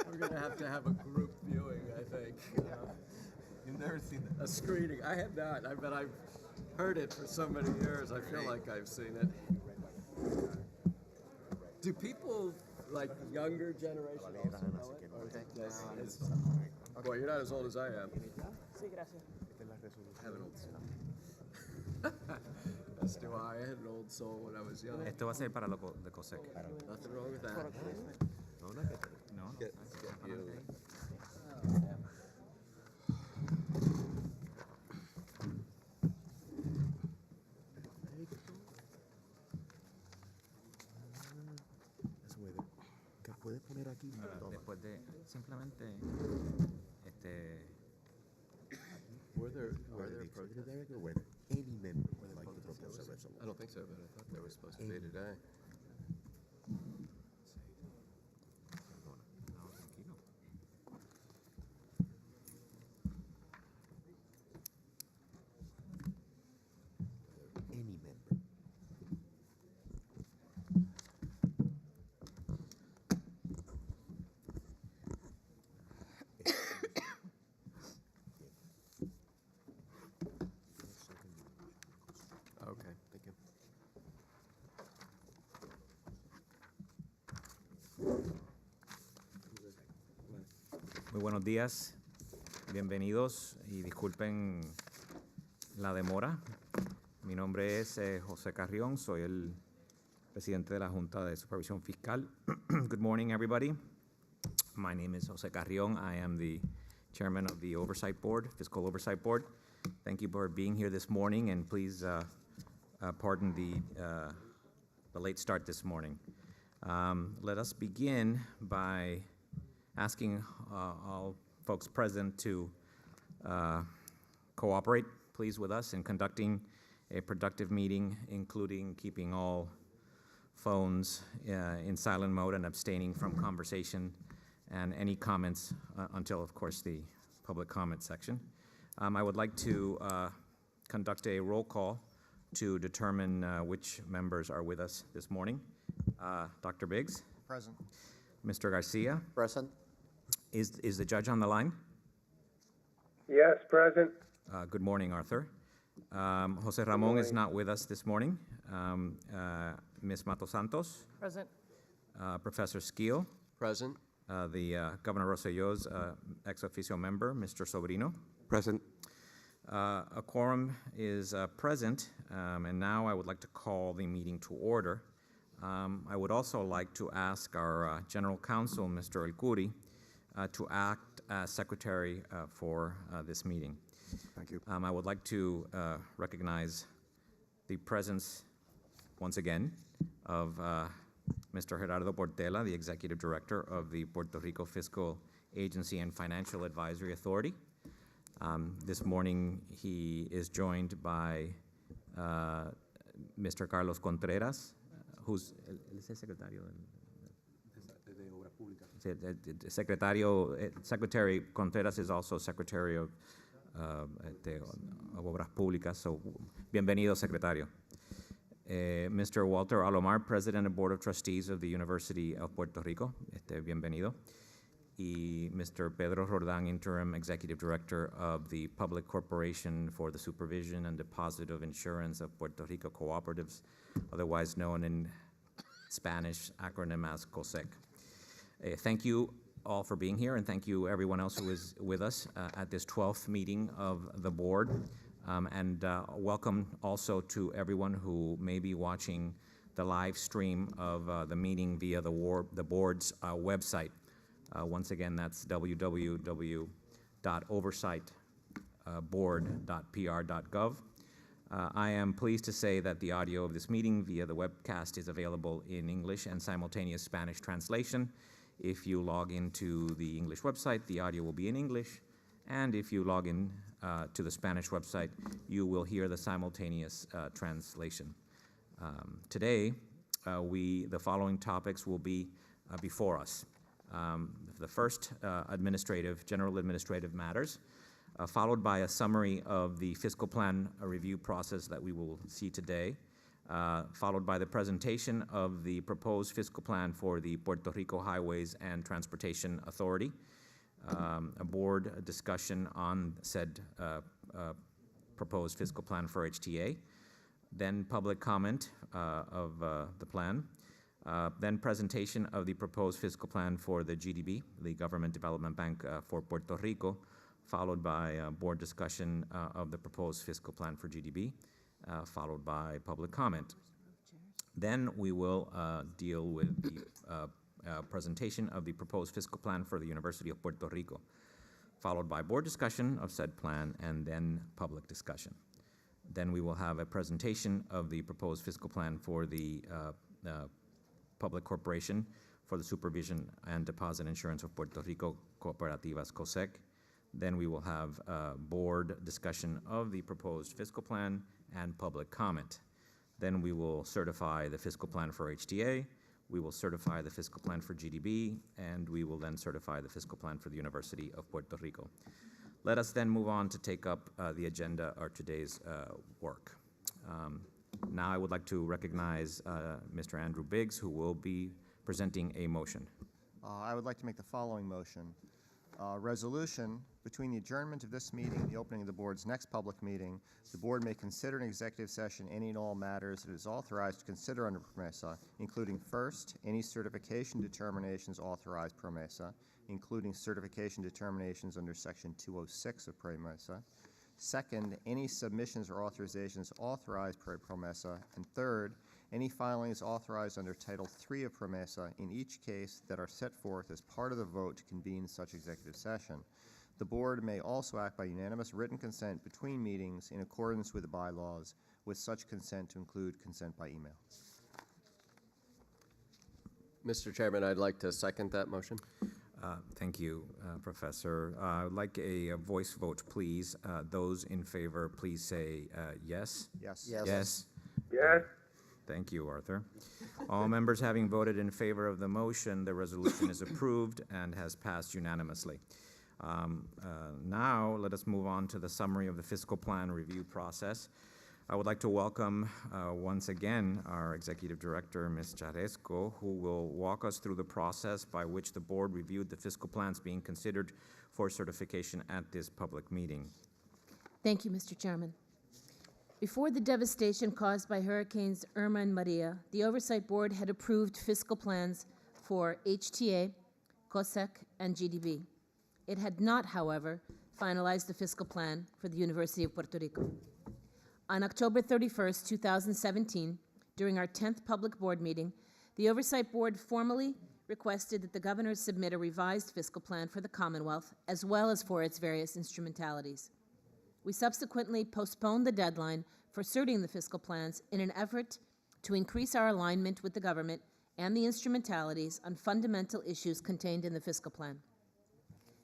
We're going to have a group viewing, I think. You've never seen that? A screening. I have not, but I've heard it for so many years. I feel like I've seen it. Do people, like younger generation, also know it? Well, you're not as old as I am. Sí, gracias. I have an old soul. As do I. I had an old soul when I was young. Esto va a ser para lo de COSEC. Nothing wrong with that. No. Get you. ¿Qué puedes poner aquí? Después de simplemente Were there executive director? Were there any member would like to propose a resolution? I don't think so, but I thought they were supposed to be today. Any member. Okay, thank you. Muy buenos días, bienvenidos y disculpen la demora. Mi nombre es José Carrión, soy el presidente de la Junta de Supervisión Fiscal. Good morning, everybody. My name is José Carrión. I am the chairman of the Oversight Board, Fiscal Oversight Board. Thank you for being here this morning, and please pardon the late start this morning. Let us begin by asking all folks present to cooperate, please, with us in conducting a productive meeting, including keeping all phones in silent mode and abstaining from conversation and any comments until, of course, the public comment section. I would like to conduct a roll call to determine which members are with us this morning. Dr. Biggs? Present. Mr. Garcia? Present. Is the judge on the line? Yes, present. Good morning, Arthur. Jose Ramon is not with us this morning. Ms. Mato Santos? Present. Professor Skeel? Present. The Governor Rosselló's ex officio member, Mr. Sobrino? Present. A quorum is present, and now I would like to call the meeting to order. I would also like to ask our General Counsel, Mr. El Curi, to act as Secretary for this meeting. Thank you. I would like to recognize the presence, once again, of Mr. Gerardo Portela, the Executive Director of the Puerto Rico Fiscal Agency and Financial Advisory Authority. This morning, he is joined by Mr. Carlos Contreras, who's el secretario De Obras Públicas. Secretary Contreras is also Secretary of Obras Públicas, so bienvenido, Secretario. Mr. Walter Alomar, President and Board of Trustees of the University of Puerto Rico, bienvenido. Y Mr. Pedro Roldán, Interim Executive Director of the Public Corporation for the Supervision and Deposit of Insurance of Puerto Rico Cooperatives, otherwise known in Spanish acronym as COSEC. Thank you all for being here, and thank you everyone else who is with us at this 12th meeting of the board. And welcome also to everyone who may be watching the live stream of the meeting via the board's website. Once again, that's www.oversightboard.pr.gov. I am pleased to say that the audio of this meeting via the webcast is available in English and simultaneous Spanish translation. If you log into the English website, the audio will be in English, and if you log in to the Spanish website, you will hear the simultaneous translation. Today, the following topics will be before us. The first, general administrative matters, followed by a summary of the fiscal plan review process that we will see today. followed by the presentation of the proposed fiscal plan for the Puerto Rico Highways and Transportation Authority, a board discussion on said proposed fiscal plan for HTA, then public comment of the plan, then presentation of the proposed fiscal plan for the GDB, the Government Development Bank for Puerto Rico, followed by board discussion of the proposed fiscal plan for GDB, followed by public comment. Then we will deal with the presentation of the proposed fiscal plan for the University of Puerto Rico, followed by board discussion of said plan, and then public discussion. Then we will have a presentation of the proposed fiscal plan for the Public Corporation for the Supervision and Deposit Insurance of Puerto Rico Cooperativas, COSEC. Then we will have board discussion of the proposed fiscal plan and public comment. Then we will certify the fiscal plan for HTA, we will certify the fiscal plan for GDB, and we will then certify the fiscal plan for the University of Puerto Rico. Let us then move on to take up the agenda of today's work. Now I would like to recognize Mr. Andrew Biggs, who will be presenting a motion. I would like to make the following motion. Resolution, between the adjournment of this meeting and the opening of the board's next public meeting, the board may consider in executive session any and all matters it is authorized to consider under PROMESA, including first, any certification determinations authorized PROMESA, including certification determinations under Section 206 of PROMESA. Second, any submissions or authorizations authorized per PROMESA. And third, any filings authorized under Title III of PROMESA in each case that are set forth as part of the vote to convene such executive session. The board may also act by unanimous written consent between meetings in accordance with the bylaws, with such consent to include consent by email. Mr. Chairman, I'd like to second that motion. Thank you, Professor. I would like a voice vote, please. Those in favor, please say yes. Yes. Yes. Yes. Thank you, Arthur. All members having voted in favor of the motion, the resolution is approved and has passed unanimously. Now, let us move on to the summary of the fiscal plan review process. I would like to welcome once again our Executive Director, Ms. Charesco, who will walk us through the process by which the board reviewed the fiscal plans being considered for certification at this public meeting. Thank you, Mr. Chairman. Before the devastation caused by Hurricanes Irma and Maria, the Oversight Board had approved fiscal plans for HTA, COSEC, and GDB. It had not, however, finalized the fiscal plan for the University of Puerto Rico. On October 31st, 2017, during our 10th public board meeting, the Oversight Board formally requested that the governor submit a revised fiscal plan for the Commonwealth, as well as for its various instrumentalities. We subsequently postponed the deadline for certing the fiscal plans in an effort to increase our alignment with the government and the instrumentalities on fundamental issues contained in the fiscal plan.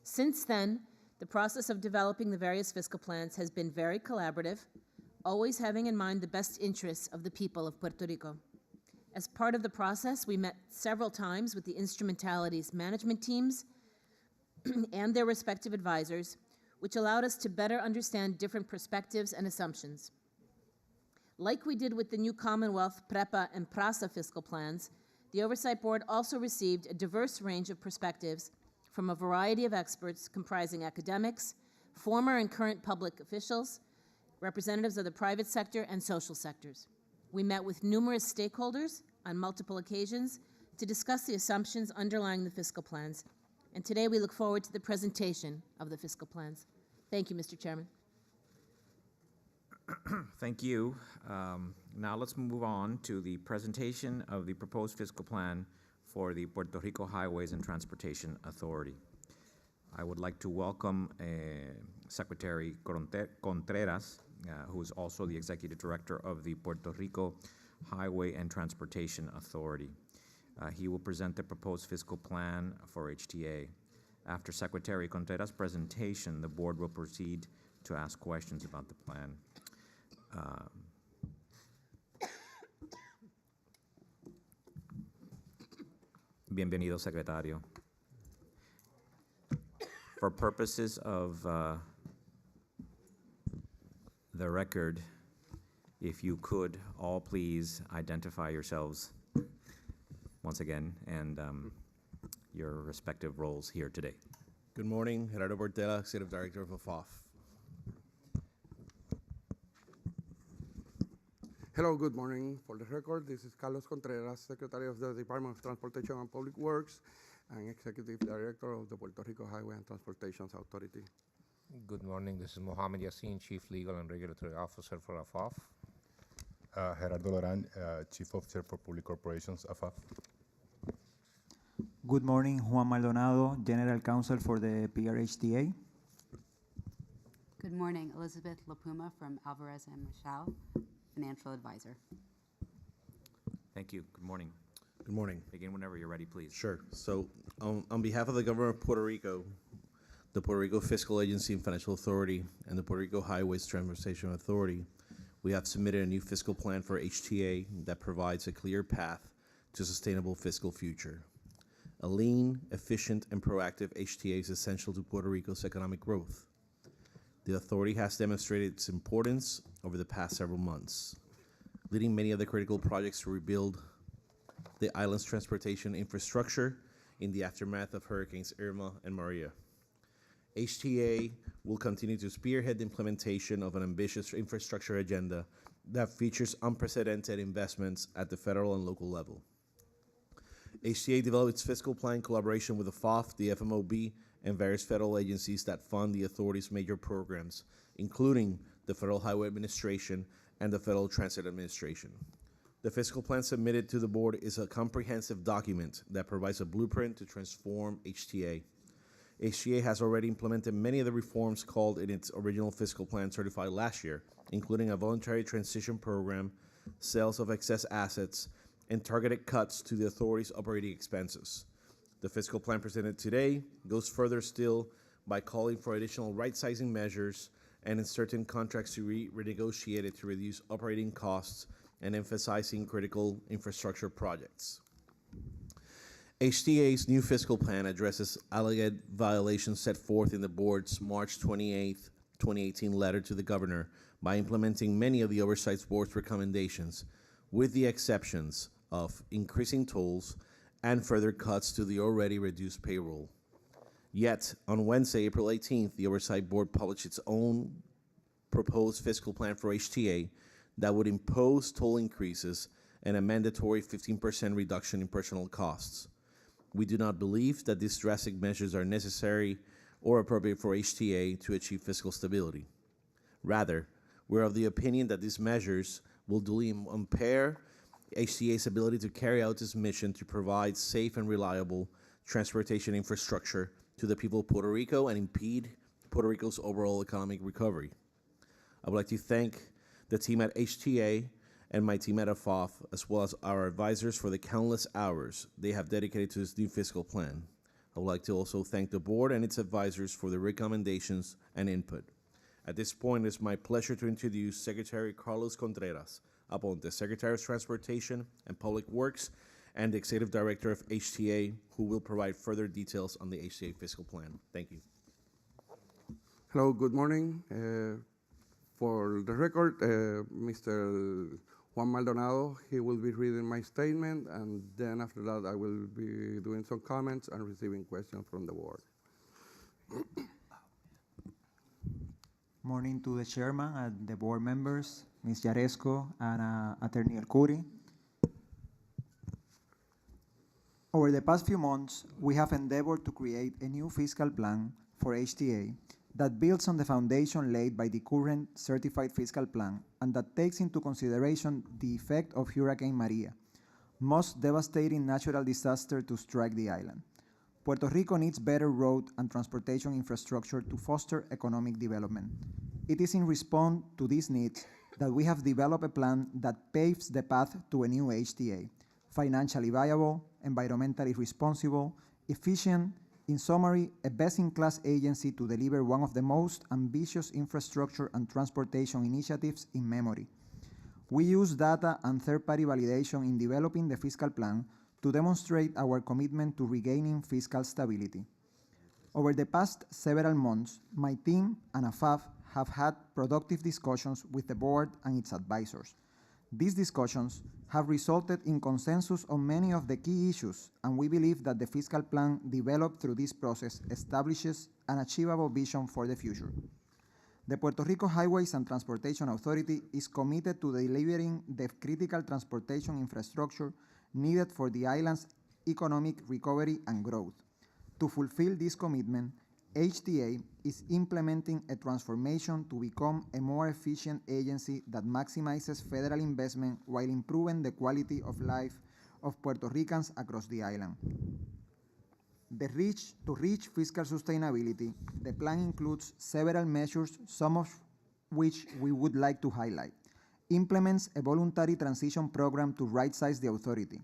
Since then, the process of developing the various fiscal plans has been very collaborative, always having in mind the best interests of the people of Puerto Rico. As part of the process, we met several times with the instrumentalities management teams and their respective advisors, which allowed us to better understand different perspectives and assumptions. Like we did with the new Commonwealth, PREPA, and PRASA fiscal plans, the Oversight Board also received a diverse range of perspectives from a variety of experts comprising academics, former and current public officials, representatives of the private sector, and social sectors. We met with numerous stakeholders on multiple occasions to discuss the assumptions underlying the fiscal plans, and today we look forward to the presentation of the fiscal plans. Thank you, Mr. Chairman. Thank you. Now let's move on to the presentation of the proposed fiscal plan for the Puerto Rico Highways and Transportation Authority. I would like to welcome Secretary Contreras, who is also the Executive Director of the Puerto Rico Highway and Transportation Authority. He will present the proposed fiscal plan for HTA. After Secretary Contreras' presentation, the board will proceed to ask questions about the plan. Bienvenido, Secretario. For purposes of the record, if you could all please identify yourselves once again and your respective roles here today. Good morning, Gerardo Portela, Executive Director of FOMB. Hello, good morning. For the record, this is Carlos Contreras, Secretary of the Department of Transportation and Public Works and Executive Director of the Puerto Rico Highway and Transportation Authority. Good morning. This is Mohammed Yassin, Chief Legal and Regulatory Officer for AFAF. Gerardo Loran, Chief Officer for Public Corporations, AFAF. Good morning, Juan Maldonado, General Counsel for the PRHTA. Good morning, Elizabeth LaPuma from Alvarez and Michelle, Financial Advisor. Thank you. Good morning. Good morning. Begin whenever you're ready, please. Sure. So, on behalf of the Governor of Puerto Rico, the Puerto Rico Fiscal Agency and Financial Authority, and the Puerto Rico Highways Transportation Authority, we have submitted a new fiscal plan for HTA that provides a clear path to a sustainable fiscal future. A lean, efficient, and proactive HTA is essential to Puerto Rico's economic growth. The authority has demonstrated its importance over the past several months, leading many of the critical projects to rebuild the island's transportation infrastructure in the aftermath of Hurricanes Irma and Maria. HTA will continue to spearhead the implementation of an ambitious infrastructure agenda that features unprecedented investments at the federal and local level. HTA developed its fiscal plan in collaboration with the FOMB, the FOMB, and various federal agencies that fund the authority's major programs, including the Federal Highway Administration and the Federal Transit Administration. The fiscal plan submitted to the board is a comprehensive document that provides a blueprint to transform HTA. HTA has already implemented many of the reforms called in its original fiscal plan certified last year, including a voluntary transition program, sales of excess assets, and targeted cuts to the authority's operating expenses. The fiscal plan presented today goes further still by calling for additional right-sizing measures and in certain contracts to be renegotiated to reduce operating costs and emphasizing critical infrastructure projects. HTA's new fiscal plan addresses alleged violations set forth in the board's March 28, 2018 letter to the governor by implementing many of the Oversight Board's recommendations, with the exceptions of increasing tolls and further cuts to the already reduced payroll. Yet, on Wednesday, April 18th, the Oversight Board published its own proposed fiscal plan for HTA that would impose toll increases and a mandatory 15% reduction in personnel costs. We do not believe that these drastic measures are necessary or appropriate for HTA to achieve fiscal stability. Rather, we're of the opinion that these measures will duly impair HTA's ability to carry out its mission to provide safe and reliable transportation infrastructure to the people of Puerto Rico and impede Puerto Rico's overall economic recovery. I would like to thank the team at HTA and my team at AFAF, as well as our advisors for the countless hours they have dedicated to this new fiscal plan. I would like to also thank the board and its advisors for their recommendations and input. At this point, it's my pleasure to introduce Secretary Carlos Contreras Aponte, Secretary of Transportation and Public Works, and the Executive Director of HTA, who will provide further details on the HTA fiscal plan. Thank you. Hello, good morning. For the record, Mr. Juan Maldonado, he will be reading my statement, and then after that I will be doing some comments and receiving questions from the board. Morning to the chairman and the board members, Ms. Yaresco and Attorney El-Khoury. Over the past few months, we have endeavored to create a new fiscal plan for HTA that builds on the foundation laid by the current certified fiscal plan and that takes into consideration the effect of Hurricane Maria, most devastating natural disaster to strike the island. Puerto Rico needs better road and transportation infrastructure to foster economic development. It is in response to these needs that we have developed a plan that paves the path to a new HTA, financially viable, environmentally responsible, efficient, in summary, a best-in-class agency to deliver one of the most ambitious infrastructure and transportation initiatives in memory. We use data and third-party validation in developing the fiscal plan to demonstrate our commitment to regaining fiscal stability. Over the past several months, my team and AFAF have had productive discussions with the board and its advisors. These discussions have resulted in consensus on many of the key issues, and we believe that the fiscal plan developed through this process establishes an achievable vision for the future. The Puerto Rico Highways and Transportation Authority is committed to delivering the critical transportation infrastructure needed for the island's economic recovery and growth. To fulfill this commitment, HTA is implementing a transformation to become a more efficient agency that maximizes federal investment while improving the quality of life of Puerto Ricans across the island. To reach fiscal sustainability, the plan includes several measures, some of which we would like to highlight. Implements a voluntary transition program to right-size the authority.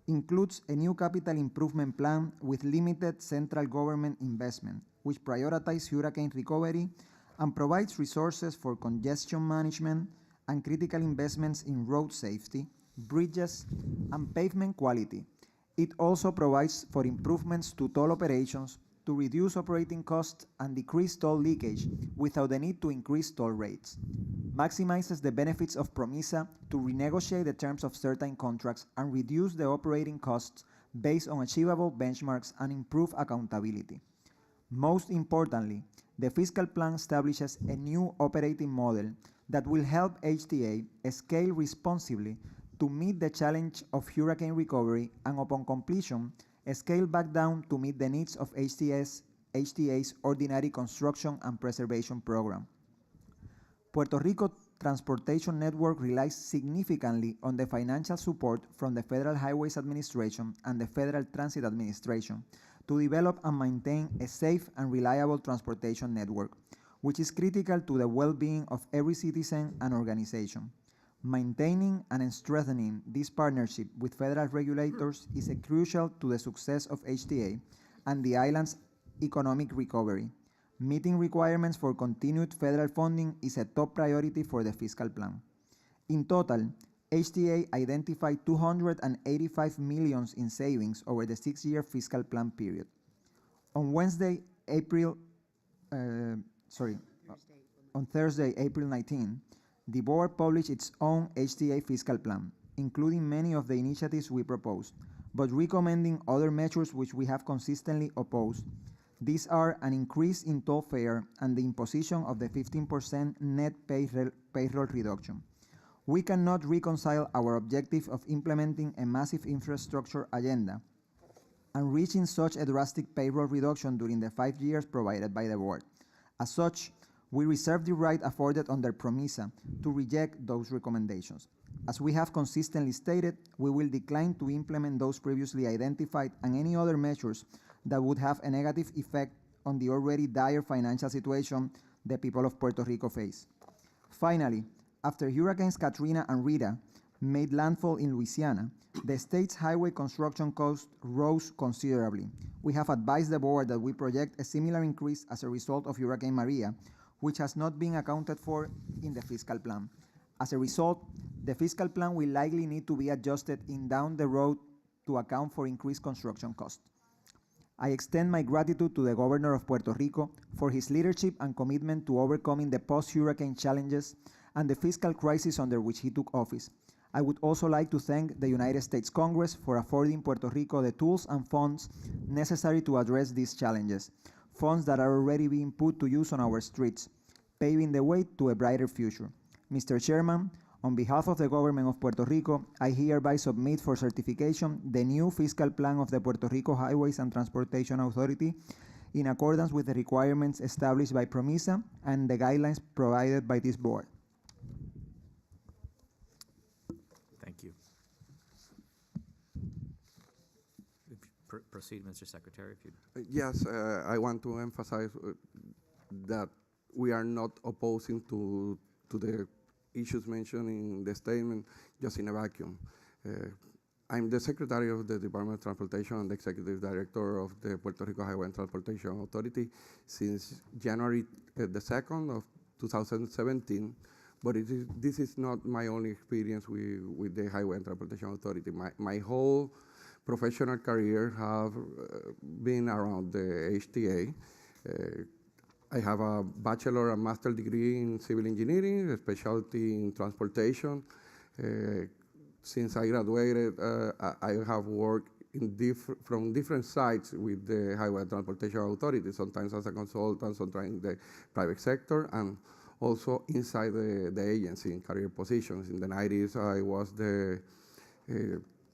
Includes a new capital improvement plan with limited central government investment, which prioritizes hurricane recovery and provides resources for congestion management and critical investments in road safety, bridges, and pavement quality. It also provides for improvements to toll operations to reduce operating costs and decrease toll leakage without the need to increase toll rates. Maximizes the benefits of PROMISA to renegotiate the terms of certain contracts and reduce the operating costs based on achievable benchmarks and improve accountability. Most importantly, the fiscal plan establishes a new operating model that will help HTA scale responsibly to meet the challenge of hurricane recovery and, upon completion, scale back down to meet the needs of HTA's ordinary construction and preservation program. Puerto Rico Transportation Network relies significantly on the financial support from the Federal Highways Administration and the Federal Transit Administration to develop and maintain a safe and reliable transportation network, which is critical to the well-being of every citizen and organization. Maintaining and strengthening this partnership with federal regulators is crucial to the success of HTA and the island's economic recovery. Meeting requirements for continued federal funding is a top priority for the fiscal plan. In total, HTA identified $285 million in savings over the 6-year fiscal plan period. On Thursday, April 19, the board published its own HTA fiscal plan, including many of the initiatives we proposed, but recommending other measures which we have consistently opposed. These are an increase in toll fare and the imposition of the 15% net payroll reduction. We cannot reconcile our objective of implementing a massive infrastructure agenda and reaching such a drastic payroll reduction during the 5 years provided by the board. As such, we reserve the right afforded under PROMISA to reject those recommendations. As we have consistently stated, we will decline to implement those previously identified and any other measures that would have a negative effect on the already dire financial situation the people of Puerto Rico face. Finally, after Hurricanes Katrina and Rita made landfall in Louisiana, the state's highway construction costs rose considerably. We have advised the board that we project a similar increase as a result of Hurricane Maria, which has not been accounted for in the fiscal plan. As a result, the fiscal plan will likely need to be adjusted down the road to account for increased construction costs. I extend my gratitude to the Governor of Puerto Rico for his leadership and commitment to overcoming the post-hurricane challenges and the fiscal crisis under which he took office. I would also like to thank the United States Congress for affording Puerto Rico the tools and funds necessary to address these challenges, funds that are already being put to use on our streets, paving the way to a brighter future. Mr. Chairman, on behalf of the government of Puerto Rico, I hereby submit for certification the new fiscal plan of the Puerto Rico Highways and Transportation Authority in accordance with the requirements established by PROMISA and the guidelines provided by this board. Thank you. Proceed, Mr. Secretary, if you. Yes, I want to emphasize that we are not opposing to the issues mentioned in the statement just in a vacuum. I'm the Secretary of the Department of Transportation and the Executive Director of the Puerto Rico Highway and Transportation Authority since January the 2nd of 2017, but this is not my only experience with the Highway and Transportation Authority. My whole professional career have been around the HTA. I have a bachelor and master degree in civil engineering, a specialty in transportation. Since I graduated, I have worked in from different sides with the Highway Transportation Authority, sometimes as a consultant, sometimes in the private sector, and also inside the agency in career positions. In the 90s, I was the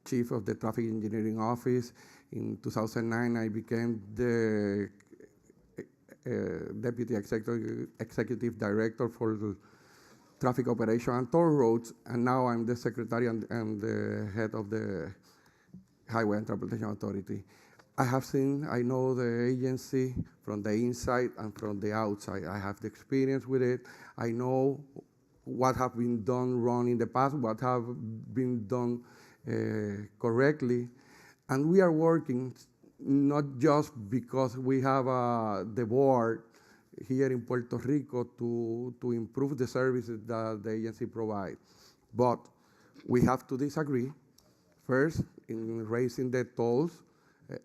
chief of the traffic engineering office. In 2009, I became the deputy executive director for the traffic operation and toll roads, and now I'm the secretary and the head of the Highway and Transportation Authority. I know the agency from the inside and from the outside. I have the experience with it. I know what have been done wrong in the past, what have been done correctly, and we are working not just because we have the board here in Puerto Rico to improve the services that the agency provides, but we have to disagree. First, in raising the tolls,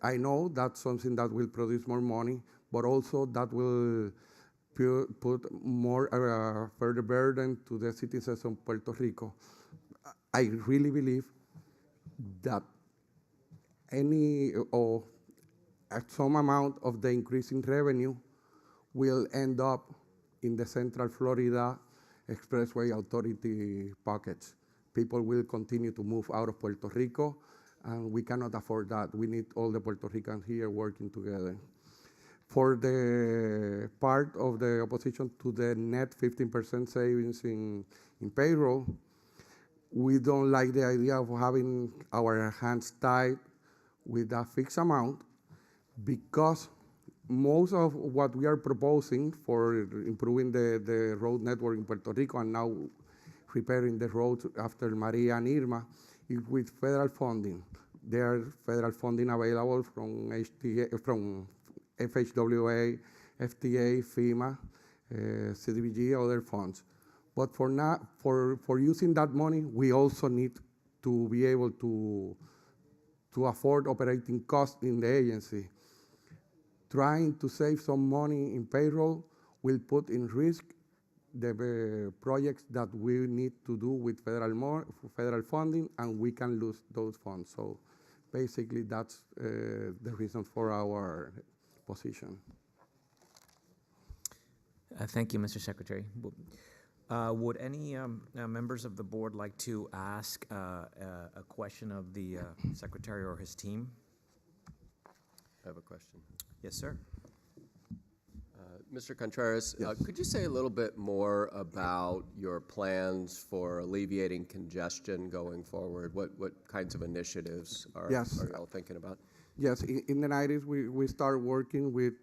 I know that's something that will produce more money, but also that will put more further burden to the citizens of Puerto Rico. I really believe that some amount of the increase in revenue will end up in the Central Florida Expressway Authority pockets. People will continue to move out of Puerto Rico, and we cannot afford that. We need all the Puerto Ricans here working together. For the part of the opposition to the net 15% savings in payroll, we don't like the idea of having our hands tied with a fixed amount, because most of what we are proposing for improving the road network in Puerto Rico and now repairing the roads after Maria and Irma is with federal funding. There are federal funding available from from FHWA, FTA, FEMA, CDBG, other funds. But for now, for using that money, we also need to be able to afford operating costs in the agency. Trying to save some money in payroll will put in risk the projects that we need to do with federal funding, and we can lose those funds. So basically, that's the reason for our position. Thank you, Mr. Secretary. Would any members of the board like to ask a question of the Secretary or his team? I have a question. Yes, sir. Mr. Contreras, Yes. could you say a little bit more about your plans for alleviating congestion going forward? What kinds of initiatives are you all thinking about? Yes, in the 90s, we started working with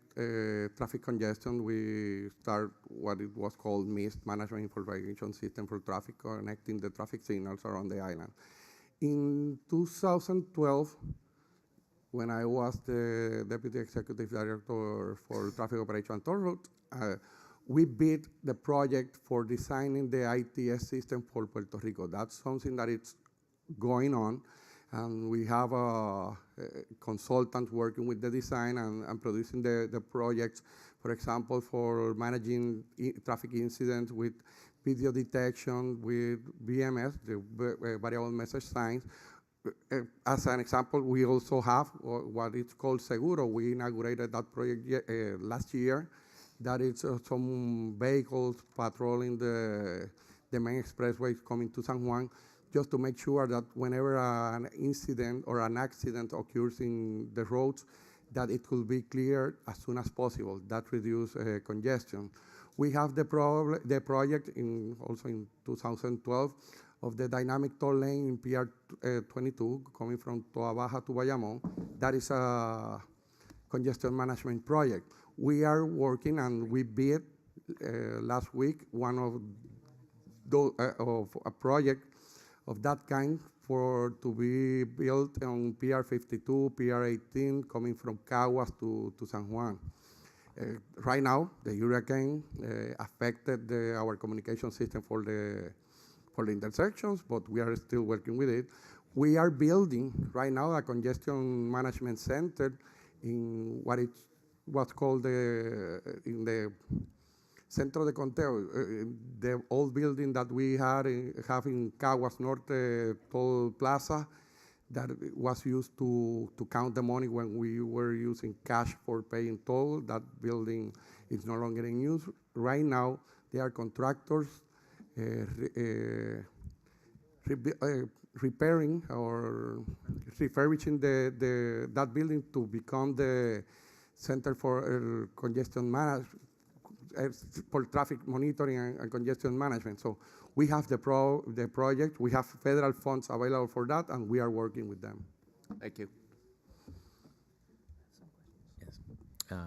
traffic congestion. We started what it was called MIST, Management Information System for Traffic, connecting the traffic signals around the island. In 2012, when I was the Deputy Executive Director for Traffic Operation and Toll Roads, we bid the project for designing the ITS system for Puerto Rico. That's something that it's going on, and we have a consultant working with the design and producing the projects, for example, for managing traffic incidents with video detection, with VMS, the variable message signs. As an example, we also have what is called Seguro. We inaugurated that project last year. That is some vehicles patrolling the main expressways coming to San Juan, just to make sure that whenever an incident or an accident occurs in the roads, that it could be cleared as soon as possible. That reduces congestion. We have the project also in 2012 of the dynamic toll lane in PR 22 coming from Toa Baja to Bayamón. That is a congestion management project. We are working, and we bid last week one of a project of that kind to be built on PR 52, PR 18, coming from Caguas to San Juan. Right now, the hurricane affected our communication system for the intersections, but we are still working with it. We are building right now a congestion management center in what is was called in the Centro de Conteo, the old building that we have in Caguas Norte Toll Plaza, that was used to count the money when we were using cash for paying toll. That building is no longer in use. Right now, they are contractors repairing or refurbishing that building to become the Center for Congestion Management, for traffic monitoring and congestion management. So we have the project, we have federal funds available for that, and we are working with them. Thank you. Yes. Go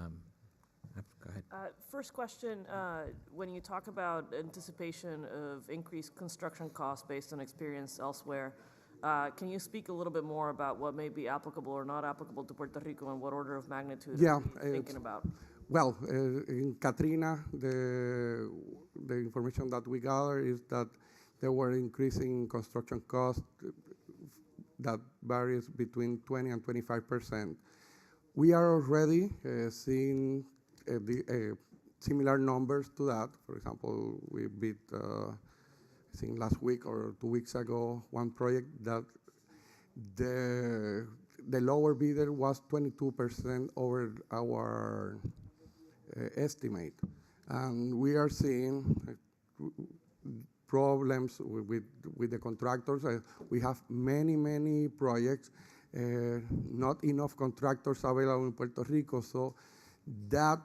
ahead. First question, when you talk about anticipation of increased construction costs based on experience elsewhere, can you speak a little bit more about what may be applicable or not applicable to Puerto Rico and what order of magnitude are you thinking about? Well, in Katrina, the information that we gather is that there were increasing construction costs that varies between 20 and 25%. We are already seeing similar numbers to that. For example, we beat, I think last week or 2 weeks ago, one project that the lower bidder was 22% over our estimate. And we are seeing problems with the contractors. We have many projects, not enough contractors available in Puerto Rico, so that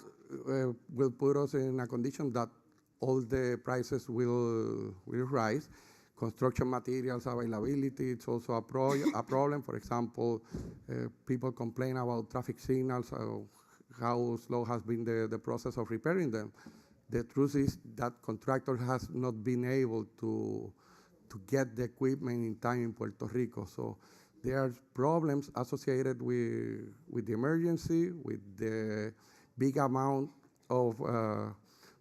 will put us in a condition that all the prices will rise. Construction materials availability, it's also a problem. For example, people complain about traffic signals, how slow has been the process of repairing them. The truth is that contractor has not been able to get the equipment in time in Puerto Rico. So there are problems associated with the emergency, with the big amount of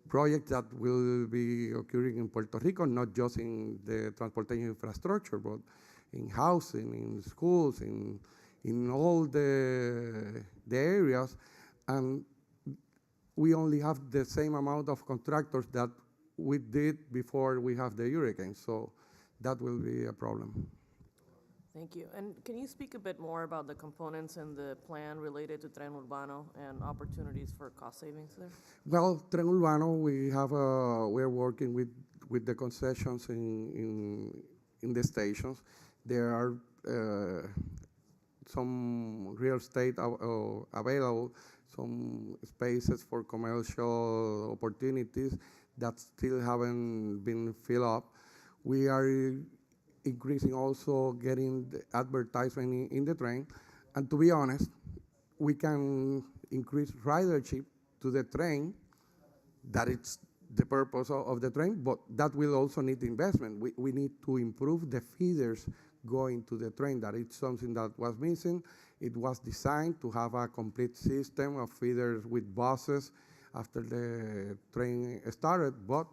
projects that will be occurring in Puerto Rico, not just in the transportation infrastructure, but in housing, in schools, in all the areas. And we only have the same amount of contractors that we did before we have the hurricane, so that will be a problem. Thank you. And can you speak a bit more about the components in the plan related to Tren Urbano and opportunities for cost savings there? Well, Tren Urbano, we're working with the concessions in the stations. There are some real estate available, some spaces for commercial opportunities that still haven't been filled up. We are increasing also getting the advertisement in the train. And to be honest, we can increase ridership to the train, that it's the purpose of the train, but that will also need investment. We need to improve the feeders going to the train. That it's something that was missing. It was designed to have a complete system of feeders with buses after the train started, but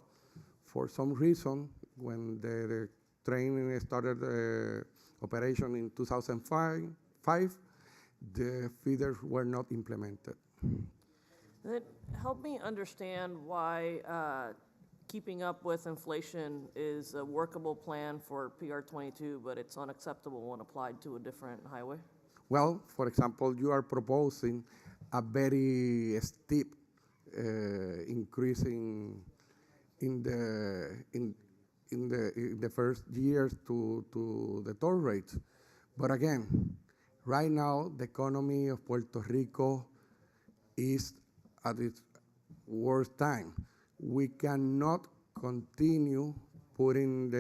for some reason, when the train started operation in 2005, the feeders were not implemented. Then help me understand why keeping up with inflation is a workable plan for PR22, but it's unacceptable when applied to a different highway? Well, for example, you are proposing a very steep increase in the first years to the toll rates. But again, right now, the economy of Puerto Rico is at its worst time. We cannot continue putting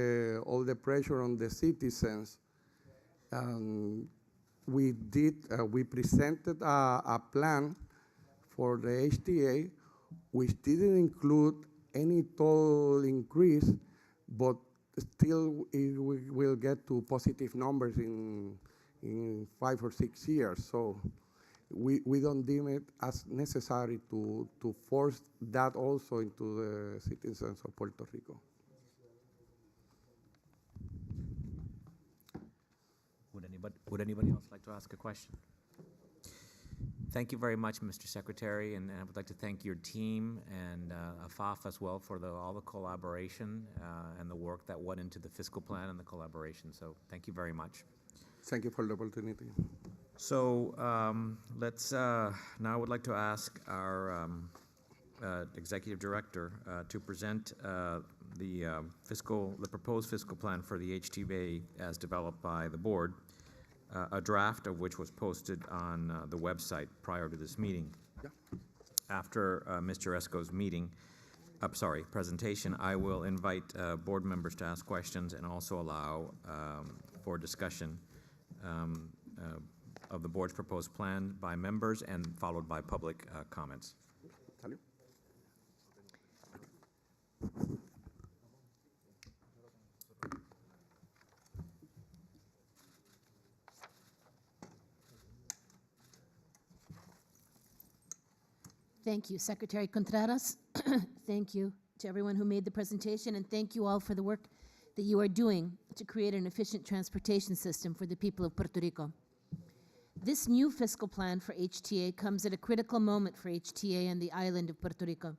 all the pressure on the citizens. We presented a plan for the HTA, which didn't include any toll increase, but still it will get to positive numbers in 5 or 6 years. So we don't deem it as necessary to force that also into the citizens of Puerto Rico. Would anybody else like to ask a question? Thank you very much, Mr. Secretary, and I would like to thank your team and AFAF as well for all the collaboration and the work that went into the fiscal plan and the collaboration. So thank you very much. Thank you for the opportunity. So let's now I would like to ask our Executive Director to present the proposed fiscal plan for the HTA as developed by the board, a draft of which was posted on the website prior to this meeting. Yeah. After Mr. Esco's presentation, I will invite board members to ask questions and also allow for discussion of the board's proposed plan by members and followed by public comments. Thank you, Secretary Contreras. Thank you to everyone who made the presentation, and thank you all for the work that you are doing to create an efficient transportation system for the people of Puerto Rico. This new fiscal plan for HTA comes at a critical moment for HTA and the island of Puerto Rico.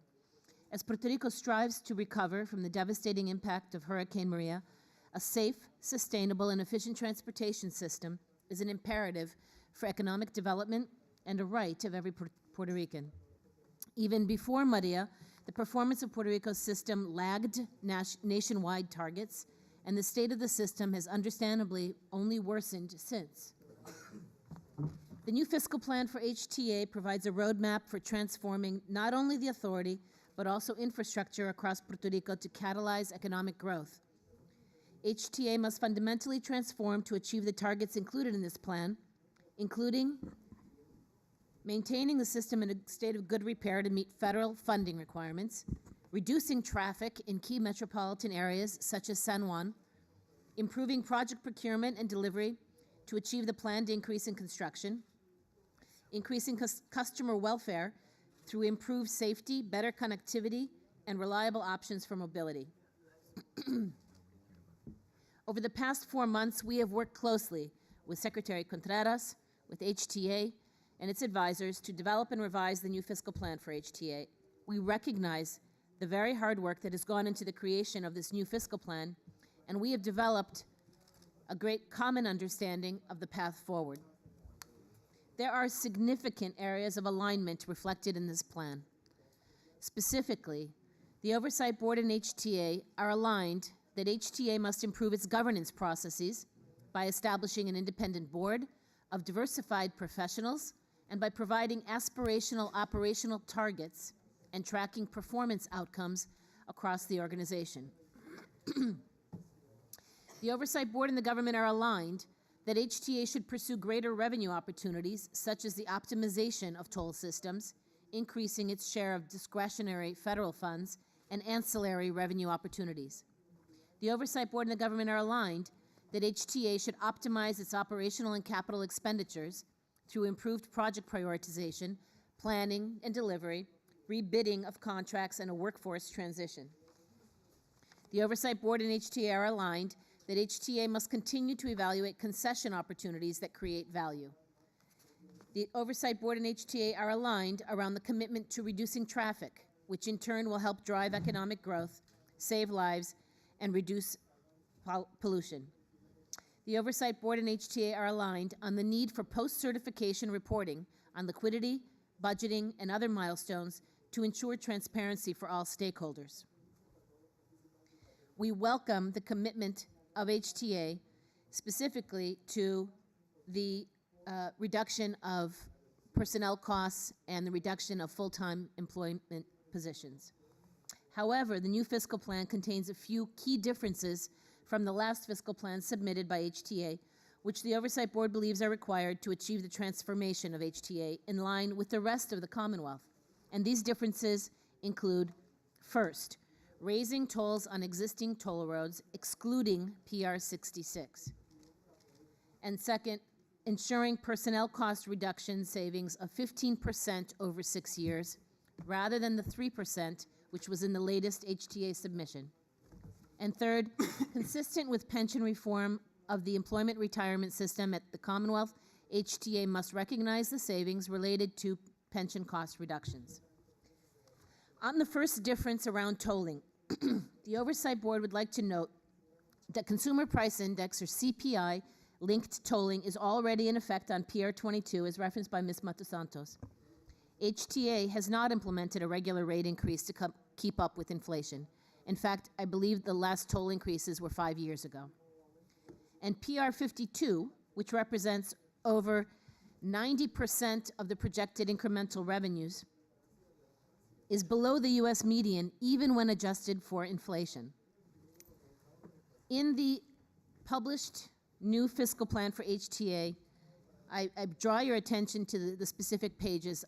As Puerto Rico strives to recover from the devastating impact of Hurricane Maria, a safe, sustainable, and efficient transportation system is an imperative for economic development and a right of every Puerto Rican. Even before Maria, the performance of Puerto Rico's system lagged nationwide targets, and the state of the system has understandably only worsened since. The new fiscal plan for HTA provides a roadmap for transforming not only the authority, but also infrastructure across Puerto Rico to catalyze economic growth. HTA must fundamentally transform to achieve the targets included in this plan, including maintaining the system in a state of good repair to meet federal funding requirements, reducing traffic in key metropolitan areas such as San Juan, improving project procurement and delivery to achieve the planned increase in construction, increasing customer welfare through improved safety, better connectivity, and reliable options for mobility. Over the past 4 months, we have worked closely with Secretary Contreras, with HTA, and its advisors to develop and revise the new fiscal plan for HTA. We recognize the very hard work that has gone into the creation of this new fiscal plan, and we have developed a great common understanding of the path forward. There are significant areas of alignment reflected in this plan. Specifically, the Oversight Board and HTA are aligned that HTA must improve its governance processes by establishing an independent board of diversified professionals and by providing aspirational operational targets and tracking performance outcomes across the organization. The Oversight Board and the government are aligned that HTA should pursue greater revenue opportunities, such as the optimization of toll systems, increasing its share of discretionary federal funds, and ancillary revenue opportunities. The Oversight Board and the government are aligned that HTA should optimize its operational and capital expenditures through improved project prioritization, planning and delivery, rebidding of contracts, and a workforce transition. The Oversight Board and HTA are aligned that HTA must continue to evaluate concession opportunities that create value. The Oversight Board and HTA are aligned around the commitment to reducing traffic, which in turn will help drive economic growth, save lives, and reduce pollution. The Oversight Board and HTA are aligned on the need for post-certification reporting on liquidity, budgeting, and other milestones to ensure transparency for all stakeholders. We welcome the commitment of HTA specifically to the reduction of personnel costs and the reduction of full-time employment positions. However, the new fiscal plan contains a few key differences from the last fiscal plan submitted by HTA, which the Oversight Board believes are required to achieve the transformation of HTA in line with the rest of the Commonwealth. And these differences include, first, raising tolls on existing toll roads, excluding PR 66. And second, ensuring personnel cost reduction savings of 15% over 6 years, rather than the 3%, which was in the latest HTA submission. And third, consistent with pension reform of the employment retirement system at the Commonwealth, HTA must recognize the savings related to pension cost reductions. On the first difference around tolling, the Oversight Board would like to note that Consumer Price Index, or CPI, linked tolling is already in effect on PR22, as referenced by Ms. Matosantos. HTA has not implemented a regular rate increase to keep up with inflation. In fact, I believe the last toll increases were 5 years ago. And PR52, which represents over 90% of the projected incremental revenues, is below the US median even when adjusted for inflation. In the published new fiscal plan for HTA, I draw your attention to the specific pages,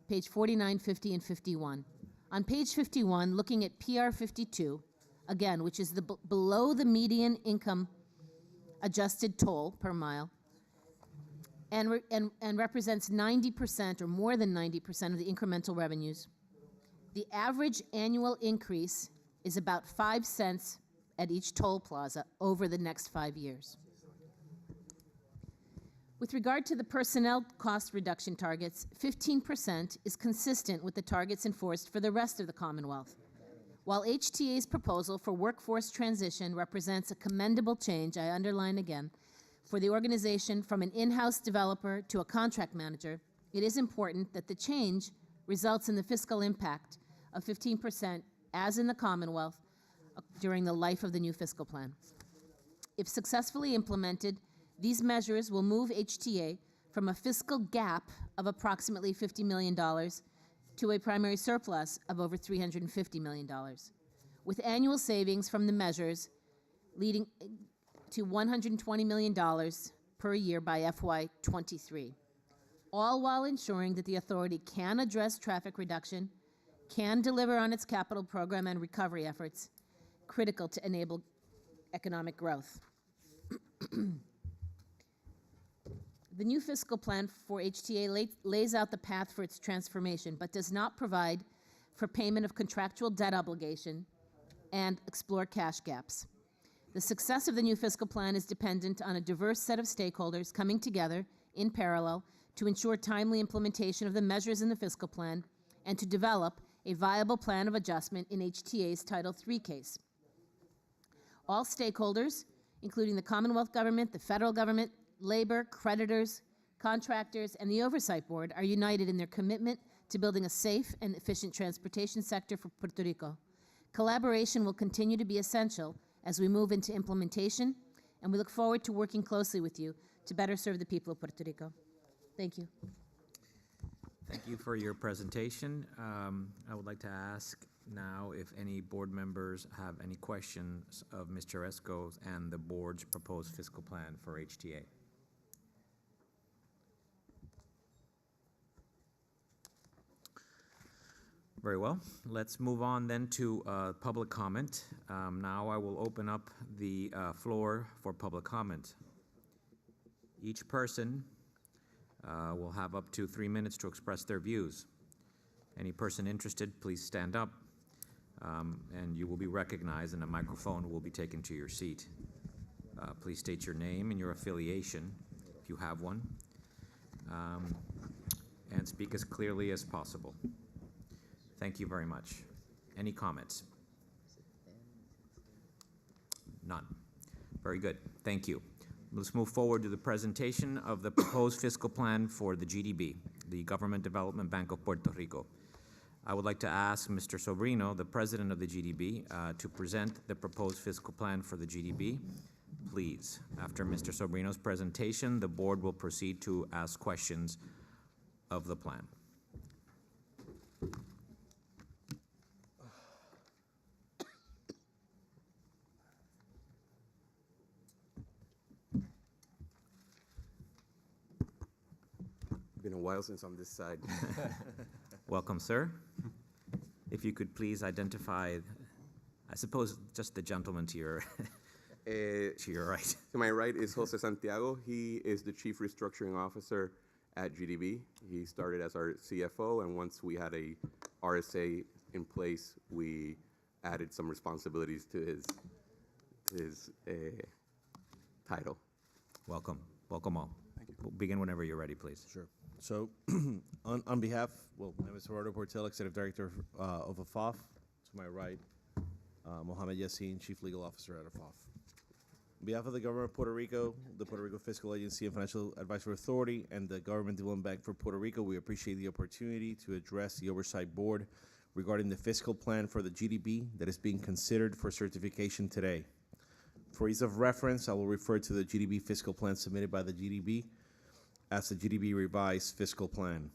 page 49, 50, and 51. On page 51, looking at PR 52, again, which is below the median income adjusted toll per mile, and represents 90% or more than 90% of the incremental revenues, the average annual increase is about 5 cents at each toll plaza over the next 5 years. With regard to the personnel cost reduction targets, 15% is consistent with the targets enforced for the rest of the Commonwealth. While HTA's proposal for workforce transition represents a commendable change, I underline again, for the organization from an in-house developer to a contract manager, it is important that the change results in the fiscal impact of 15%, as in the Commonwealth, during the life of the new fiscal plan. If successfully implemented, these measures will move HTA from a fiscal gap of approximately $50 million to a primary surplus of over $350 million, with annual savings from the measures leading to $120 million per year by FY23, all while ensuring that the authority can address traffic reduction, can deliver on its capital program and recovery efforts, critical to enable economic growth. The new fiscal plan for HTA lays out the path for its transformation, but does not provide for payment of contractual debt obligation and explore cash gaps. The success of the new fiscal plan is dependent on a diverse set of stakeholders coming together in parallel to ensure timely implementation of the measures in the fiscal plan and to develop a viable plan of adjustment in HTA's Title III case. All stakeholders, including the Commonwealth government, the federal government, labor, creditors, contractors, and the Oversight Board, are united in their commitment to building a safe and efficient transportation sector for Puerto Rico. Collaboration will continue to be essential as we move into implementation, and we look forward to working closely with you to better serve the people of Puerto Rico. Thank you. Thank you for your presentation. I would like to ask now if any board members have any questions of Mr. Esco's and the board's proposed fiscal plan for HTA. Very well. Let's move on then to public comment. Now I will open up the floor for public comment. Each person will have up to 3 minutes to express their views. Any person interested, please stand up, and you will be recognized, and a microphone will be taken to your seat. Please state your name and your affiliation, if you have one, and speak as clearly as possible. Thank you very much. Any comments? None. Very good. Thank you. Let's move forward to the presentation of the proposed fiscal plan for the GDB, the Government Development Bank of Puerto Rico. I would like to ask Mr. Sobrino, the president of the GDB, to present the proposed fiscal plan for the GDB. Please. After Mr. Sobrino's presentation, the board will proceed to ask questions of the plan. Been a while since I'm this side. Welcome, sir. If you could please identify, I suppose, just the gentleman to your to your right. To my right is Jose Santiago. He is the Chief Restructuring Officer at GDB. He started as our CFO, and once we had a RSA in place, we added some responsibilities to his title. Welcome. Welcome all. Thank you. begin whenever you're ready, please. Sure. So, on behalf, well, I'm Mr. Roberto Portel, Executive Director of FOMB. To my right, Mohamed Yassin, Chief Legal Officer at FOMB. On behalf of the Government of Puerto Rico, the Puerto Rico Fiscal Agency and Financial Advisory Authority, and the Government Development Bank for Puerto Rico, we appreciate the opportunity to address the Oversight Board regarding the fiscal plan for the GDB that is being considered for certification today. For ease of reference, I will refer to the GDB fiscal plan submitted by the GDB as the GDB Revised Fiscal Plan.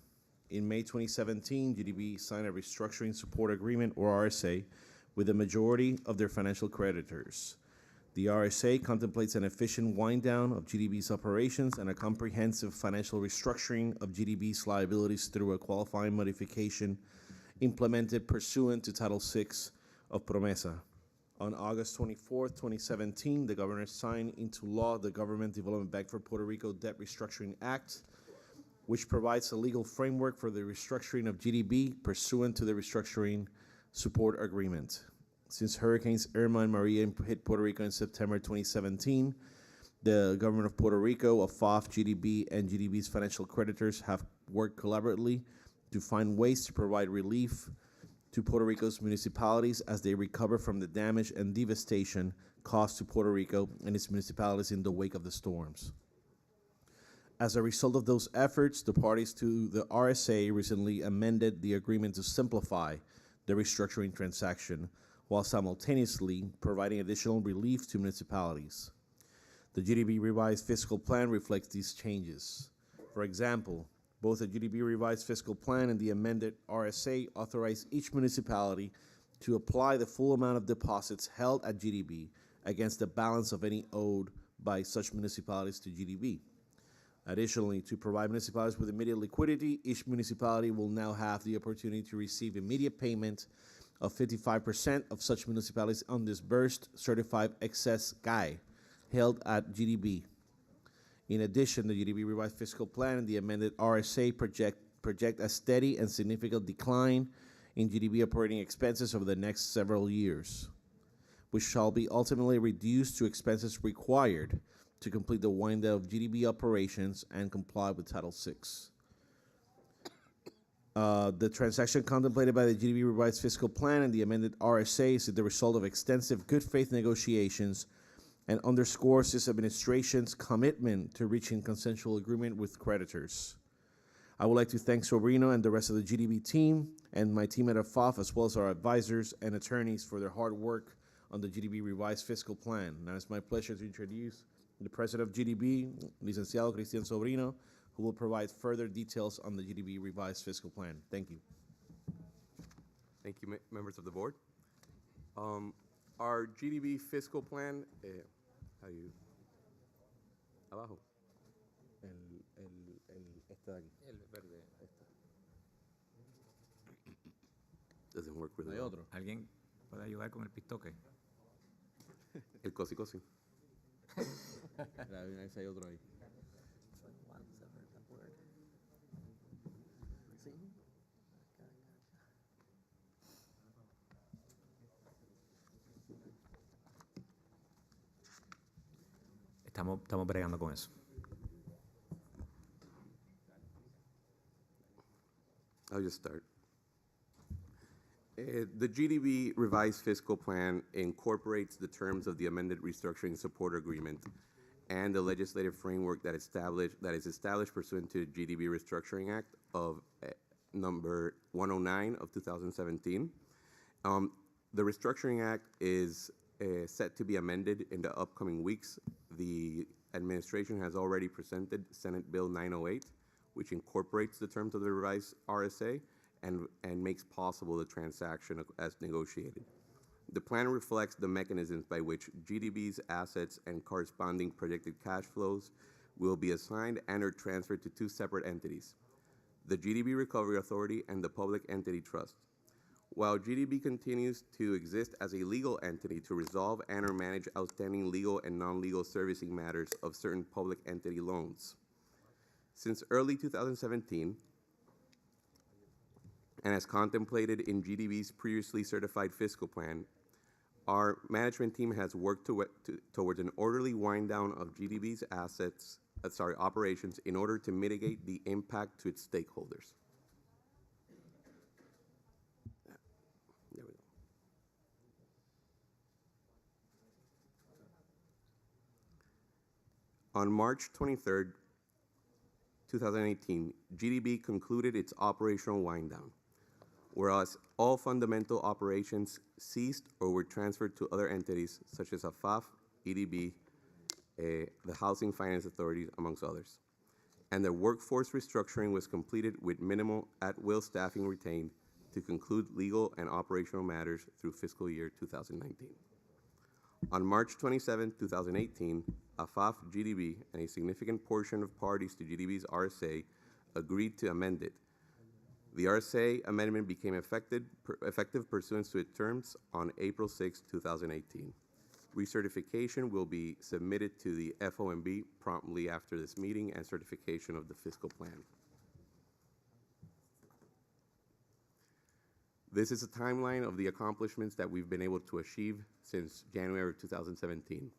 In May 2017, GDB signed a Restructuring Support Agreement, or RSA, with the majority of their financial creditors. The RSA contemplates an efficient wind-down of GDB's operations and a comprehensive financial restructuring of GDB's liabilities through a qualifying modification implemented pursuant to Title VI of PROMESA. On August 24, 2017, the governor signed into law the Government Development Bank for Puerto Rico Debt Restructuring Act, which provides a legal framework for the restructuring of GDB pursuant to the Restructuring Support Agreement. Since Hurricanes Irma and Maria hit Puerto Rico in September 2017, the government of Puerto Rico, FOMB, GDB, and GDB's financial creditors have worked collaboratively to find ways to provide relief to Puerto Rico's municipalities as they recover from the damage and devastation caused to Puerto Rico and its municipalities in the wake of the storms. As a result of those efforts, the parties to the RSA recently amended the agreement to simplify the restructuring transaction while simultaneously providing additional relief to municipalities. The GDB Revised Fiscal Plan reflects these changes. For example, both the GDB Revised Fiscal Plan and the amended RSA authorize each municipality to apply the full amount of deposits held at GDB against the balance of any owed by such municipalities to GDB. Additionally, to provide municipalities with immediate liquidity, each municipality will now have the opportunity to receive immediate payment of 55% of such municipalities' undisbursed certified excess CAE held at GDB. In addition, the GDB Revised Fiscal Plan and the amended RSA project a steady and significant decline in GDB operating expenses over the next several years, which shall be ultimately reduced to expenses required to complete the wind-down of GDB operations and comply with Title VI. The transaction contemplated by the GDB Revised Fiscal Plan and the amended RSA is the result of extensive good faith negotiations and underscores this administration's commitment to reaching consensual agreement with creditors. I would like to thank Sobrino and the rest of the GDB team and my team at FOMB, as well as our advisors and attorneys for their hard work on the GDB Revised Fiscal Plan. Now it's my pleasure to introduce the President of GDB, Licenciado Cristian Sobrino, who will provide further details on the GDB Revised Fiscal Plan. Thank you. Thank you, members of the board. Our GDB fiscal plan, abajo. Este de aquí. El verde. Doesn't work really ¿Hay well. otro? ¿Alguien puede ayudar con el pistoque? El cosi cosi. Hay otro ahí. Estamos bregando con eso. I'll just start. The GDB Revised Fiscal Plan incorporates the terms of the amended Restructuring Support Agreement and the legislative framework that is established pursuant to GDB Restructuring Act of number 109 of 2017. The Restructuring Act is set to be amended in the upcoming weeks. The administration has already presented Senate Bill 908, which incorporates the terms of the revised RSA and makes possible the transaction as negotiated. The plan reflects the mechanisms by which GDB's assets and corresponding projected cash flows will be assigned and or transferred to two separate entities, the GDB Recovery Authority and the Public Entity Trust. While GDB continues to exist as a legal entity to resolve and or manage outstanding legal and non-legal servicing matters of certain public entity loans. Since early 2017, and as contemplated in GDB's previously certified fiscal plan, our management team has worked towards an orderly wind down of GDB's assets operations in order to mitigate the impact to its stakeholders. There we go. On March 23rd, 2018, GDB concluded its operational wind down, whereas all fundamental operations ceased or were transferred to other entities such as AFAF, EDB, the Housing Finance Authority, amongst others. And the workforce restructuring was completed with minimal at-will staffing retained to conclude legal and operational matters through fiscal year 2019. On March 27, 2018, AFAF, GDB, and a significant portion of parties to GDB's RSA agreed to amend it. The RSA amendment became effective pursuant to its terms on April 6, 2018. Recertification will be submitted to the FOMB promptly after this meeting and certification of the fiscal plan. This is a timeline of the accomplishments that we've been able to achieve since January of 2017.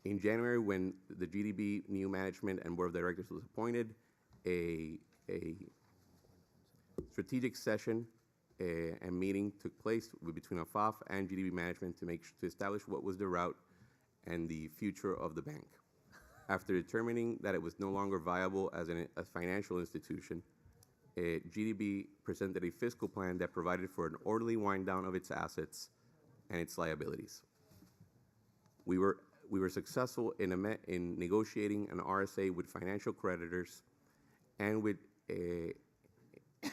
In January, when the GDB new management and board of directors was appointed, a strategic session and meeting took place between AFAF and GDB management to establish what was the route and the future of the bank. After determining that it was no longer viable as a financial institution, GDB presented a fiscal plan that provided for an orderly wind down of its assets and its liabilities. We were successful in negotiating an RSA with financial creditors and with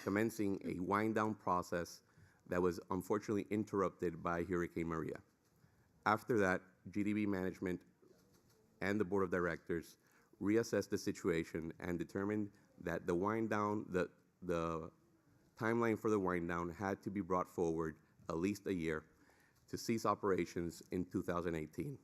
commencing a wind down process that was unfortunately interrupted by Hurricane Maria. After that, GDB management and the board of directors reassessed the situation and determined that the wind down, the timeline for the wind down had to be brought forward at least a year to cease operations in 2018,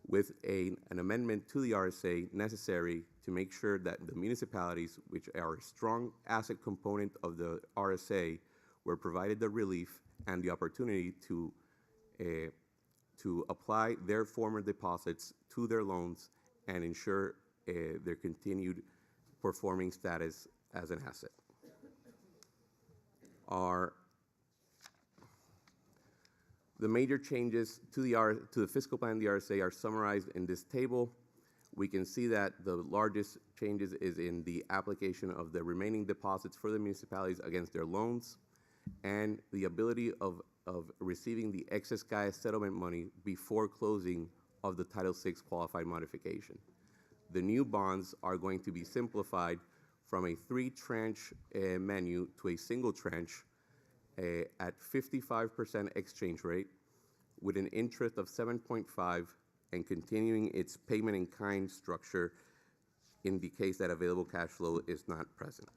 with an amendment to the RSA necessary to make sure that the municipalities, which are a strong asset component of the RSA, were provided the relief and the opportunity to apply their former deposits to their loans and ensure their continued performing status as an asset. The major changes to the fiscal plan and the RSA are summarized in this table. We can see that the largest changes is in the application of the remaining deposits for the municipalities against their loans and the ability of receiving the excess CAE settlement money before closing of the Title VI qualified modification. The new bonds are going to be simplified from a 3-tranche menu to a single tranche at 55% exchange rate with an interest of 7.5 and continuing its payment in kind structure in the case that available cash flow is not present.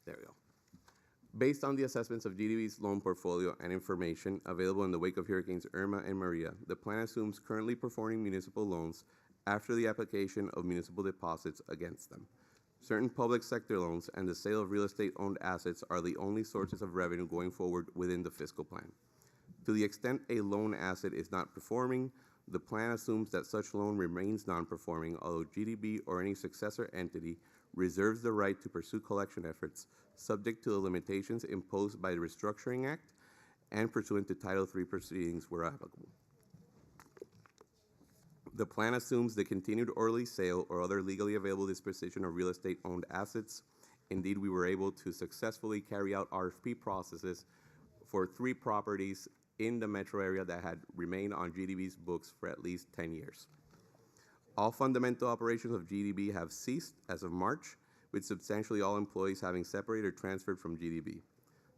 There we go. Based on the assessments of GDB's loan portfolio and information available in the wake of Hurricanes Irma and Maria, the plan assumes currently performing municipal loans after the application of municipal deposits against them. Certain public sector loans and the sale of real estate-owned assets are the only sources of revenue going forward within the fiscal plan. To the extent a loan asset is not performing, the plan assumes that such loan remains non-performing, although GDB or any successor entity reserves the right to pursue collection efforts subject to the limitations imposed by the Restructuring Act and pursuant to Title III proceedings where applicable. The plan assumes the continued orderly sale or other legally available disposition of real estate-owned assets. Indeed, we were able to successfully carry out RFP processes for 3 properties in the metro area that had remained on GDB's books for at least 10 years. All fundamental operations of GDB have ceased as of March, with substantially all employees having separated or transferred from GDB.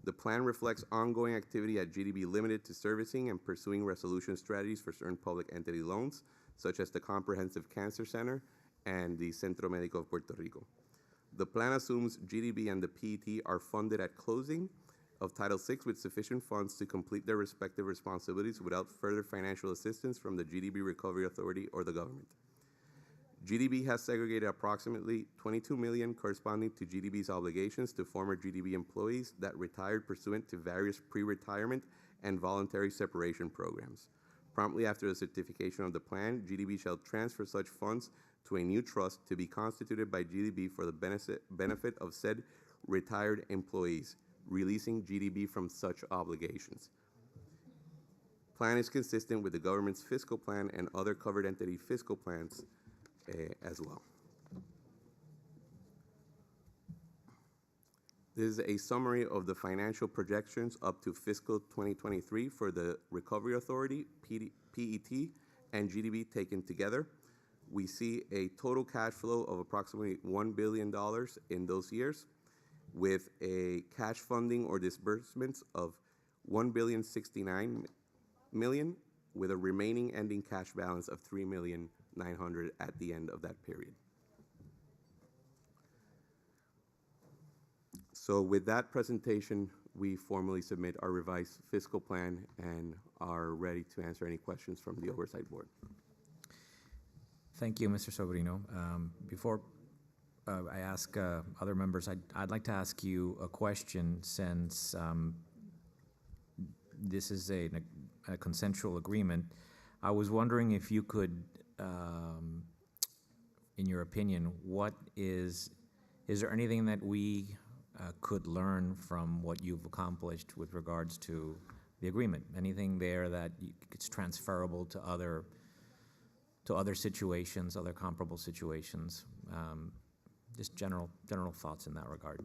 The plan reflects ongoing activity at GDB limited to servicing and pursuing resolution strategies for certain public entity loans, such as the Comprehensive Cancer Center and the Centro Médico of Puerto Rico. The plan assumes GDB and the PET are funded at closing of Title VI with sufficient funds to complete their respective responsibilities without further financial assistance from the GDB Recovery Authority or the government. GDB has segregated approximately $22 million corresponding to GDB's obligations to former GDB employees that retired pursuant to various pre-retirement and voluntary separation programs. Promptly after the certification of the plan, GDB shall transfer such funds to a new trust to be constituted by GDB for the benefit of said retired employees, releasing GDB from such obligations. Plan is consistent with the government's fiscal plan and other covered entity fiscal plans as well. This is a summary of the financial projections up to fiscal 2023 for the Recovery Authority, PET, and GDB taken together. We see a total cash flow of approximately $1 billion in those years, with a cash funding or disbursements of $1,069 million, with a remaining ending cash balance of $3,900,000 at the end of that period. So with that presentation, we formally submit our revised fiscal plan and are ready to answer any questions from the Oversight Board. Thank you, Mr. Sobrino. Before I ask other members, I'd like to ask you a question, since this is a consensual agreement. I was wondering if you could, in your opinion, is there anything that we could learn from what you've accomplished with regards to the agreement? Anything there that it's transferable to other situations, other comparable situations? Just general thoughts in that regard.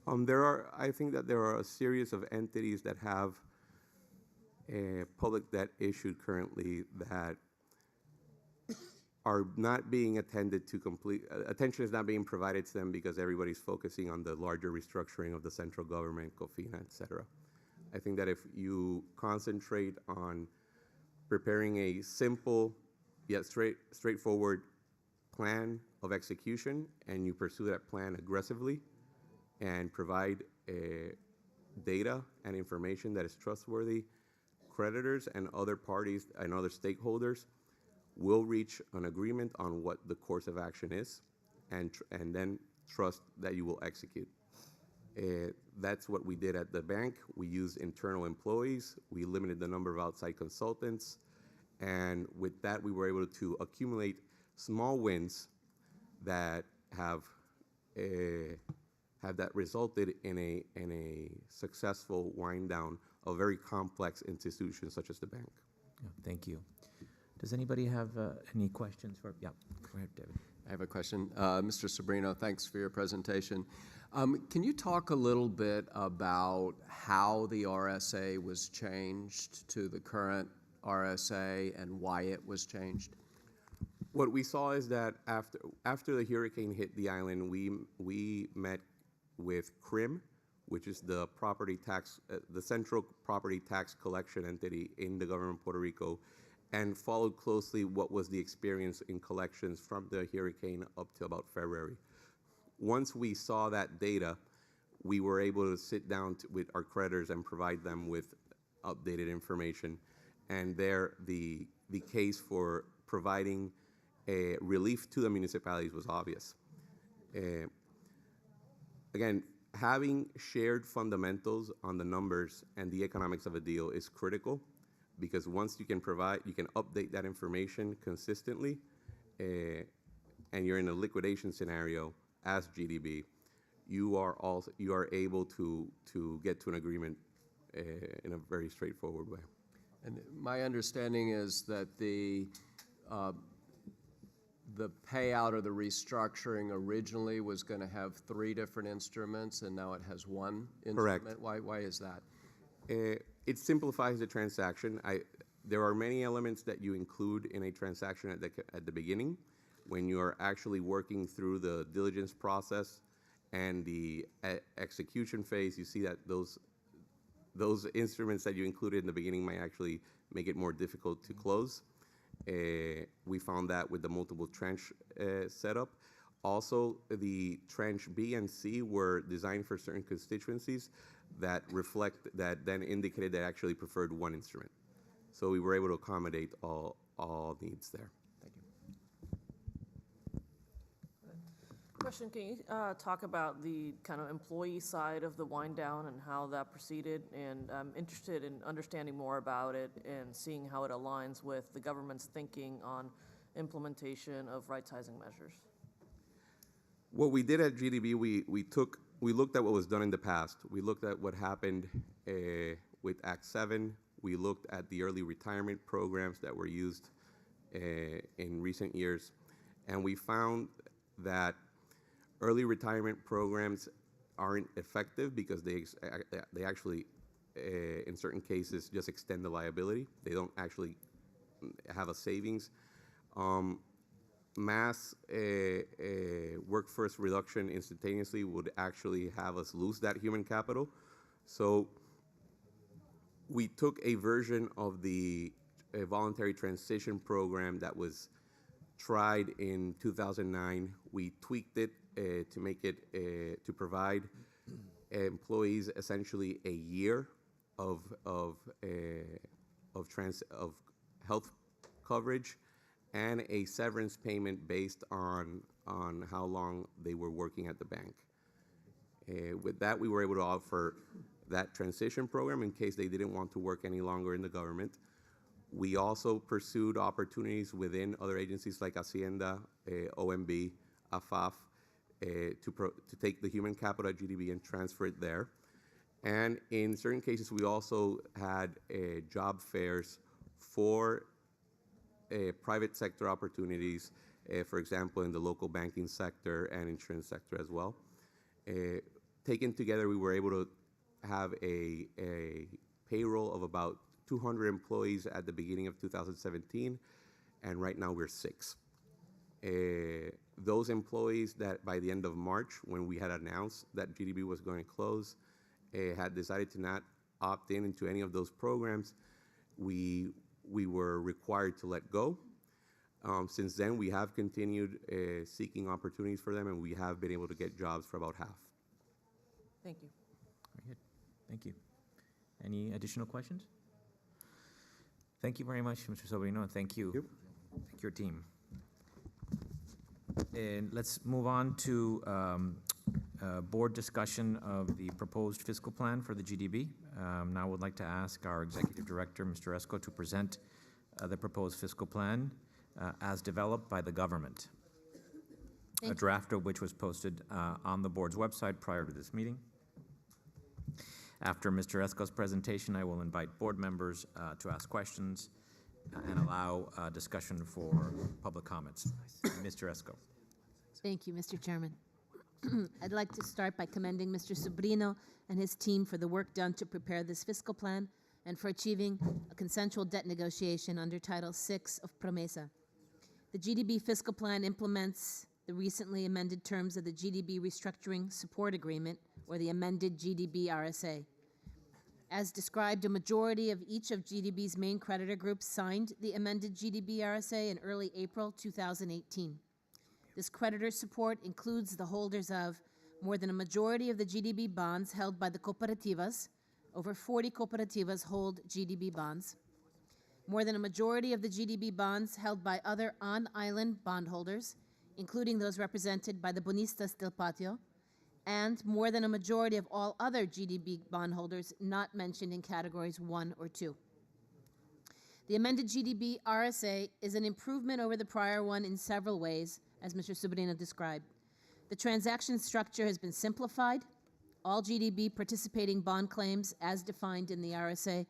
I think that there are a series of entities that have a public debt issued currently that are not being attended to attention is not being provided to them because everybody's focusing on the larger restructuring of the central government, COFINA, et cetera. I think that if you concentrate on preparing a simple yet straightforward plan of execution, and you pursue that plan aggressively and provide data and information that is trustworthy, creditors and other parties and other stakeholders will reach an agreement on what the course of action is, and then trust that you will execute. That's what we did at the bank. We used internal employees. We limited the number of outside consultants. And with that, we were able to accumulate small wins that have that resulted in a successful wind down of very complex institutions such as the bank. Yeah, thank you. Does anybody have any questions for? Yeah, go ahead, David. I have a question. Mr. Sobrino, thanks for your presentation. Can you talk a little bit about how the RSA was changed to the current RSA and why it was changed? What we saw is that after the hurricane hit the island, we met with CRIM, which is the property tax, the central property tax collection entity in the government of Puerto Rico, and followed closely what was the experience in collections from the hurricane up to about February. Once we saw that data, we were able to sit down with our creditors and provide them with updated information. And there, the case for providing a relief to the municipalities was obvious. Again, having shared fundamentals on the numbers and the economics of a deal is critical, because once you can update that information consistently, and you're in a liquidation scenario as GDB, you are able to get to an agreement in a very straightforward way. And my understanding is that the payout or the restructuring originally was going to have 3 different instruments, and now it has 1 instrument. Correct. Why is that? It simplifies the transaction. There are many elements that you include in a transaction at the beginning. When you are actually working through the diligence process and the execution phase, you see that those instruments that you included in the beginning might actually make it more difficult to close. We found that with the multiple tranche setup. Also, the tranche B and C were designed for certain constituencies that then indicated they actually preferred 1 instrument. So we were able to accommodate all needs there. Thank you. Question, can you talk about the kind of employee side of the wind down and how that proceeded? And I'm interested in understanding more about it and seeing how it aligns with the government's thinking on implementation of right-sizing measures. What we did at GDB, we looked at what was done in the past. We looked at what happened with Act 7. We looked at the early retirement programs that were used in recent years. And we found that early retirement programs aren't effective because they actually, in certain cases, just extend the liability. They don't actually have a savings. Mass workforce reduction instantaneously would actually have us lose that human capital. So we took a version of the voluntary transition program that was tried in 2009. We tweaked it to make it to provide employees essentially a year of health coverage and a severance payment based on how long they were working at the bank. With that, we were able to offer that transition program in case they didn't want to work any longer in the government. We also pursued opportunities within other agencies like Hacienda, OMB, AFAF, to take the human capital at GDB and transfer it there. And in certain cases, we also had job fairs for private sector opportunities, for example, in the local banking sector and insurance sector as well. Taken together, we were able to have a payroll of about 200 employees at the beginning of 2017, and right now we're 6. Those employees that by the end of March, when we had announced that GDB was going to close, had decided to not opt into any of those programs, we were required to let go. Since then, we have continued seeking opportunities for them, and we have been able to get jobs for about half. Thank you. Very good. Thank you. Any additional questions? Thank you very much, Mr. Sobrino, and thank you. Thank your team. And let's move on to board discussion of the proposed fiscal plan for the GDB. Now I would like to ask our Executive Director, Mr. Esco, to present the proposed fiscal plan as developed by the government, a draft of which was posted on the board's website prior to this meeting. After Mr. Esco's presentation, I will invite board members to ask questions and allow discussion for public comments. Mr. Esco. Thank you, Mr. Chairman. I'd like to start by commending Mr. Sobrino and his team for the work done to prepare this fiscal plan and for achieving a consensual debt negotiation under Title VI of PROMESA. The GDB fiscal plan implements the recently amended terms of the GDB Restructuring Support Agreement, or the amended GDB RSA. As described, a majority of each of GDB's main creditor groups signed the amended GDB RSA in early April 2018. This creditor support includes the holders of more than a majority of the GDB bonds held by the cooperativas. Over 40 cooperativas hold GDB bonds. More than a majority of the GDB bonds held by other on-island bondholders, including those represented by the Bonistas del Patio, and more than a majority of all other GDB bondholders not mentioned in categories 1 or 2. The amended GDB RSA is an improvement over the prior one in several ways, as Mr. Sobrino described. The transaction structure has been simplified. All GDB participating bond claims, as defined in the RSA,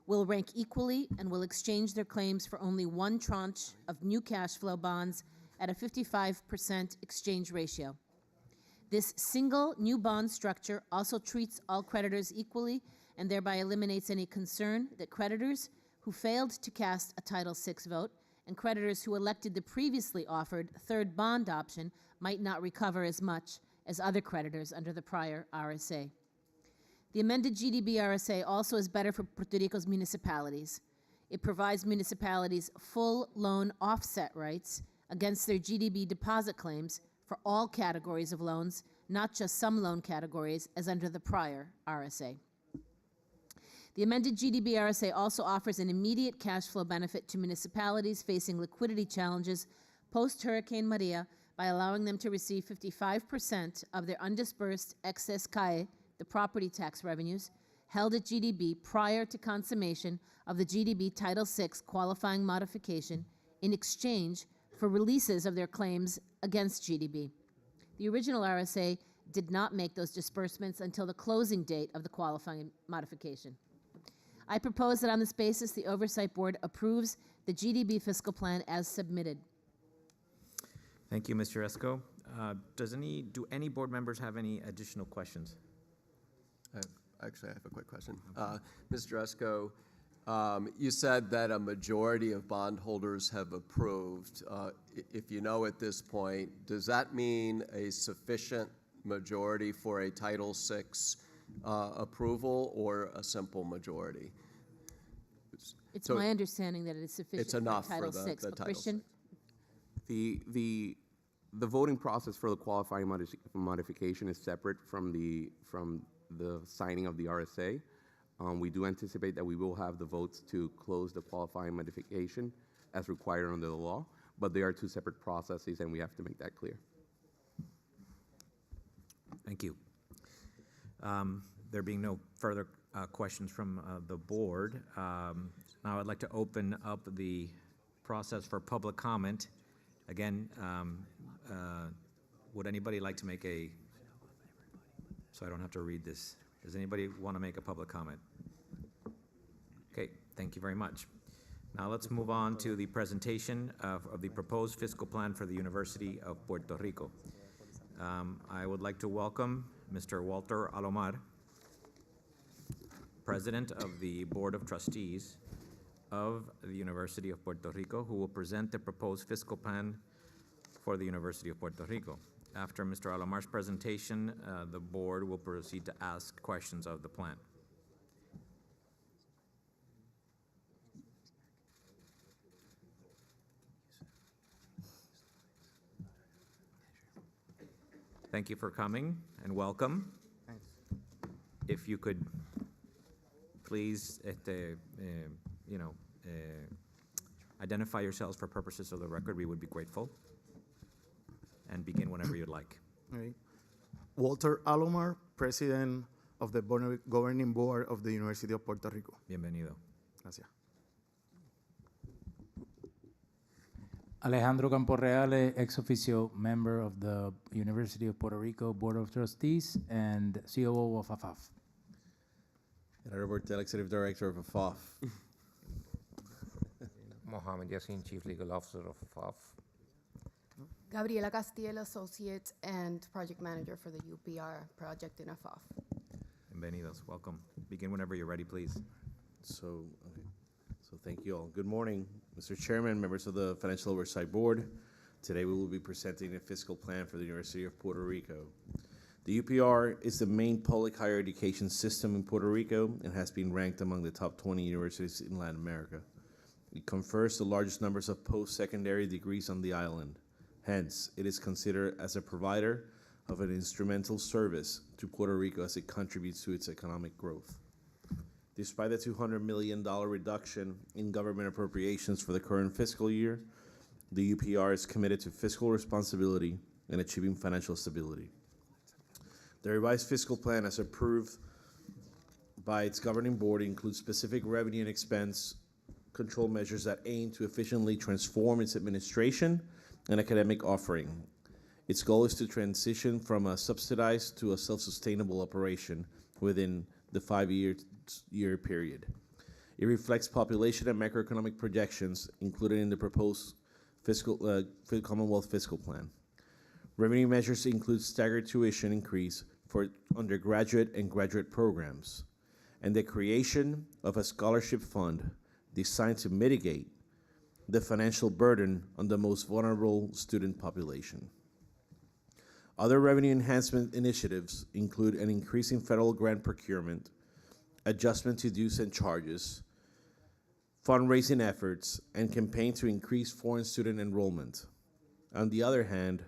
will rank equally and will exchange their claims for only one tranche of new cash flow bonds at a 55% exchange ratio. This single new bond structure also treats all creditors equally and thereby eliminates any concern that creditors who failed to cast a Title VI vote and creditors who elected the previously offered third bond option might not recover as much as other creditors under the prior RSA. The amended GDB RSA also is better for Puerto Rico's municipalities. It provides municipalities full loan offset rights against their GDB deposit claims for all categories of loans, not just some loan categories as under the prior RSA. The amended GDB RSA also offers an immediate cash flow benefit to municipalities facing liquidity challenges post-Hurricane Maria by allowing them to receive 55% of their undisbursed excess CAE, the property tax revenues, held at GDB prior to consummation of the GDB Title VI qualifying modification in exchange for releases of their claims against GDB. The original RSA did not make those disbursements until the closing date of the qualifying modification. I propose that on this basis, the Oversight Board approves the GDB fiscal plan as submitted. Thank you, Mr. Esco. Do any board members have any additional questions? Actually, I have a quick question. Mr. Esco, you said that a majority of bondholders have approved. If you know at this point, does that mean a sufficient majority for a Title VI approval or a simple majority? It's my understanding that it is sufficient it's enough for Title for VI. the But Title Christian? The voting process for the qualifying modification is separate from the signing of the RSA. We do anticipate that we will have the votes to close the qualifying modification as required under the law, but they are two separate processes, and we have to make that clear. Thank you. There being no further questions from the board, now I'd like to open up the process for public comment. Again, would anybody like to make so I don't have to read this. Does anybody want to make a public comment? Okay, thank you very much. Now let's move on to the presentation of the proposed fiscal plan for the University of Puerto Rico. I would like to welcome Mr. Walter Alomar, President of the Board of Trustees of the University of Puerto Rico, who will present the proposed fiscal plan for the University of Puerto Rico. After Mr. Alomar's presentation, the board will proceed to ask questions of the plan. Thank you for coming and welcome. Thanks. If you could please, identify yourselves for purposes of the record, we would be grateful. And begin whenever you'd like. Okay. Walter Alomar, President of the Governing Board of the University of Puerto Rico. Bienvenido. Gracias. Alejandro Camporreale, ex officio member of the University of Puerto Rico Board of Trustees and COO of AFAF. Gerardo Bertel, Executive Director of AFAF. Mohammed Yassin, Chief Legal Officer of FOMB. Gabriela Castiel, Associate and Project Manager for the UPR project in AFAF. Bienvenidos. Welcome. Begin whenever you're ready, please. So thank you all. Good morning, Mr. Chairman, members of the Financial Oversight Board. Today we will be presenting a fiscal plan for the University of Puerto Rico. The UPR is the main public higher education system in Puerto Rico and has been ranked among the top 20 universities in Latin America. It confers the largest numbers of post-secondary degrees on the island. Hence, it is considered as a provider of an instrumental service to Puerto Rico as it contributes to its economic growth. Despite the $200 million reduction in government appropriations for the current fiscal year, the UPR is committed to fiscal responsibility and achieving financial stability. The revised fiscal plan, as approved by its governing board, includes specific revenue and expense control measures that aim to efficiently transform its administration and academic offering. Its goal is to transition from a subsidized to a self-sustainable operation within the 5-year period. It reflects population and macroeconomic projections included in the proposed Commonwealth fiscal plan. Revenue measures include staggered tuition increase for undergraduate and graduate programs, and the creation of a scholarship fund designed to mitigate the financial burden on the most vulnerable student population. Other revenue enhancement initiatives include an increase in federal grant procurement, adjustment to dues and charges, fundraising efforts, and campaign to increase foreign student enrollment. On the other hand,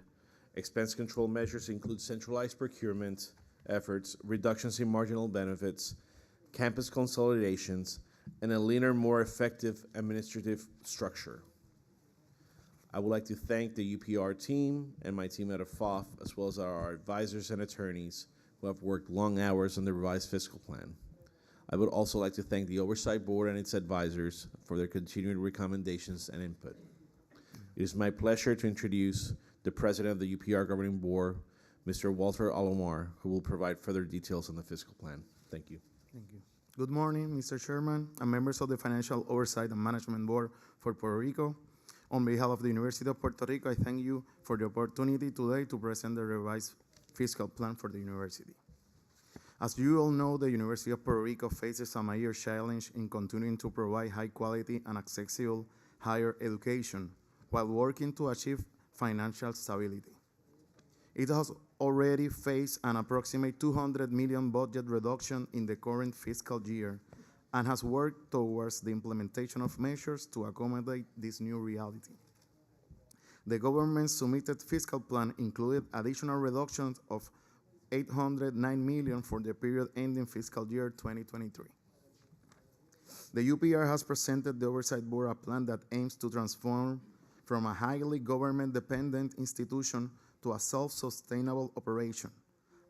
expense control measures include centralized procurement efforts, reductions in marginal benefits, campus consolidations, and a leaner, more effective administrative structure. I would like to thank the UPR team and my team at FOF, as well as our advisors and attorneys who have worked long hours on the revised fiscal plan. I would also like to thank the Oversight Board and its advisors for their continued recommendations and input. It is my pleasure to introduce the President of the UPR Governing Board, Mr. Walter Alomar, who will provide further details on the fiscal plan. Thank you. Thank you. Good morning, Mr. Chairman and members of the Financial Oversight and Management Board for Puerto Rico. On behalf of the University of Puerto Rico, I thank you for the opportunity today to present the revised fiscal plan for the university. As you all know, the University of Puerto Rico faces a major challenge in continuing to provide high quality and accessible higher education while working to achieve financial stability. It has already faced an approximate $200 million budget reduction in the current fiscal year and has worked towards the implementation of measures to accommodate this new reality. The government's submitted fiscal plan included additional reductions of $809 million for the period ending fiscal year 2023. The UPR has presented the Oversight Board a plan that aims to transform from a highly government-dependent institution to a self-sustainable operation.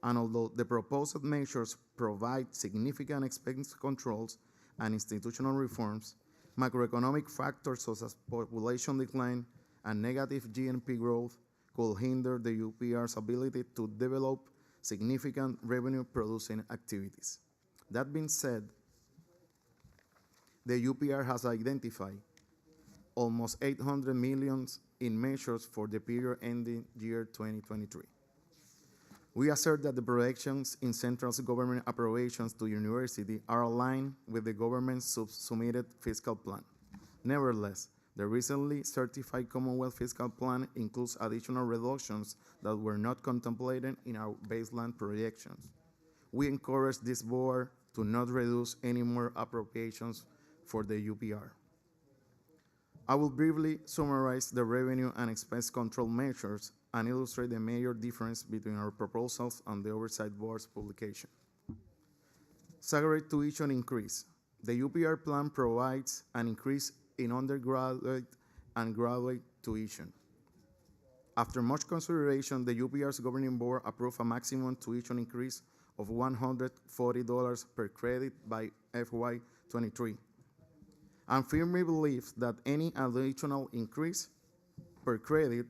And although the proposed measures provide significant expense controls and institutional reforms, macroeconomic factors such as population decline and negative GNP growth could hinder the UPR's ability to develop significant revenue-producing activities. That being said, the UPR has identified almost $800 million in measures for the period ending year 2023. We assert that the projections in central government appropriations to university are aligned with the government's submitted fiscal plan. Nevertheless, the recently certified Commonwealth Fiscal Plan includes additional reductions that were not contemplated in our baseline projections. We encourage this board to not reduce any more appropriations for the UPR. I will briefly summarize the revenue and expense control measures and illustrate the major difference between our proposals and the Oversight Board's publication. Salary tuition increase. The UPR plan provides an increase in undergraduate and graduate tuition. After much consideration, the UPR's governing board approved a maximum tuition increase of $140 per credit by FY23, and firmly believes that any additional increase per credit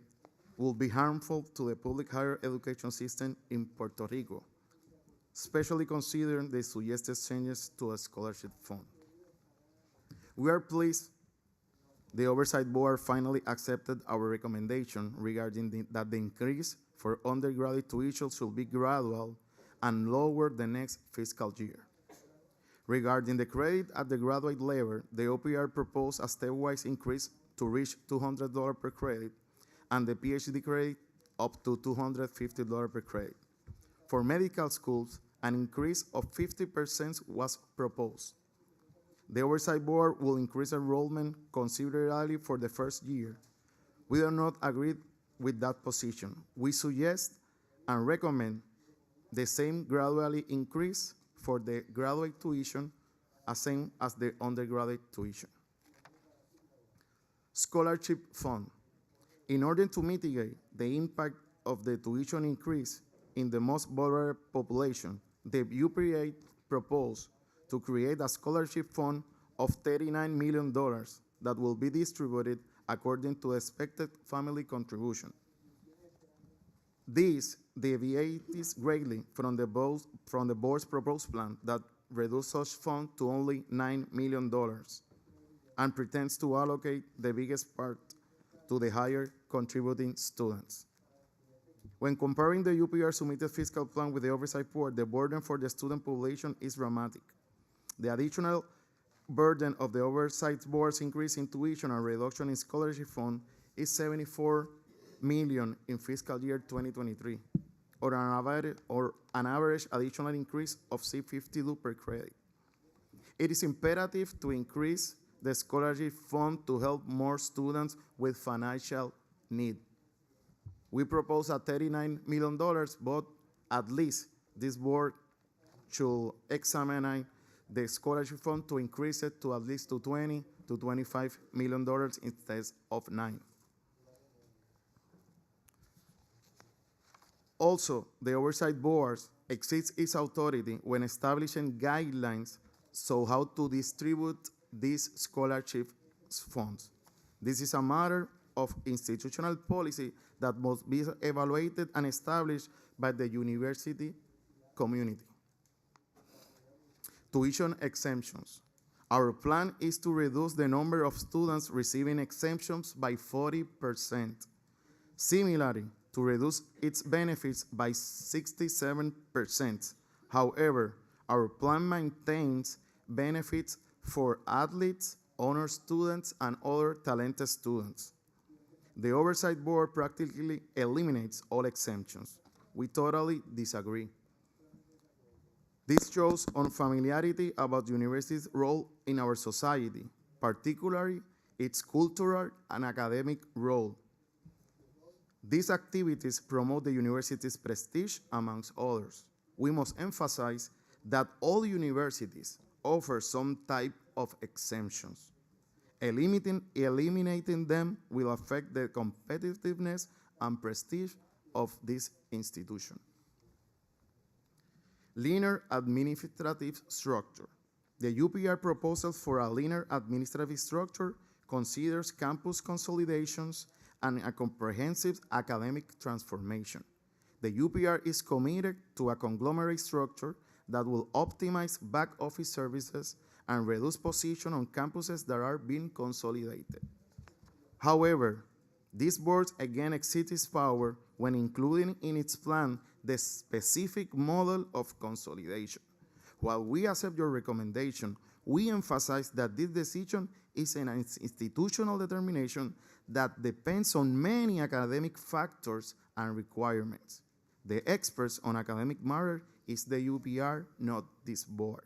will be harmful to the public higher education system in Puerto Rico, especially considering the suggested changes to a scholarship fund. We are pleased the Oversight Board finally accepted our recommendation regarding that the increase for undergraduate tuition should be gradual and lower the next fiscal year. Regarding the credit at the graduate level, the OPR proposed a stepwise increase to reach $200 per credit and the PhD credit up to $250 per credit. For medical schools, an increase of 50% was proposed. The Oversight Board will increase enrollment considerably for the first year. We do not agree with that position. We suggest and recommend the same gradually increase for the graduate tuition as same as the undergraduate tuition. Scholarship fund. In order to mitigate the impact of the tuition increase in the most vulnerable population, the UPA proposed to create a scholarship fund of $39 million that will be distributed according to expected family contribution. This deviates greatly from the board's proposed plan that reduced such fund to only $9 million and pretends to allocate the biggest part to the higher contributing students. When comparing the UPR submitted fiscal plan with the Oversight Board, the burden for the student population is dramatic. The additional burden of the Oversight Board's increase in tuition and reduction in scholarship fund is $74 million in fiscal year 2023, or an average additional increase of $652 per credit. It is imperative to increase the scholarship fund to help more students with financial need. We propose a $39 million, but at least this board should examine the scholarship fund to increase it to at least to $20 to $25 million instead of $9. Also, the Oversight Board exceeds its authority when establishing guidelines so how to distribute these scholarship funds. This is a matter of institutional policy that must be evaluated and established by the university community. Tuition exemptions. Our plan is to reduce the number of students receiving exemptions by 40%. Similarly, to reduce its benefits by 67%. However, our plan maintains benefits for athletes, honor students, and other talented students. The Oversight Board practically eliminates all exemptions. We totally disagree. This shows unfamiliarity about the university's role in our society, particularly its cultural and academic role. These activities promote the university's prestige, amongst others. We must emphasize that all universities offer some type of exemptions. Eliminating them will affect the competitiveness and prestige of this institution. Linear administrative structure. The UPR proposal for a linear administrative structure considers campus consolidations and a comprehensive academic transformation. The UPR is committed to a conglomerate structure that will optimize back office services and reduce position on campuses that are being consolidated. However, this board again exceeds its power when including in its plan the specific model of consolidation. While we accept your recommendation, we emphasize that this decision is an institutional determination that depends on many academic factors and requirements. The experts on academic matters is the UPR, not this board.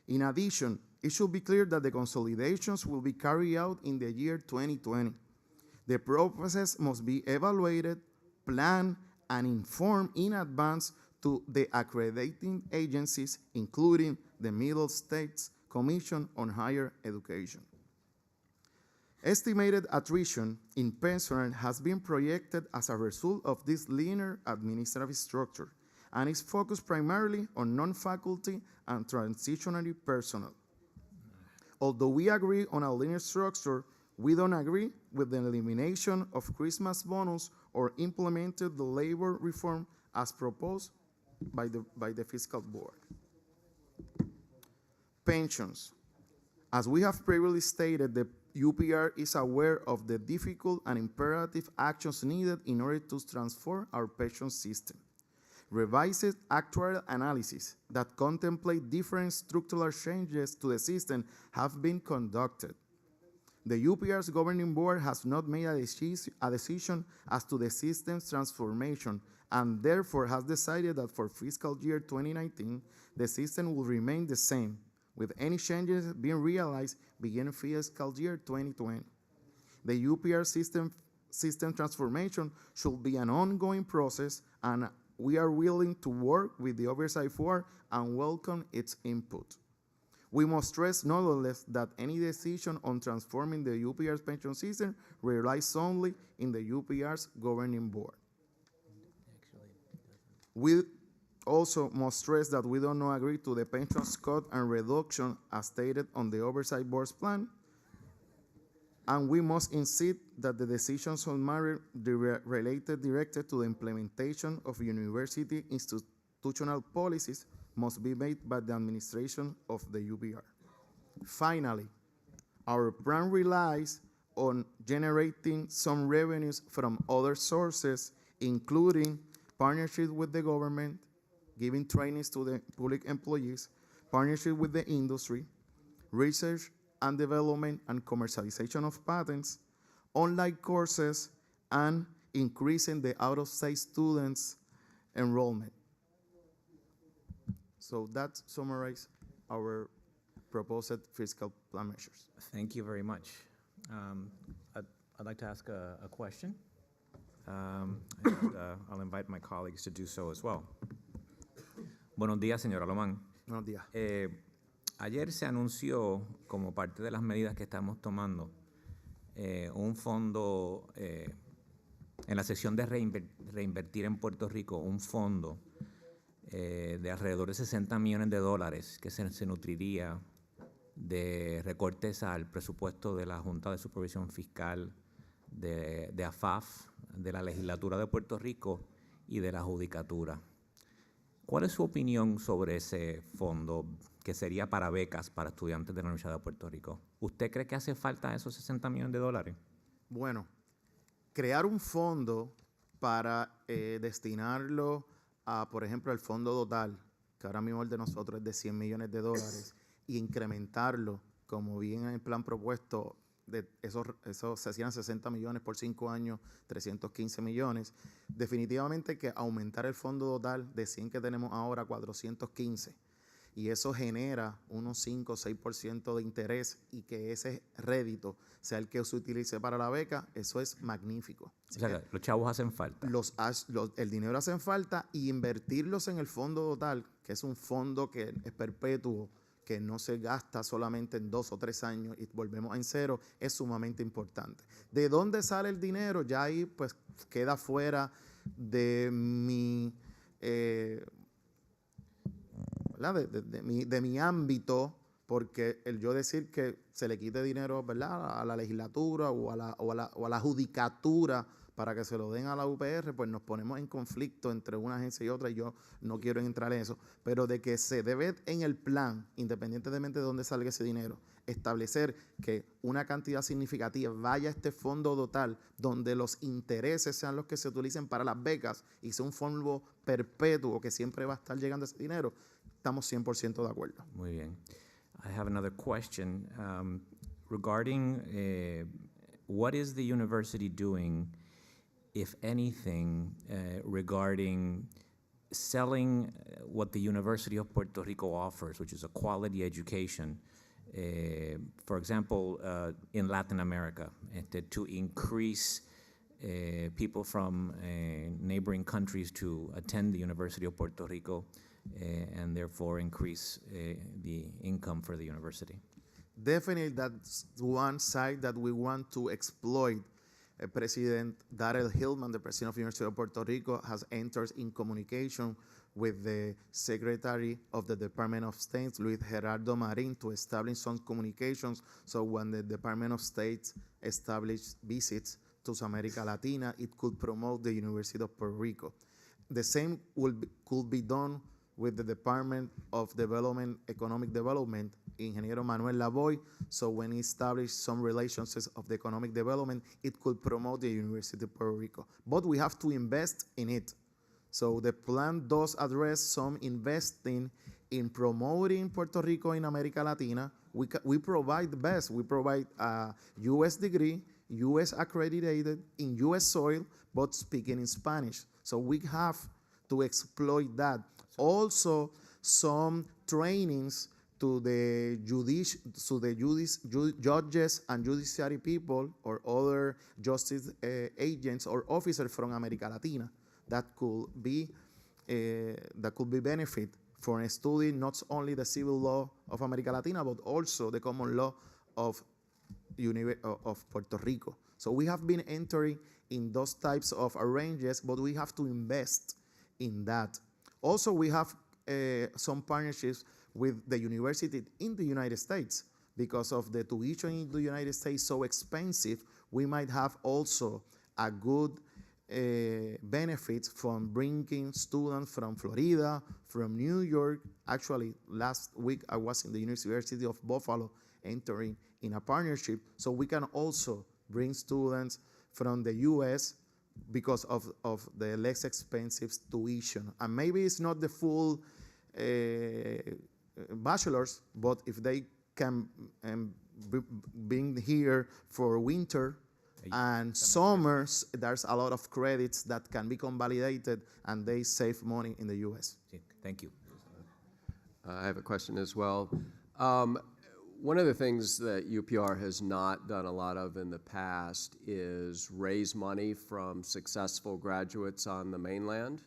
In addition, it should be clear that the consolidations will be carried out in the year 2020. The process must be evaluated, planned, and informed in advance to the accrediting agencies, including the Middle States Commission on Higher Education. Estimated attrition in personnel has been projected as a result of this linear administrative structure and is focused primarily on non-faculty and transitionary personnel. Although we agree on a linear structure, we don't agree with the elimination of Christmas bonus or implemented the labor reform as proposed by the fiscal board. Pensions. As we have previously stated, the UPR is aware of the difficult and imperative actions needed in order to transform our pension system. Revised actuarial analysis that contemplate different structural changes to the system have been conducted. The UPR's governing board has not made a decision as to the system's transformation and therefore has decided that for fiscal year 2019, the system will remain the same, with any changes being realized beginning fiscal year 2020. The UPR system transformation should be an ongoing process, and we are willing to work with the Oversight Board and welcome its input. We must stress nonetheless that any decision on transforming the UPR's pension system relies only in the UPR's governing board. We also must stress that we do not agree to the pension cut and reduction as stated on the Oversight Board's plan, and we must insist that the decisions on matter directed to the implementation of university institutional policies must be made by the administration of the UPR. Finally, our plan relies on generating some revenues from other sources, including partnership with the government, giving trainings to the public employees, partnership with the industry, research and development and commercialization of patents, online courses, and increasing the out-of-state students' enrollment. So that summarizes our proposed fiscal plan measures. Thank you very much. I'd like to ask a question. And, I'll invite my colleagues to do so as well. Buenos días, señor Alomán. Buenos días. Ayer se anunció, como parte de las medidas que estamos tomando, un fondo en la sección de reinvertir en Puerto Rico un fondo de alrededor de $60 millones que se nutriría de recortes al presupuesto de la Junta de Supervisión Fiscal, de AFAF, de la Legislatura de Puerto Rico y de la Judicatura. ¿Cuál es su opinión sobre ese fondo que sería para becas para estudiantes de la Universidad de Puerto Rico? ¿Usted cree que hace falta esos $60 millones? Bueno, crear un fondo para destinarlo a, por ejemplo, el fondo total, que ahora mismo el de nosotros es de $100 millones, y incrementarlo, como bien en el plan propuesto, de esos se hacían 60 millones por 5 años, 315 millones. Definitivamente que aumentar el fondo total de 100 que tenemos ahora a 415, y eso genera unos 5 o 6% de interés, y que ese rédito sea el que se utilice para la beca, eso es magnífico. O sea, que los chavos hacen falta. El dinero hace falta, y invertirlos en el fondo total, que es un fondo que es perpetuo, que no se gasta solamente en 2 o 3 años y volvemos en cero, es sumamente importante. ¿De dónde sale el dinero? Ya ahí pues queda fuera de mi, de mi ámbito, porque el yo decir que se le quite dinero, ¿verdad?, a la legislatura o a la judicatura para que se lo den a la UPR, pues nos ponemos en conflicto entre una agencia y otra, y yo no quiero entrar en eso, pero de que se debe en el plan, independientemente de dónde salga ese dinero, establecer que una cantidad significativa vaya a este fondo total, donde los intereses sean los que se utilicen para las becas, y sea un fondo perpetuo que siempre va a estar llegando ese dinero. Estamos 100% de acuerdo. Muy bien. I have another question regarding what is the university doing, if anything, regarding selling what the University of Puerto Rico offers, which is a quality education, for example, in Latin America, to increase people from neighboring countries to attend the University of Puerto Rico and therefore increase the income for the university? Definitely, that's one side that we want to exploit. President Darrell Hillman, the president of the University of Puerto Rico, has entered in communication with the Secretary of the Department of State, Luis Gerardo Marin, to establish some communications, so when the Department of State establishes visits to America Latina, it could promote the University of Puerto Rico. The same could be done with the Department of Economic Development, Ingeniero Manuel Lavoy, so when he established some relationships of the economic development, it could promote the University of Puerto Rico. But we have to invest in it. So the plan does address some investing in promoting Puerto Rico in America Latina. We provide the best. We provide a U.S. degree, U.S. accredited, in U.S. soil, but speaking in Spanish. So we have to exploit that. Also, some trainings to the judges and judiciary people or other justice agents or officers from America Latina that could be benefit for studying not only the civil law of America Latina but also the common law of Puerto Rico. So we have been entering in those types of arrangements, but we have to invest in that. Also, we have some partnerships with the university in the United States. Because of the tuition in the United States so expensive, we might have also a good benefit from bringing students from Florida, from New York. Actually, last week I was in the University of Buffalo entering in a partnership, so we can also bring students from the U.S. because of the less expensive tuition. And maybe it's not the full bachelor's, but if they can being here for winter and summers, there's a lot of credits that can be convalidated and they save money in the U.S. Thank you. I have a question as well. One of the things that UPR has not done a lot of in the past is raise money from successful graduates on the mainland,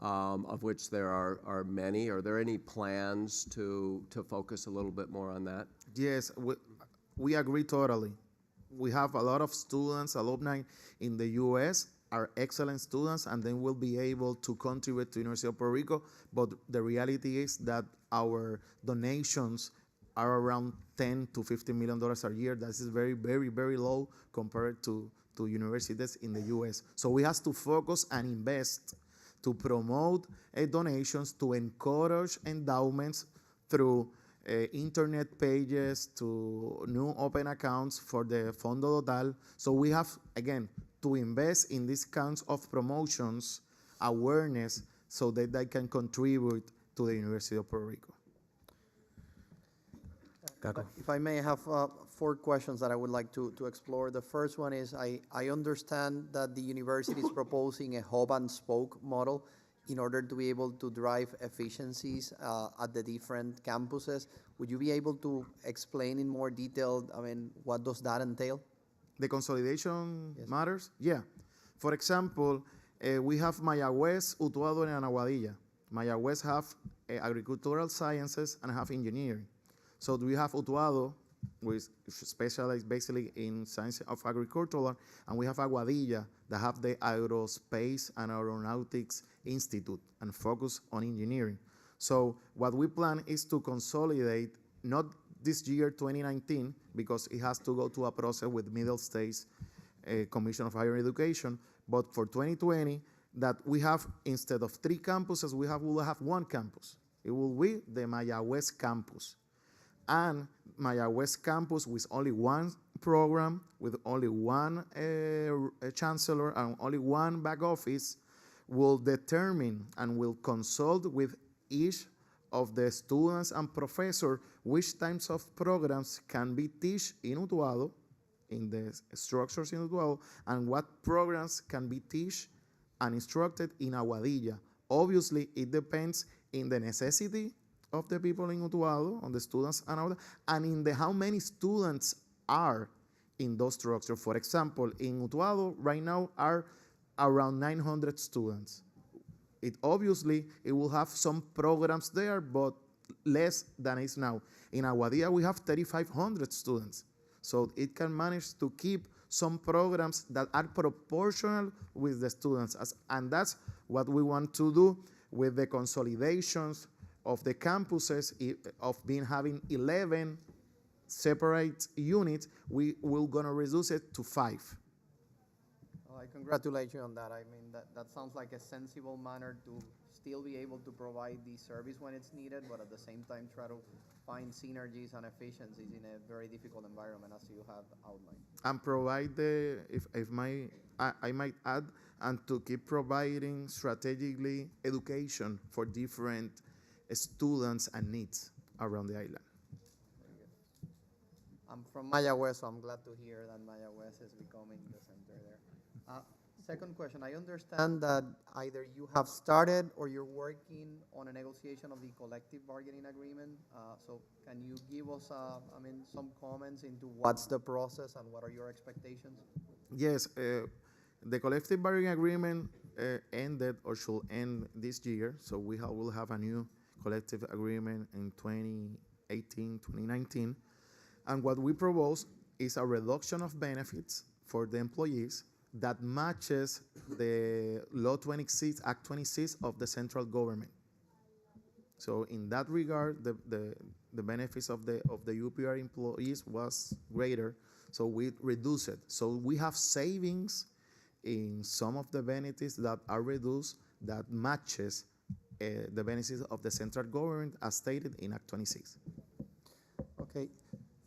of which there are many. Are there any plans to focus a little bit more on that? Yes, we agree totally. We have a lot of students, alumni in the U.S. are excellent students and then will be able to contribute to University of Puerto Rico. But the reality is that our donations are around $10 to $15 million a year. That is very, very, very low compared to universities in the U.S. So we have to focus and invest to promote donations, to encourage endowments through internet pages, to new open accounts for the Fondo Total. So we have, again, to invest in these kinds of promotions, awareness, so that they can contribute to the University of Puerto Rico. If I may, I have 4 questions that I would like to explore. The first one is, I understand that the university is proposing a hub and spoke model in order to be able to drive efficiencies at the different campuses. Would you be able to explain in more detail, what does that entail? The consolidation matters? Yeah. For example, we have Mayagüez, Utuado, and Aguadilla. Mayagüez have agricultural sciences and have engineering. So we have Utuado, which specializes basically in science of agriculture, and we have Aguadilla that have the Aerospace and Aeronautics Institute and focus on engineering. So what we plan is to consolidate, not this year, 2019, because it has to go to a process with Middle States Commission of Higher Education, but for 2020, that we have, instead of 3 campuses, we will have 1 campus. It will be the Mayagüez campus. And Mayagüez campus with only 1 program, with only 1 chancellor and only 1 back office, will determine and will consult with each of the students and professors which types of programs can be taught in Utuado, in the structures in Utuado, and what programs can be taught and instructed in Aguadilla. Obviously, it depends in the necessity of the people in Utuado, on the students and in the how many students are in those structures. For example, in Utuado right now are around 900 students. It obviously will have some programs there, but less than is now. In Aguadilla we have 3,500 students, so it can manage to keep some programs that are proportional with the students, and that's what we want to do with the consolidations of the campuses, of having 11 separate units. We will gonna reduce it to 5. Well, I congratulate you on that. That sounds like a sensible manner to still be able to provide the service when it's needed, but at the same time try to find synergies and efficiencies in a very difficult environment, as you have outlined. And provide I might add, and to keep providing strategically education for different students and needs around the island. I'm from Mayagüez, so I'm glad to hear that Mayagüez is becoming the center there. Second question, I understand that either you have started or you're working on a negotiation of the collective bargaining agreement. So can you give us some comments into what's the process and what are your expectations? Yes, the collective bargaining agreement ended or should end this year, so we will have a new collective agreement in 2018, 2019. And what we propose is a reduction of benefits for the employees that matches the Law 26, Act 26 of the central government. So in that regard, the benefits of the UPR employees was greater, so we reduce it. So we have savings in some of the benefits that are reduced that matches the benefits of the central government as stated in Act 26. Okay.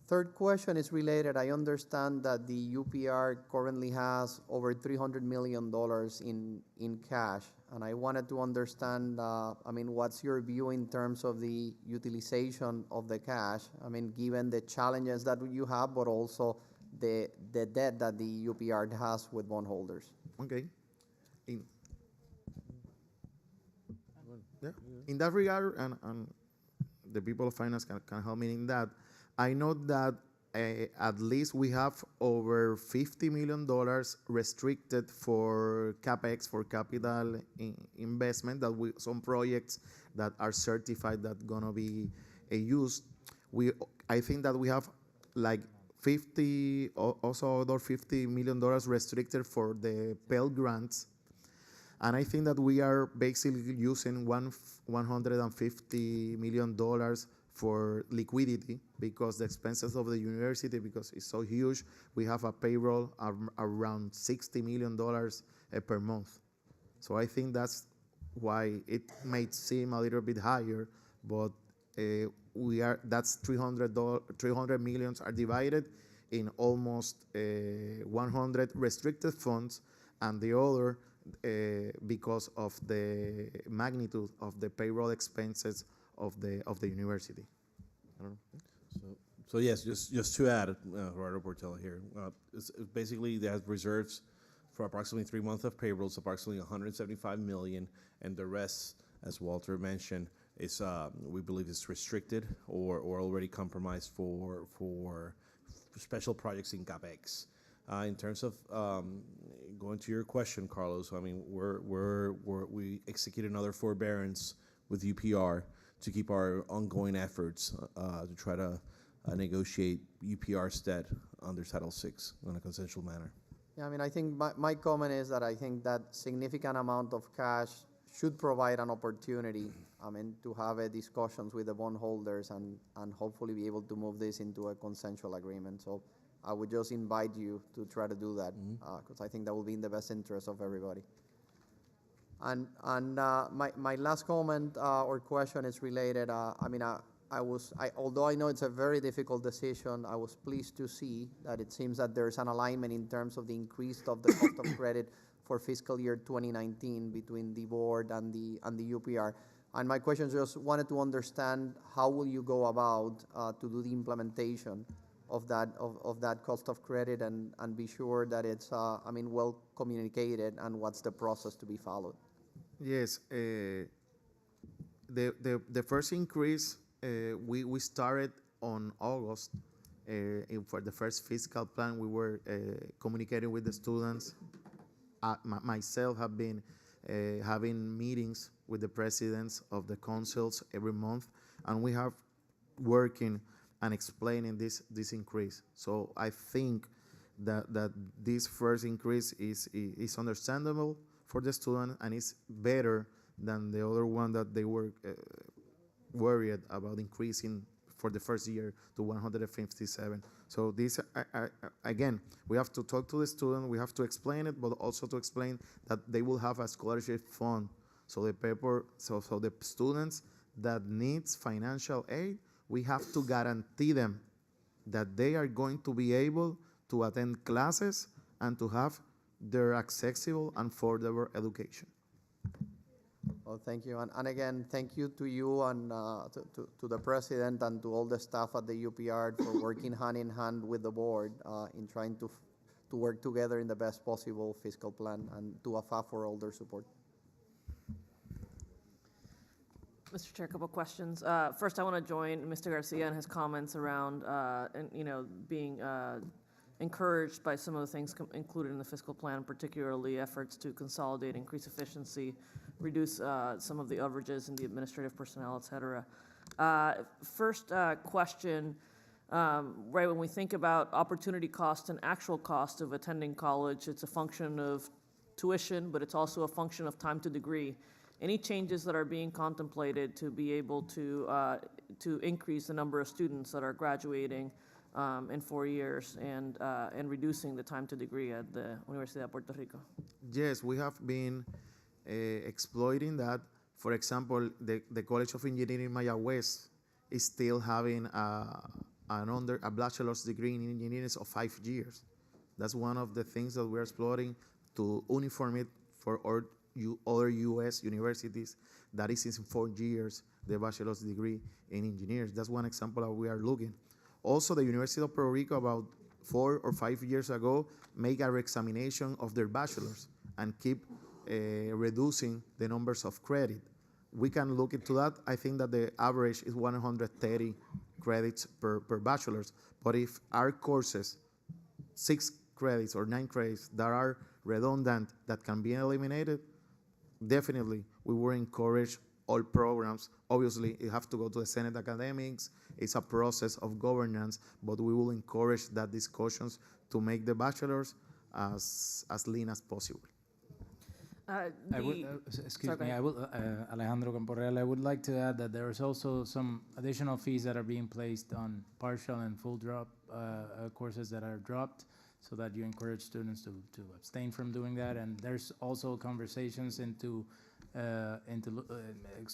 Third question is related. I understand that the UPR currently has over $300 million in cash, and I wanted to understand, what's your view in terms of the utilization of the cash? Given the challenges that you have, but also the debt that the UPR has with bondholders. Okay. In that regard, and the people of finance can help me in that, I know that at least we have over $50 million restricted for CapEx, for capital investment, that some projects that are certified that gonna be used. I think that we have like also other $50 million restricted for the Pell grants. And I think that we are basically using $150 million for liquidity because the expenses of the university, because it's so huge, we have a payroll around $60 million per month. So I think that's why it may seem a little bit higher, but that's $300 million are divided in almost 100 restricted funds, and the other because of the magnitude of the payroll expenses of the university. So yes, just to add, Gerardo Portela here, it's basically they have reserves for approximately 3 months of payrolls, approximately $175 million, and the rest, as Walter mentioned, is we believe is restricted or already compromised for special projects in CapEx. In terms of going to your question, Carlos, I mean we executed another forbearance with UPR to keep our ongoing efforts to try to negotiate UPR's debt under Title VI in a consensual manner. Yeah, I mean, I think my comment is that I think that significant amount of cash should provide an opportunity, I mean, to have discussions with the bondholders and hopefully be able to move this into a consensual agreement. So I would just invite you to try to do that because I think that will be in the best interest of everybody. And my last comment or question is related. I mean, although I know it's a very difficult decision, I was pleased to see that it seems that there's an alignment in terms of the increase of the cost of credit for fiscal year 2019 between the board and the UPR. And my question is just wanted to understand how will you go about to do the implementation of that cost of credit and be sure that it's I mean well communicated and what's the process to be followed. Yes, the first increase we started on August. For the first fiscal plan, we were communicating with the students. Myself have been having meetings with the presidents of the councils every month, and we have working and explaining this increase. So I think that this first increase is understandable for the student and is better than the other one that they were worried about increasing for the first year to 157. So this, again, we have to talk to the student, we have to explain it, but also to explain that they will have a scholarship fund. So the students that needs financial aid, we have to guarantee them that they are going to be able to attend classes and to have their accessible and affordable education. Well, thank you. And again, thank you to you and to the president and to all the staff at the UPR for working hand in hand with the board in trying to work together in the best possible fiscal plan and to AFA for all their support. Mr. Chair, a couple questions. First, I want to join Mr. Garcia in his comments around, being encouraged by some of the things included in the fiscal plan, particularly efforts to consolidate, increase efficiency, reduce some of the overages in the administrative personnel, et cetera. First question, right, when we think about opportunity cost and actual cost of attending college, it's a function of tuition, but it's also a function of time to degree. Any changes that are being contemplated to be able to increase the number of students that are graduating in 4 years and reducing the time to degree at the Universidad de Puerto Rico? Yes, we have been exploiting that. For example, the College of Engineering Mayagüez is still having a bachelor's degree in engineering of 5 years. That's one of the things that we're exploring to uniform it for other U.S. universities that is in 4 years, the bachelor's degree in engineers. That's one example that we are looking. Also, the University of Puerto Rico about 4 or 5 years ago make a re-examination of their bachelors and keep reducing the numbers of credit. We can look into that. I think that the average is 130 credits per bachelor's. But if our courses, 6 credits or 9 credits that are redundant that can be eliminated, definitely we will encourage all programs. Obviously, it have to go to the Senate Academics. It's a process of governance, but we will encourage that discussions to make the bachelors as lean as possible. I would, excuse me, I will, Alejandro Camporreal, I would like to add that there is also some additional fees that are being placed on partial and full drop courses that are dropped, so that you encourage students to abstain from doing that. And there's also conversations into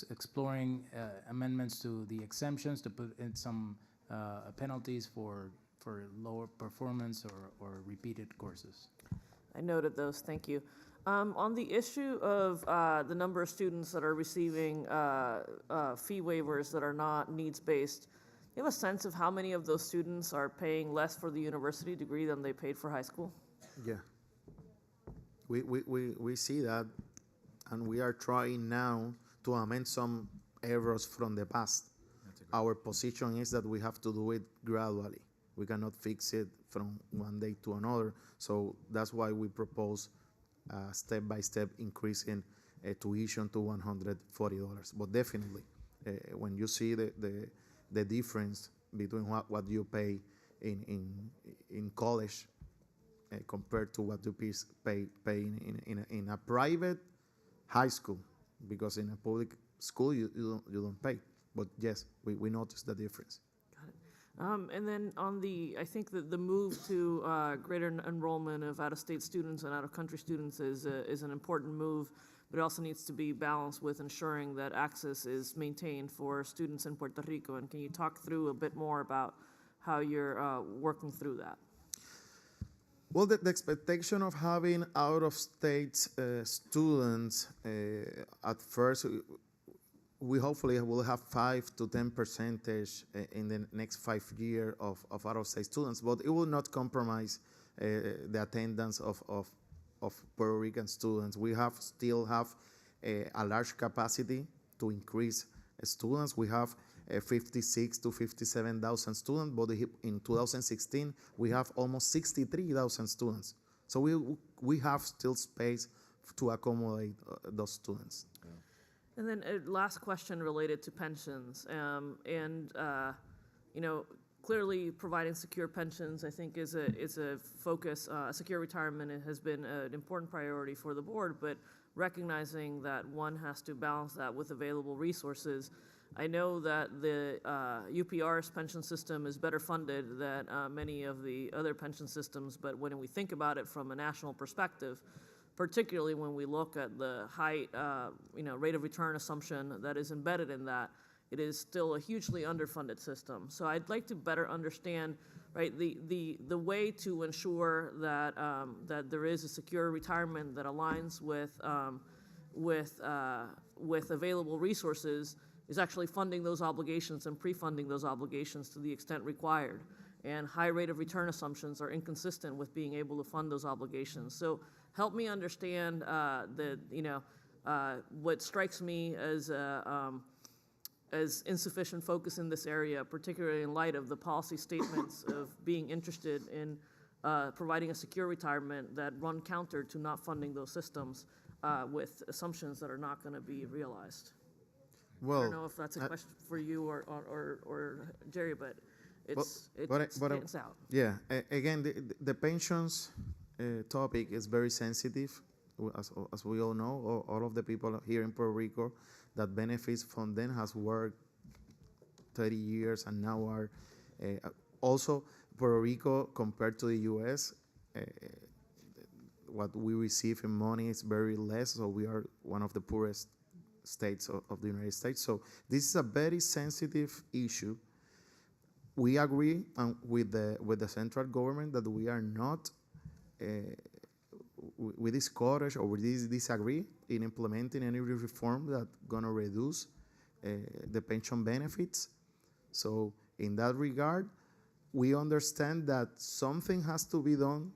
exploring amendments to the exemptions to put in some penalties for lower performance or repeated courses. I noted those, thank you. On the issue of the number of students that are receiving fee waivers that are not needs-based, you have a sense of how many of those students are paying less for the university degree than they paid for high school? Yeah. We see that, and we are trying now to amend some errors from the past. Our position is that we have to do it gradually. We cannot fix it from one day to another. So that's why we propose step-by-step increase in tuition to $140. But definitely, when you see the difference between what you pay in college compared to what you pay in a private high school, because in a public school you don't pay. But yes, we notice the difference. And then on I think that the move to greater enrollment of out-of-state students and out-of-country students is an important move, but it also needs to be balanced with ensuring that access is maintained for students in Puerto Rico. And can you talk through a bit more about how you're working through that? Well, the expectation of having out-of-state students at first, we hopefully will have 5 to 10% in the next 5 years of out-of-state students, but it will not compromise the attendance of Puerto Rican students. We still have a large capacity to increase students. We have 56 to 57,000 students, but in 2016 we have almost 63,000 students. So we have still space to accommodate those students. And then a last question related to pensions. Clearly providing secure pensions, I think, is a focus. Secure retirement has been an important priority for the board, but recognizing that one has to balance that with available resources. I know that the UPR's pension system is better funded than many of the other pension systems, but when we think about it from a national perspective, particularly when we look at the high rate of return assumption that is embedded in that, it is still a hugely underfunded system. So I'd like to better understand, right, the way to ensure that that there is a secure retirement that aligns with available resources is actually funding those obligations and pre-funding those obligations to the extent required. And high rate of return assumptions are inconsistent with being able to fund those obligations. So help me understand what strikes me as insufficient focus in this area, particularly in light of the policy statements of being interested in providing a secure retirement that run counter to not funding those systems with assumptions that are not going to be realized. Well, I don't know if that's a question for you or Jerry, but it stands out. Yeah, again, the pensions topic is very sensitive, as we all know. All of the people here in Puerto Rico that benefits from them has worked 30 years and now are also Puerto Rico compared to the U.S. What we receive in money is very less, so we are one of the poorest states of the United States. So this is a very sensitive issue. We agree with the central government that we are not, we discourage or we disagree in implementing any reform that's going to reduce the pension benefits. So in that regard, we understand that something has to be done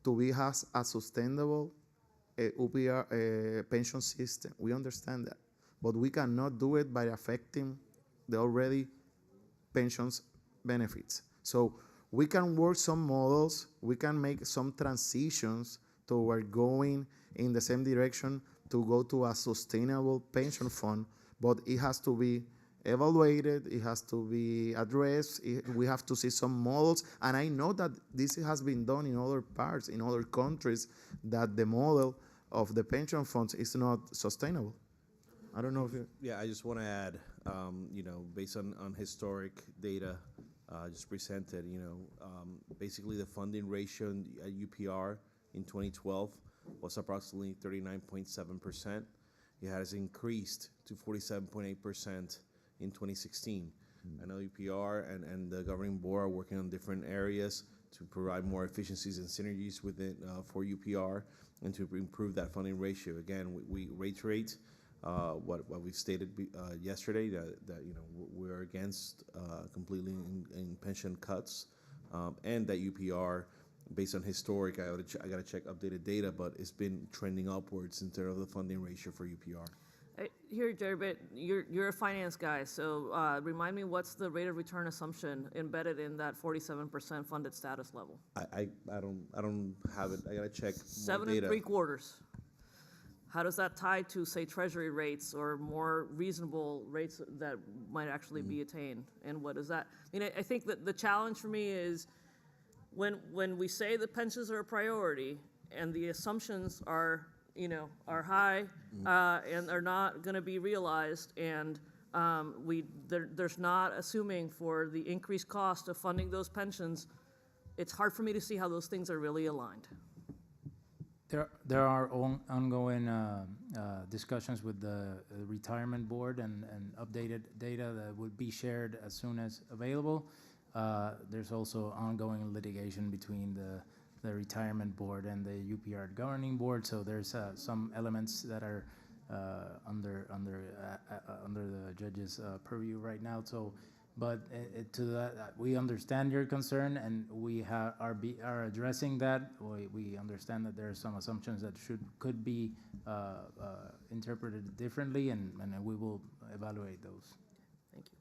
to be has a sustainable UPR pension system. We understand that, but we cannot do it by affecting the already pensions benefits. So we can work some models, we can make some transitions toward going in the same direction to go to a sustainable pension fund, but it has to be evaluated, it has to be addressed, we have to see some models, and I know that this has been done in other parts, in other countries, that the model of the pension funds is not sustainable. I don't know if you... Yeah, I just want to add, based on historic data just presented, basically the funding ratio at UPR in 2012 was approximately 39.7%. It has increased to 47.8% in 2016. I know UPR and the governing board are working on different areas to provide more efficiencies and synergies within for UPR and to improve that funding ratio. Again, we reiterate what we stated yesterday, that we're against completely in pension cuts, and that UPR, based on historic, I got to check updated data, but it's been trending upwards in terms of the funding ratio for UPR. Here, Jerry, but you're a finance guy, so remind me, what's the rate of return assumption embedded in that 47% funded status level? I don't have it. I gotta check more 7 3/4. How does that tie to, say, Treasury rates or more reasonable rates that might actually be attained? And what is that? I mean, I think that the challenge for me is when we say the pensions are a priority and the assumptions are high and are not going to be realized, and there's not assuming for the increased cost of funding those pensions, it's hard for me to see how those things are really aligned. There are ongoing discussions with the retirement board and updated data that will be shared as soon as available. There's also ongoing litigation between the retirement board and the UPR governing board, so there's some elements that are under the judge's purview right now. So, but to that, we understand your concern, and we are addressing that. We understand that there are some assumptions that could be interpreted differently, and we will evaluate those. Thank you.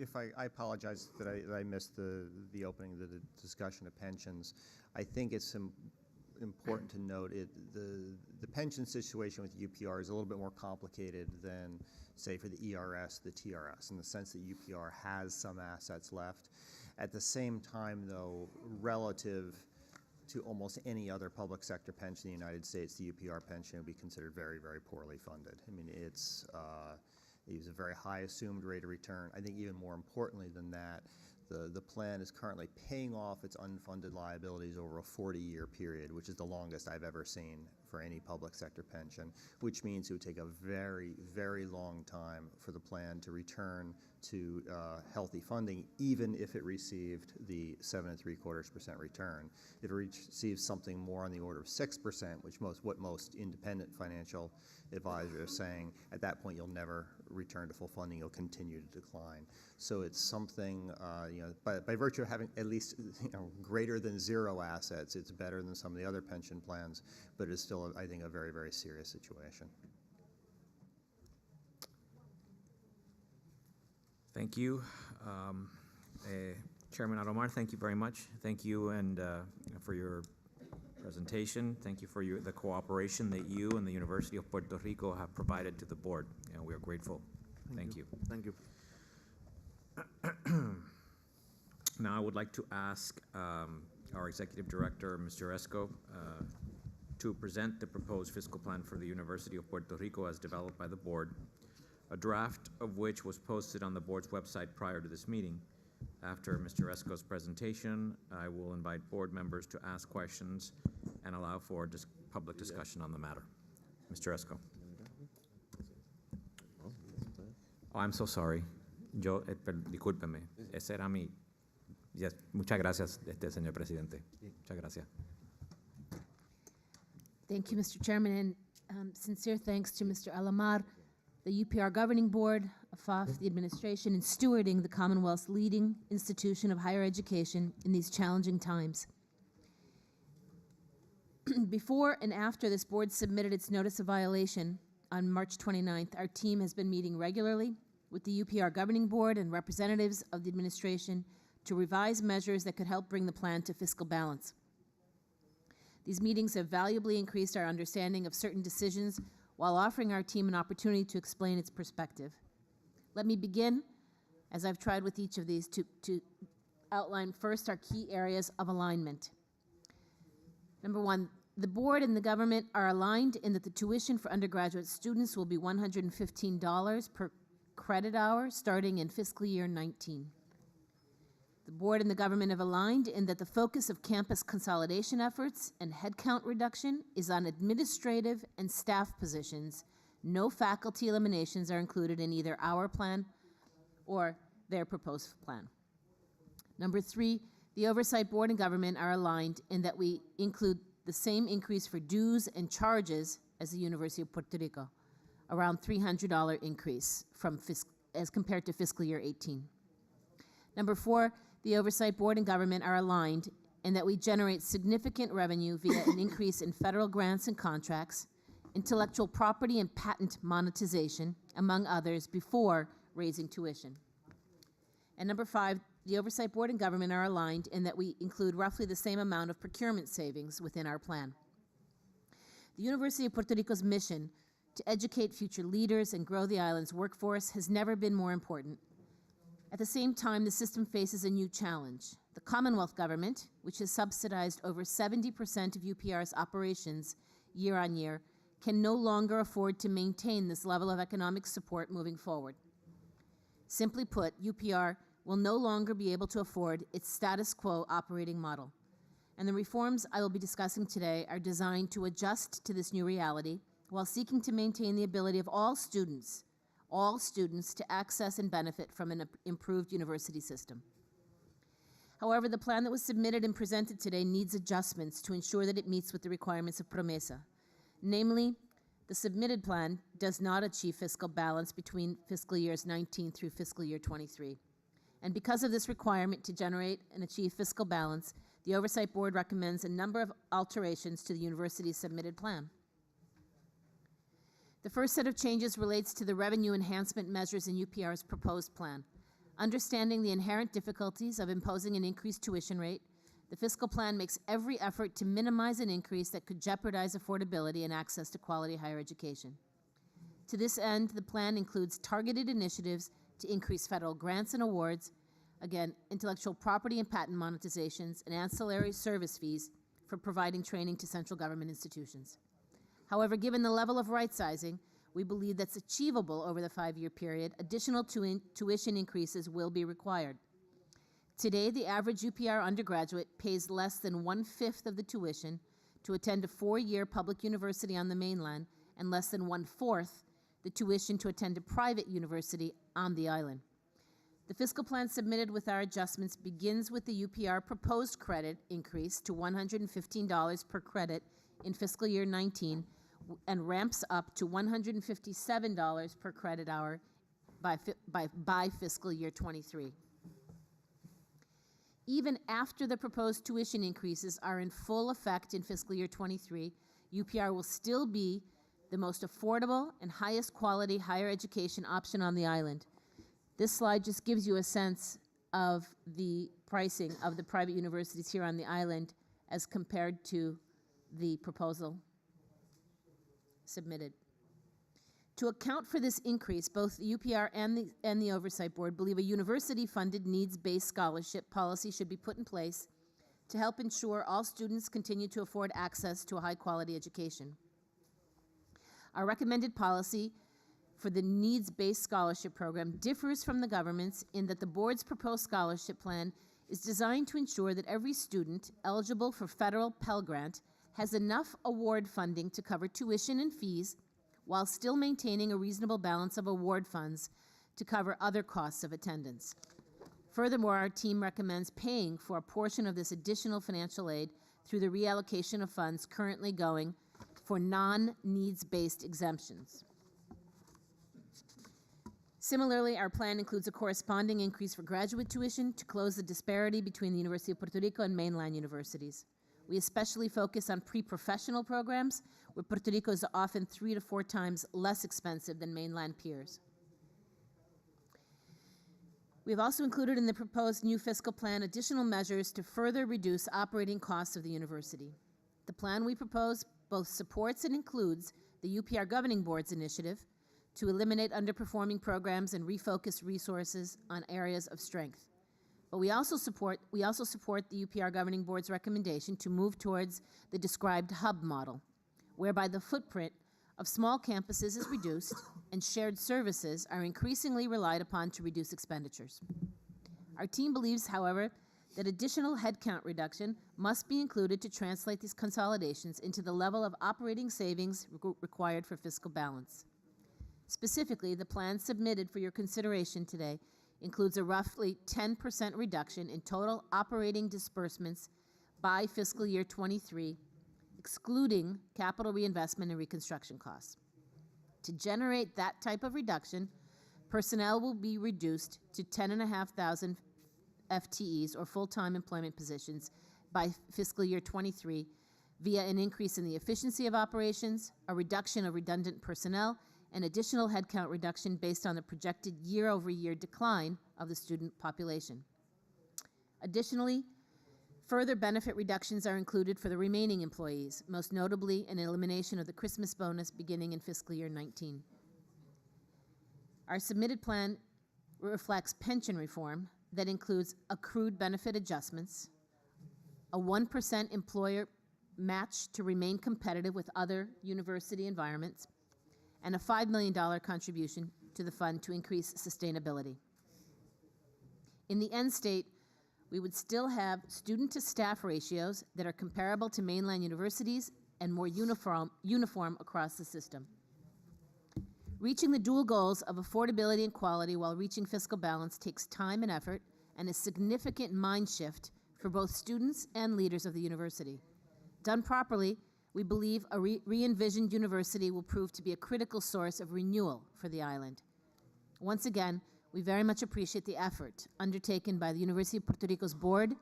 If I apologize that I missed the opening of the discussion of pensions. I think it's important to note the pension situation with UPR is a little bit more complicated than, say, for the ERS, the TRS, in the sense that UPR has some assets left. At the same time, though, relative to almost any other public sector pension in the United States, the UPR pension would be considered very, very poorly funded. I mean, it's a very high assumed rate of return. I think even more importantly than that, the plan is currently paying off its unfunded liabilities over a 40-year period, which is the longest I've ever seen for any public sector pension, which means it would take a very, very long time for the plan to return to healthy funding, even if it received the 7 3/4% return. If it receives something more on the order of 6%, which what most independent financial advisors are saying, at that point you'll never return to full funding, you'll continue to decline. So it's something, by virtue of having at least greater than zero assets, it's better than some of the other pension plans, but it's still, I think, a very, very serious situation. Thank you. Chairman Alomar, thank you very much. Thank you and for your presentation. Thank you for the cooperation that you and the University of Puerto Rico have provided to the board, and we are grateful. Thank you. Thank you. Now I would like to ask our Executive Director, Mr. Esco, to present the proposed fiscal plan for the University of Puerto Rico as developed by the board, a draft of which was posted on the board's website prior to this meeting. After Mr. Esco's presentation, I will invite board members to ask questions and allow for public discussion on the matter. Mr. Esco. Oh, I'm so sorry. Discúlpeme. Ese era mi... Yes, muchas gracias, señor presidente. Muchas gracias. Thank you, Mr. Chairman, and sincere thanks to Mr. Alomar, the UPR Governing Board, FOMB, the administration, in stewarding the Commonwealth's leading institution of higher education in these challenging times. Before and after this board submitted its notice of violation on March 29th, our team has been meeting regularly with the UPR Governing Board and representatives of the administration to revise measures that could help bring the plan to fiscal balance. These meetings have valuably increased our understanding of certain decisions while offering our team an opportunity to explain its perspective. Let me begin, as I've tried with each of these, to outline first our key areas of alignment. Number one, the board and the government are aligned in that the tuition for undergraduate students will be $115 per credit hour starting in fiscal year 19. The board and the government have aligned in that the focus of campus consolidation efforts and headcount reduction is on administrative and staff positions. No faculty eliminations are included in either our plan or their proposed plan. Number three, the Oversight Board and government are aligned in that we include the same increase for dues and charges as the University of Puerto Rico, around $300 increase as compared to fiscal year 18. Number four, the Oversight Board and government are aligned in that we generate significant revenue via an increase in federal grants and contracts, intellectual property and patent monetization, among others, before raising tuition. And number five, the Oversight Board and government are aligned in that we include roughly the same amount of procurement savings within our plan. The University of Puerto Rico's mission to educate future leaders and grow the island's workforce has never been more important. At the same time, the system faces a new challenge. The Commonwealth government, which has subsidized over 70% of UPR's operations year on year, can no longer afford to maintain this level of economic support moving forward. Simply put, UPR will no longer be able to afford its status quo operating model. And the reforms I will be discussing today are designed to adjust to this new reality while seeking to maintain the ability of all students to access and benefit from an improved university system. However, the plan that was submitted and presented today needs adjustments to ensure that it meets with the requirements of PROMESA. Namely, the submitted plan does not achieve fiscal balance between fiscal years 19 through fiscal year 23. And because of this requirement to generate and achieve fiscal balance, the Oversight Board recommends a number of alterations to the university's submitted plan. The first set of changes relates to the revenue enhancement measures in UPR's proposed plan. Understanding the inherent difficulties of imposing an increased tuition rate, the fiscal plan makes every effort to minimize an increase that could jeopardize affordability and access to quality higher education. To this end, the plan includes targeted initiatives to increase federal grants and awards, again, intellectual property and patent monetizations, and ancillary service fees for providing training to central government institutions. However, given the level of right-sizing, we believe that's achievable over the 5-year period. Additional tuition increases will be required. Today, the average UPR undergraduate pays less than 1/5 of the tuition to attend a 4-year public university on the mainland and less than 1/4 the tuition to attend a private university on the island. The fiscal plan submitted with our adjustments begins with the UPR proposed credit increase to $115 per credit in fiscal year 19 and ramps up to $157 per credit hour by fiscal year 23. Even after the proposed tuition increases are in full effect in fiscal year 23, UPR will still be the most affordable and highest quality higher education option on the island. This slide just gives you a sense of the pricing of the private universities here on the island as compared to the proposal submitted. To account for this increase, both the UPR and the Oversight Board believe a university-funded needs-based scholarship policy should be put in place to help ensure all students continue to afford access to a high-quality education. Our recommended policy for the needs-based scholarship program differs from the government's in that the board's proposed scholarship plan is designed to ensure that every student eligible for federal Pell Grant has enough award funding to cover tuition and fees while still maintaining a reasonable balance of award funds to cover other costs of attendance. Furthermore, our team recommends paying for a portion of this additional financial aid through the reallocation of funds currently going for non-needs-based exemptions. Similarly, our plan includes a corresponding increase for graduate tuition to close the disparity between the University of Puerto Rico and mainland universities. We especially focus on pre-professional programs, where Puerto Rico is often 3 to 4 times less expensive than mainland peers. We have also included in the proposed new fiscal plan additional measures to further reduce operating costs of the university. The plan we propose both supports and includes the the UPR Governing Board's initiative to eliminate underperforming programs and refocus resources on areas of strength. But we also support the UPR Governing Board's recommendation to move towards the described hub model, whereby the footprint of small campuses is reduced and shared services are increasingly relied upon to reduce expenditures. Our team believes, however, that additional headcount reduction must be included to translate these consolidations into the level of operating savings required for fiscal balance. Specifically, the plan submitted for your consideration today includes a roughly 10% reduction in total operating disbursements by fiscal year 23, excluding capital reinvestment and reconstruction costs. To generate that type of reduction, personnel will be reduced to 10,500 FTEs, or full-time employment positions, by fiscal year 23 via an increase in the efficiency of operations, a reduction of redundant personnel, and additional headcount reduction based on the projected year-over-year decline of the student population. Additionally, further benefit reductions are included for the remaining employees, most notably an elimination of the Christmas bonus beginning in fiscal year 19. Our submitted plan reflects pension reform that includes accrued benefit adjustments, a 1% employer match to remain competitive with other university environments, and a $5 million contribution to the fund to increase sustainability. In the end state, we would still have student-to-staff ratios that are comparable to mainland universities and more uniform across the system. Reaching the dual goals of affordability and quality while reaching fiscal balance takes time and effort and a significant mind shift for both students and leaders of the university. Done properly, we believe a re-envisioned university will prove to be a critical source of renewal for the island. Once again, we very much appreciate the effort undertaken by the University of Puerto Rico's board,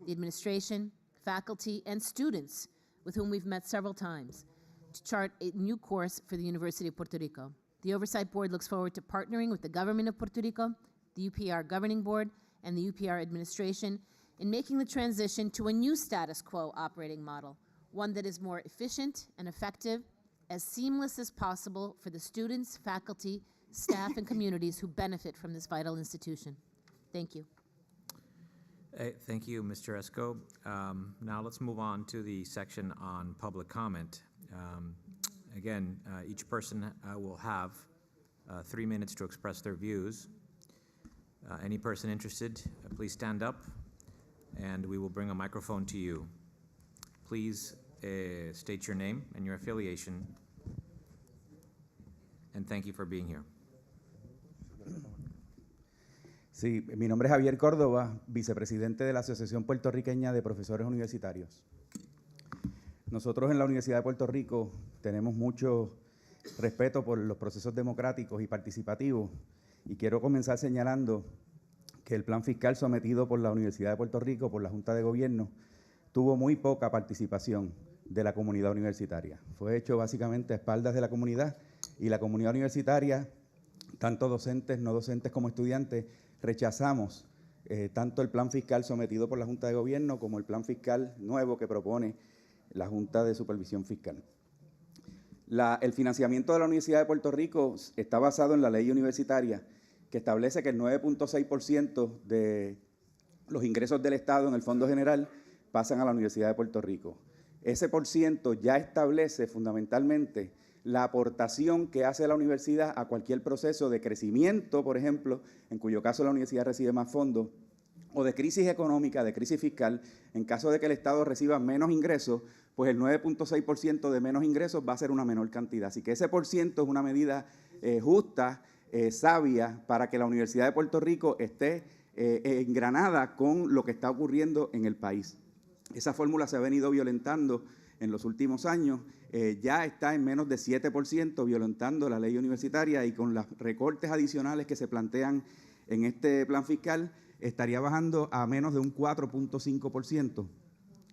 the administration, faculty, and students with whom we've met several times to chart a new course for the University of Puerto Rico. The Oversight Board looks forward to partnering with the Government of Puerto Rico, the UPR Governing Board, and the UPR administration in making the transition to a new status quo operating model, one that is more efficient and effective, as seamless as possible for the students, faculty, staff, and communities who benefit from this vital institution. Thank you. Thank you, Mr. Esco. Now let's move on to the section on public comment. Again, each person will have 3 minutes to express their views. Any person interested, please stand up, and we will bring a microphone to you. Please state your name and your affiliation, and thank you for being here. Sí, mi nombre es Javier Córdoba, vicepresidente de la Asociación Puertorriqueña de Profesores Universitarios. Nosotros en la Universidad de Puerto Rico tenemos mucho respeto por los procesos democráticos y participativos, y quiero comenzar señalando que el plan fiscal sometido por la Universidad de Puerto Rico, por la Junta de Gobierno, tuvo muy poca participación de la comunidad universitaria. Fue hecho básicamente a espaldas de la comunidad, y la comunidad universitaria, tanto docentes, no docentes como estudiantes, rechazamos tanto el plan fiscal sometido por la Junta de Gobierno como el plan fiscal nuevo que propone la Junta de Supervisión Fiscal. El financiamiento de la Universidad de Puerto Rico está basado en la ley universitaria, que establece que el 9.6% de los ingresos del Estado en el Fondo General pasan a la Universidad de Puerto Rico. Ese por ciento ya establece fundamentalmente la aportación que hace la universidad a cualquier proceso de crecimiento, por ejemplo, en cuyo caso la universidad recibe más fondos, o de crisis económica, de crisis fiscal. En caso de que el Estado reciba menos ingresos, pues el 9.6% de menos ingresos va a ser una menor cantidad. Así que ese por ciento es una medida justa, sabia, para que la Universidad de Puerto Rico esté engranada con lo que está ocurriendo en el país. Esa fórmula se ha venido violentando en los últimos años, ya está en menos de 7%, violentando la ley universitaria, y con los recortes adicionales que se plantean en este plan fiscal, estaría bajando a menos de un 4.5%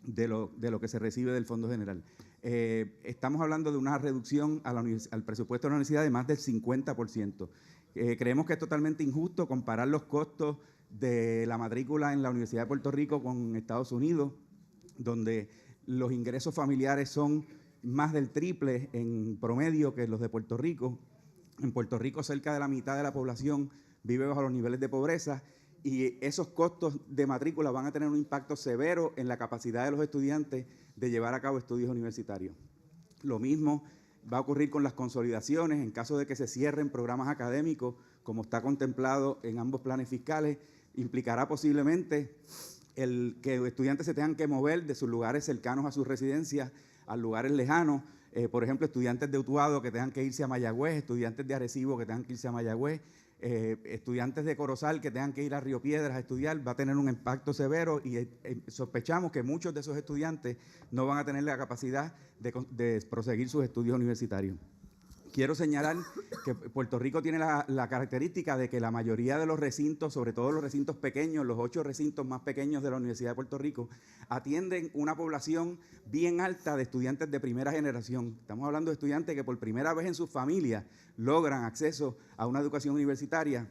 de lo que se recibe del Fondo General. Estamos hablando de una reducción al presupuesto de la universidad de más del 50%. Creemos que es totalmente injusto comparar los costos de la matrícula en la Universidad de Puerto Rico con Estados Unidos, donde los ingresos familiares son más del triple en promedio que los de Puerto Rico. En Puerto Rico cerca de la mitad de la población vive bajo los niveles de pobreza y esos costos de matrícula van a tener un impacto severo en la capacidad de los estudiantes de llevar a cabo estudios universitarios. Lo mismo va a ocurrir con las consolidaciones en caso de que se cierren programas académicos, como está contemplado en ambos planes fiscales, implicará posiblemente el que los estudiantes se tengan que mover de sus lugares cercanos a sus residencias a lugares lejanos. Por ejemplo, estudiantes de Utuado que tengan que irse a Mayagüez, estudiantes de Arecibo que tengan que irse a Mayagüez, estudiantes de Corozal que tengan que ir a Río Piedras a estudiar, va a tener un impacto severo y sospechamos que muchos de esos estudiantes no van a tener la capacidad de proseguir sus estudios universitarios. Quiero señalar que Puerto Rico tiene la característica de que la mayoría de los recintos, sobre todo los recintos pequeños, los 8 recintos más pequeños de la Universidad de Puerto Rico, atienden una población bien alta de estudiantes de primera generación. Estamos hablando de estudiantes que por primera vez en sus familias logran acceso a una educación universitaria.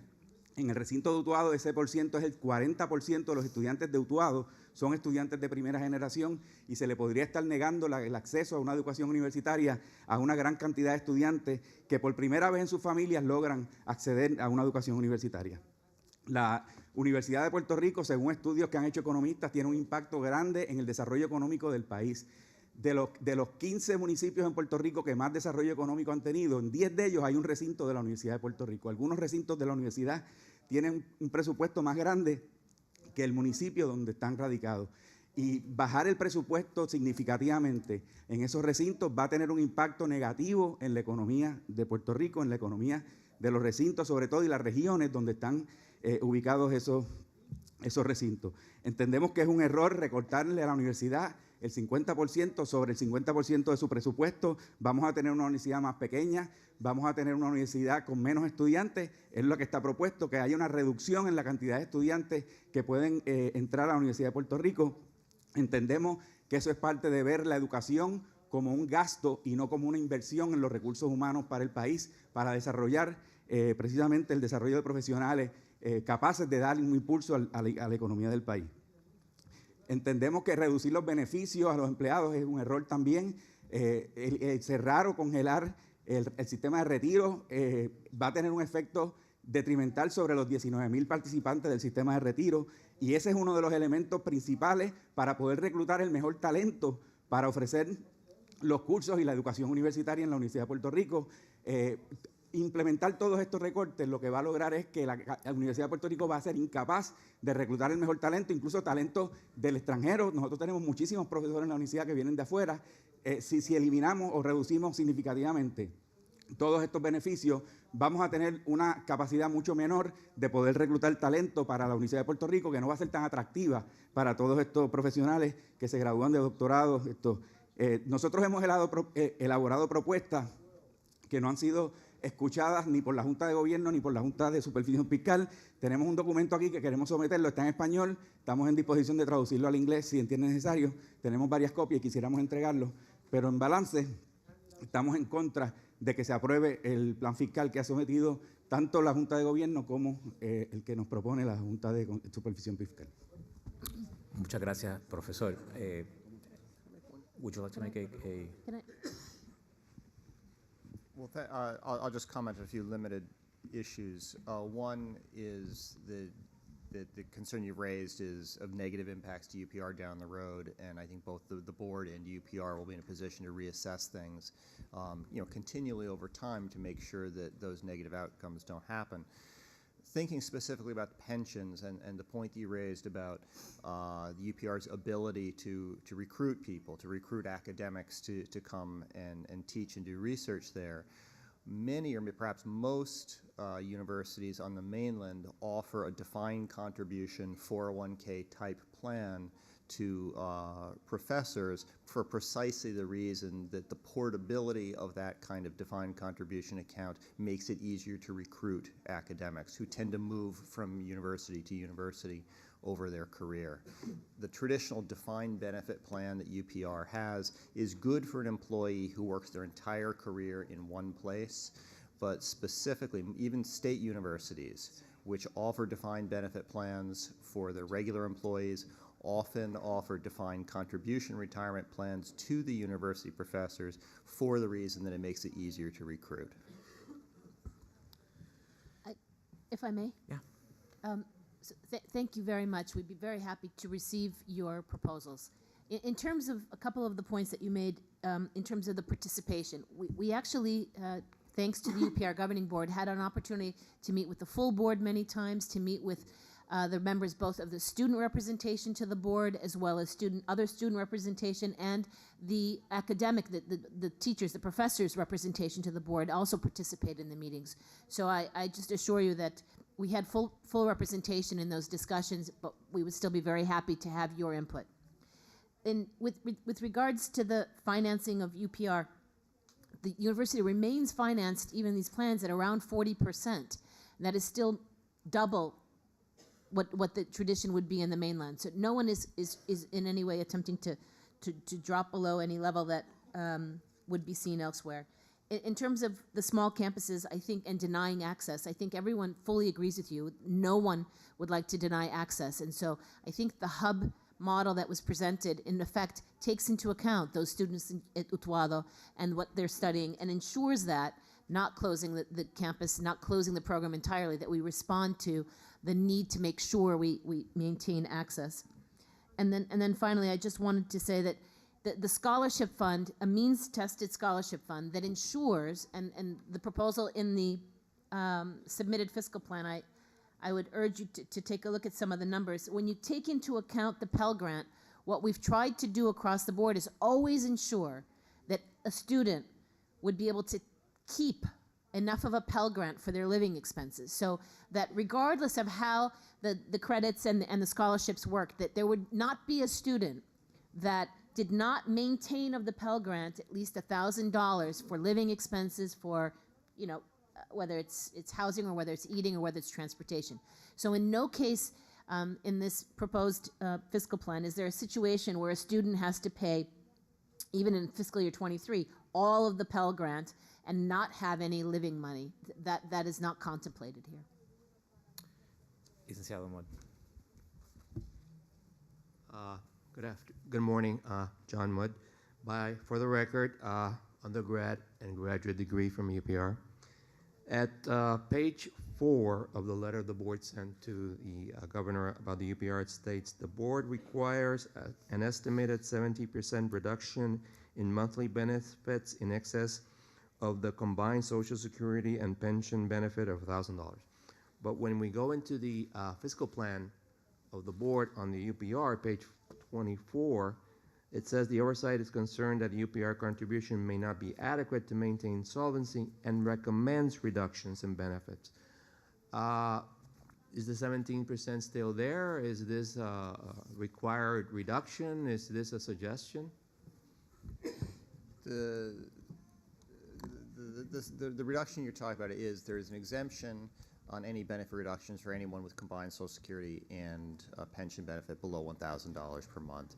En el recinto de Utuado ese porciento es el 40% de los estudiantes de Utuado son estudiantes de primera generación y se le podría estar negando el acceso a una educación universitaria a una gran cantidad de estudiantes que por primera vez en sus familias logran acceder a una educación universitaria. La Universidad de Puerto Rico, según estudios que han hecho economistas, tiene un impacto grande en el desarrollo económico del país. De los 15 municipios en Puerto Rico que más desarrollo económico han tenido, en 10 de ellos hay un recinto de la Universidad de Puerto Rico. Algunos recintos de la universidad tienen un presupuesto más grande que el municipio donde están radicados. Y bajar el presupuesto significativamente en esos recintos va a tener un impacto negativo en la economía de Puerto Rico, en la economía de los recintos, sobre todo, y las regiones donde están ubicados esos recintos. Entendemos que es un error recortarle a la universidad el 50% sobre el 50% de su presupuesto. Vamos a tener una universidad más pequeña, vamos a tener una universidad con menos estudiantes, es lo que está propuesto, que haya una reducción en la cantidad de estudiantes que pueden entrar a la Universidad de Puerto Rico. Entendemos que eso es parte de ver la educación como un gasto y no como una inversión en los recursos humanos para el país, para desarrollar precisamente el desarrollo de profesionales capaces de dar un impulso a la economía del país. Entendemos que reducir los beneficios a los empleados es un error también. El cerrar o congelar el sistema de retiro va a tener un efecto detrimental sobre los 19,000 participantes del sistema de retiro y ese es uno de los elementos principales para poder reclutar el mejor talento para ofrecer los cursos y la educación universitaria en la Universidad de Puerto Rico. Implementar todos estos recortes lo que va a lograr es que la Universidad de Puerto Rico va a ser incapaz de reclutar el mejor talento, incluso talento del extranjero. Nosotros tenemos muchísimos profesores en la universidad que vienen de afuera. Si eliminamos o reducimos significativamente todos estos beneficios, vamos a tener una capacidad mucho menor de poder reclutar talento para la Universidad de Puerto Rico, que no va a ser tan atractiva para todos estos profesionales que se gradúan de doctorado. Nosotros hemos elaborado propuestas que no han sido escuchadas ni por la Junta de Gobierno ni por la Junta de Supervisión Fiscal. Tenemos un documento aquí que queremos someterlo, está en español, estamos en disposición de traducirlo al inglés si entiende necesario. Tenemos varias copias y quisiéramos entregarlo, pero en balance estamos en contra de que se apruebe el plan fiscal que ha sometido tanto la Junta de Gobierno como el que nos propone la Junta de Supervisión Fiscal. Muchas gracias, profesor. Would you like to make a Can I- Well, I'll just comment on a few limited issues. One is the concern you raised is of negative impacts to UPR down the road, and I think both the board and UPR will be in a position to reassess things, continually over time to make sure that those negative outcomes don't happen. Thinking specifically about the pensions and the point that you raised about the UPR's ability to recruit people, to recruit academics to come and teach and do research there, many or perhaps most universities on the mainland offer a defined contribution 401k type plan to professors for precisely the reason that the portability of that kind of defined contribution account makes it easier to recruit academics who tend to move from university to university over their career. The traditional defined benefit plan that UPR has is good for an employee who works their entire career in one place, but specifically even state universities which offer defined benefit plans for their regular employees often offer defined contribution retirement plans to the university professors for the reason that it makes it easier to recruit. If I may? Yeah. Thank you very much. We'd be very happy to receive your proposals. In terms of a couple of the points that you made, in terms of the participation, we actually, thanks to the UPR Governing Board, had an opportunity to meet with the full board many times, to meet with the members both of the student representation to the board as well as other student representation, and the academic, the teachers, the professors' representation to the board also participate in the meetings. So I just assure you that we had full representation in those discussions, but we would still be very happy to have your input. And with regards to the financing of UPR, the university remains financed, even these plans, at around 40%. That is still double what the tradition would be in the mainland. So no one is in any way attempting to drop below any level that would be seen elsewhere. In terms of the small campuses, I think, and denying access, I think everyone fully agrees with you. No one would like to deny access. And so I think the hub model that was presented, in effect, takes into account those students at Utuado and what they're studying, and ensures that, not closing the campus, not closing the program entirely, that we respond to the need to make sure we maintain access. And then finally, I just wanted to say that the scholarship fund, a means-tested scholarship fund that ensures, and the proposal in the submitted fiscal plan, I would urge you to take a look at some of the numbers. When you take into account the Pell Grant, what we've tried to do across the board is always ensure that a student would be able to keep enough of a Pell Grant for their living expenses, so that regardless of how the credits and the scholarships work, that there would not be a student that did not maintain of the Pell Grant at least $1,000 for living expenses, for, whether it's housing or whether it's eating or whether it's transportation. So in no case in this proposed fiscal plan is there a situation where a student has to pay, even in fiscal year 23, all of the Pell Grant and not have any living money. That is not contemplated here. Licenciado Mudd. Good morning, John Mudd. For the record, undergrad and graduate degree from UPR. At page 4 of the letter the board sent to the governor about the UPR, it states, the board requires an estimated 70% reduction in monthly benefits in excess of the combined Social Security and pension benefit of $1,000. But when we go into the fiscal plan of the board on the UPR, page 24, it says the oversight is concerned that UPR contribution may not be adequate to maintain solvency and recommends reductions in benefits. Is the 17% still there? Is this a required reduction? Is this a suggestion? The reduction you're talking about is there's an exemption on any benefit reductions for anyone with combined Social Security and pension benefit below $1,000 per month.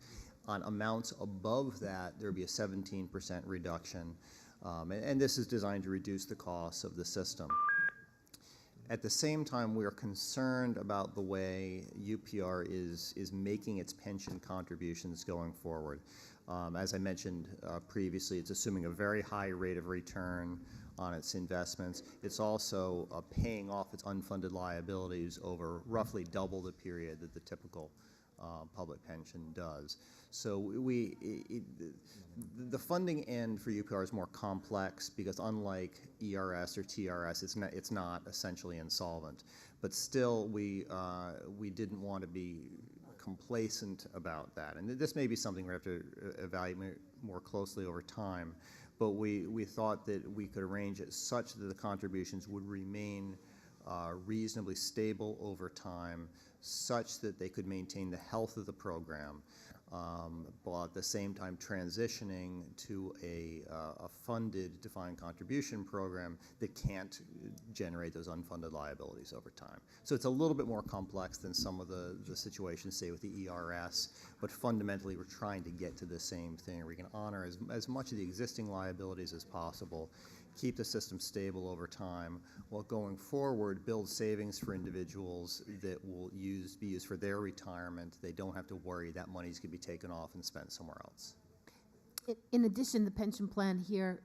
On amounts above that, there would be a 17% reduction, and this is designed to reduce the costs of the system. At the same time, we are concerned about the way UPR is making its pension contributions going forward. As I mentioned previously, it's assuming a very high rate of return on its investments. It's also paying off its unfunded liabilities over roughly double the period that the typical public pension does. So the funding end for UPR is more complex because unlike ERS or TRS, it's not essentially insolvent. But still, we didn't want to be complacent about that. And this may be something we have to evaluate more closely over time. But we thought that we could arrange it such that the contributions would remain reasonably stable over time, such that they could maintain the health of the program, while at the same time transitioning to a funded defined contribution program that can't generate those unfunded liabilities over time. So it's a little bit more complex than some of the situations, say, with the ERS, but fundamentally we're trying to get to the same thing. We can honor as much of the existing liabilities as possible keep the system stable over time, while going forward, build savings for individuals that will be used for their retirement. They don't have to worry that money's going to be taken off and spent somewhere else. In addition, the pension plan here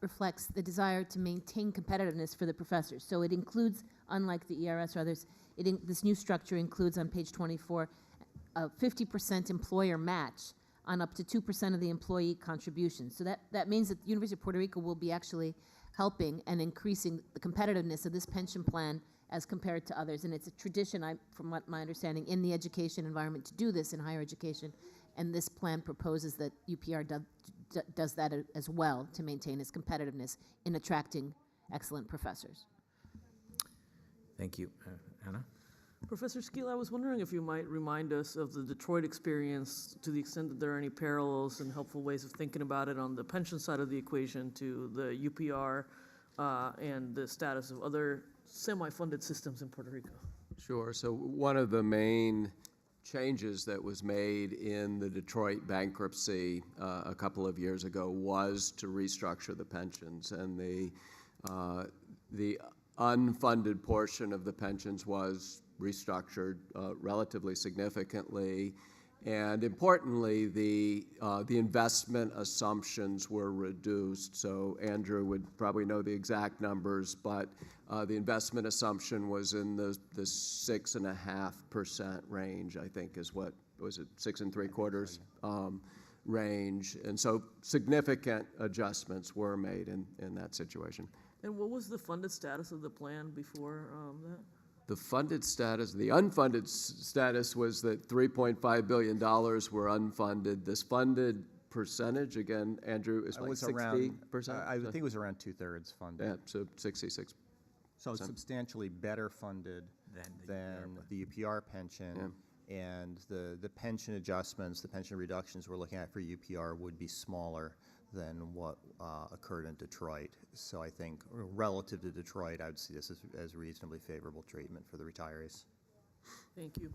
reflects the desire to maintain competitiveness for the professors. So it includes, unlike the ERS or others, this new structure includes on page 24 a 50% employer match on up to 2% of the employee contribution. So that means that the University of Puerto Rico will be actually helping and increasing the competitiveness of this pension plan as compared to others. And it's a tradition, from what my understanding, in the education environment to do this in higher education. And this plan proposes that UPR does that as well to maintain its competitiveness in attracting excellent professors. Thank you. Anna? Professor Skeel, I was wondering if you might remind us of the Detroit experience to the extent that there are any parallels and helpful ways of thinking about it on the pension side of the equation to the UPR and the status of other semi-funded systems in Puerto Rico. Sure. So one of the main changes that was made in the Detroit bankruptcy a couple of years ago was to restructure the pensions, and the unfunded portion of the pensions was restructured relatively significantly, and importantly, the investment assumptions were reduced. So Andrew would probably know the exact numbers, but the investment assumption was in the 6.5% range, I think is what, was it 6 3/4 range? And so significant adjustments were made in that situation. And what was the funded status of the plan before that? The funded status, the unfunded status was that $3.5 billion were unfunded. This funded percentage, again, Andrew, is like 60%? I think it was around 2/3 funded. Yeah, so 66%. So it's substantially better funded than the UPR pension. Yeah. And the pension adjustments, the pension reductions we're looking at for UPR would be smaller than what occurred in Detroit. So I think relative to Detroit, I would see this as reasonably favorable treatment for the retirees. Thank you.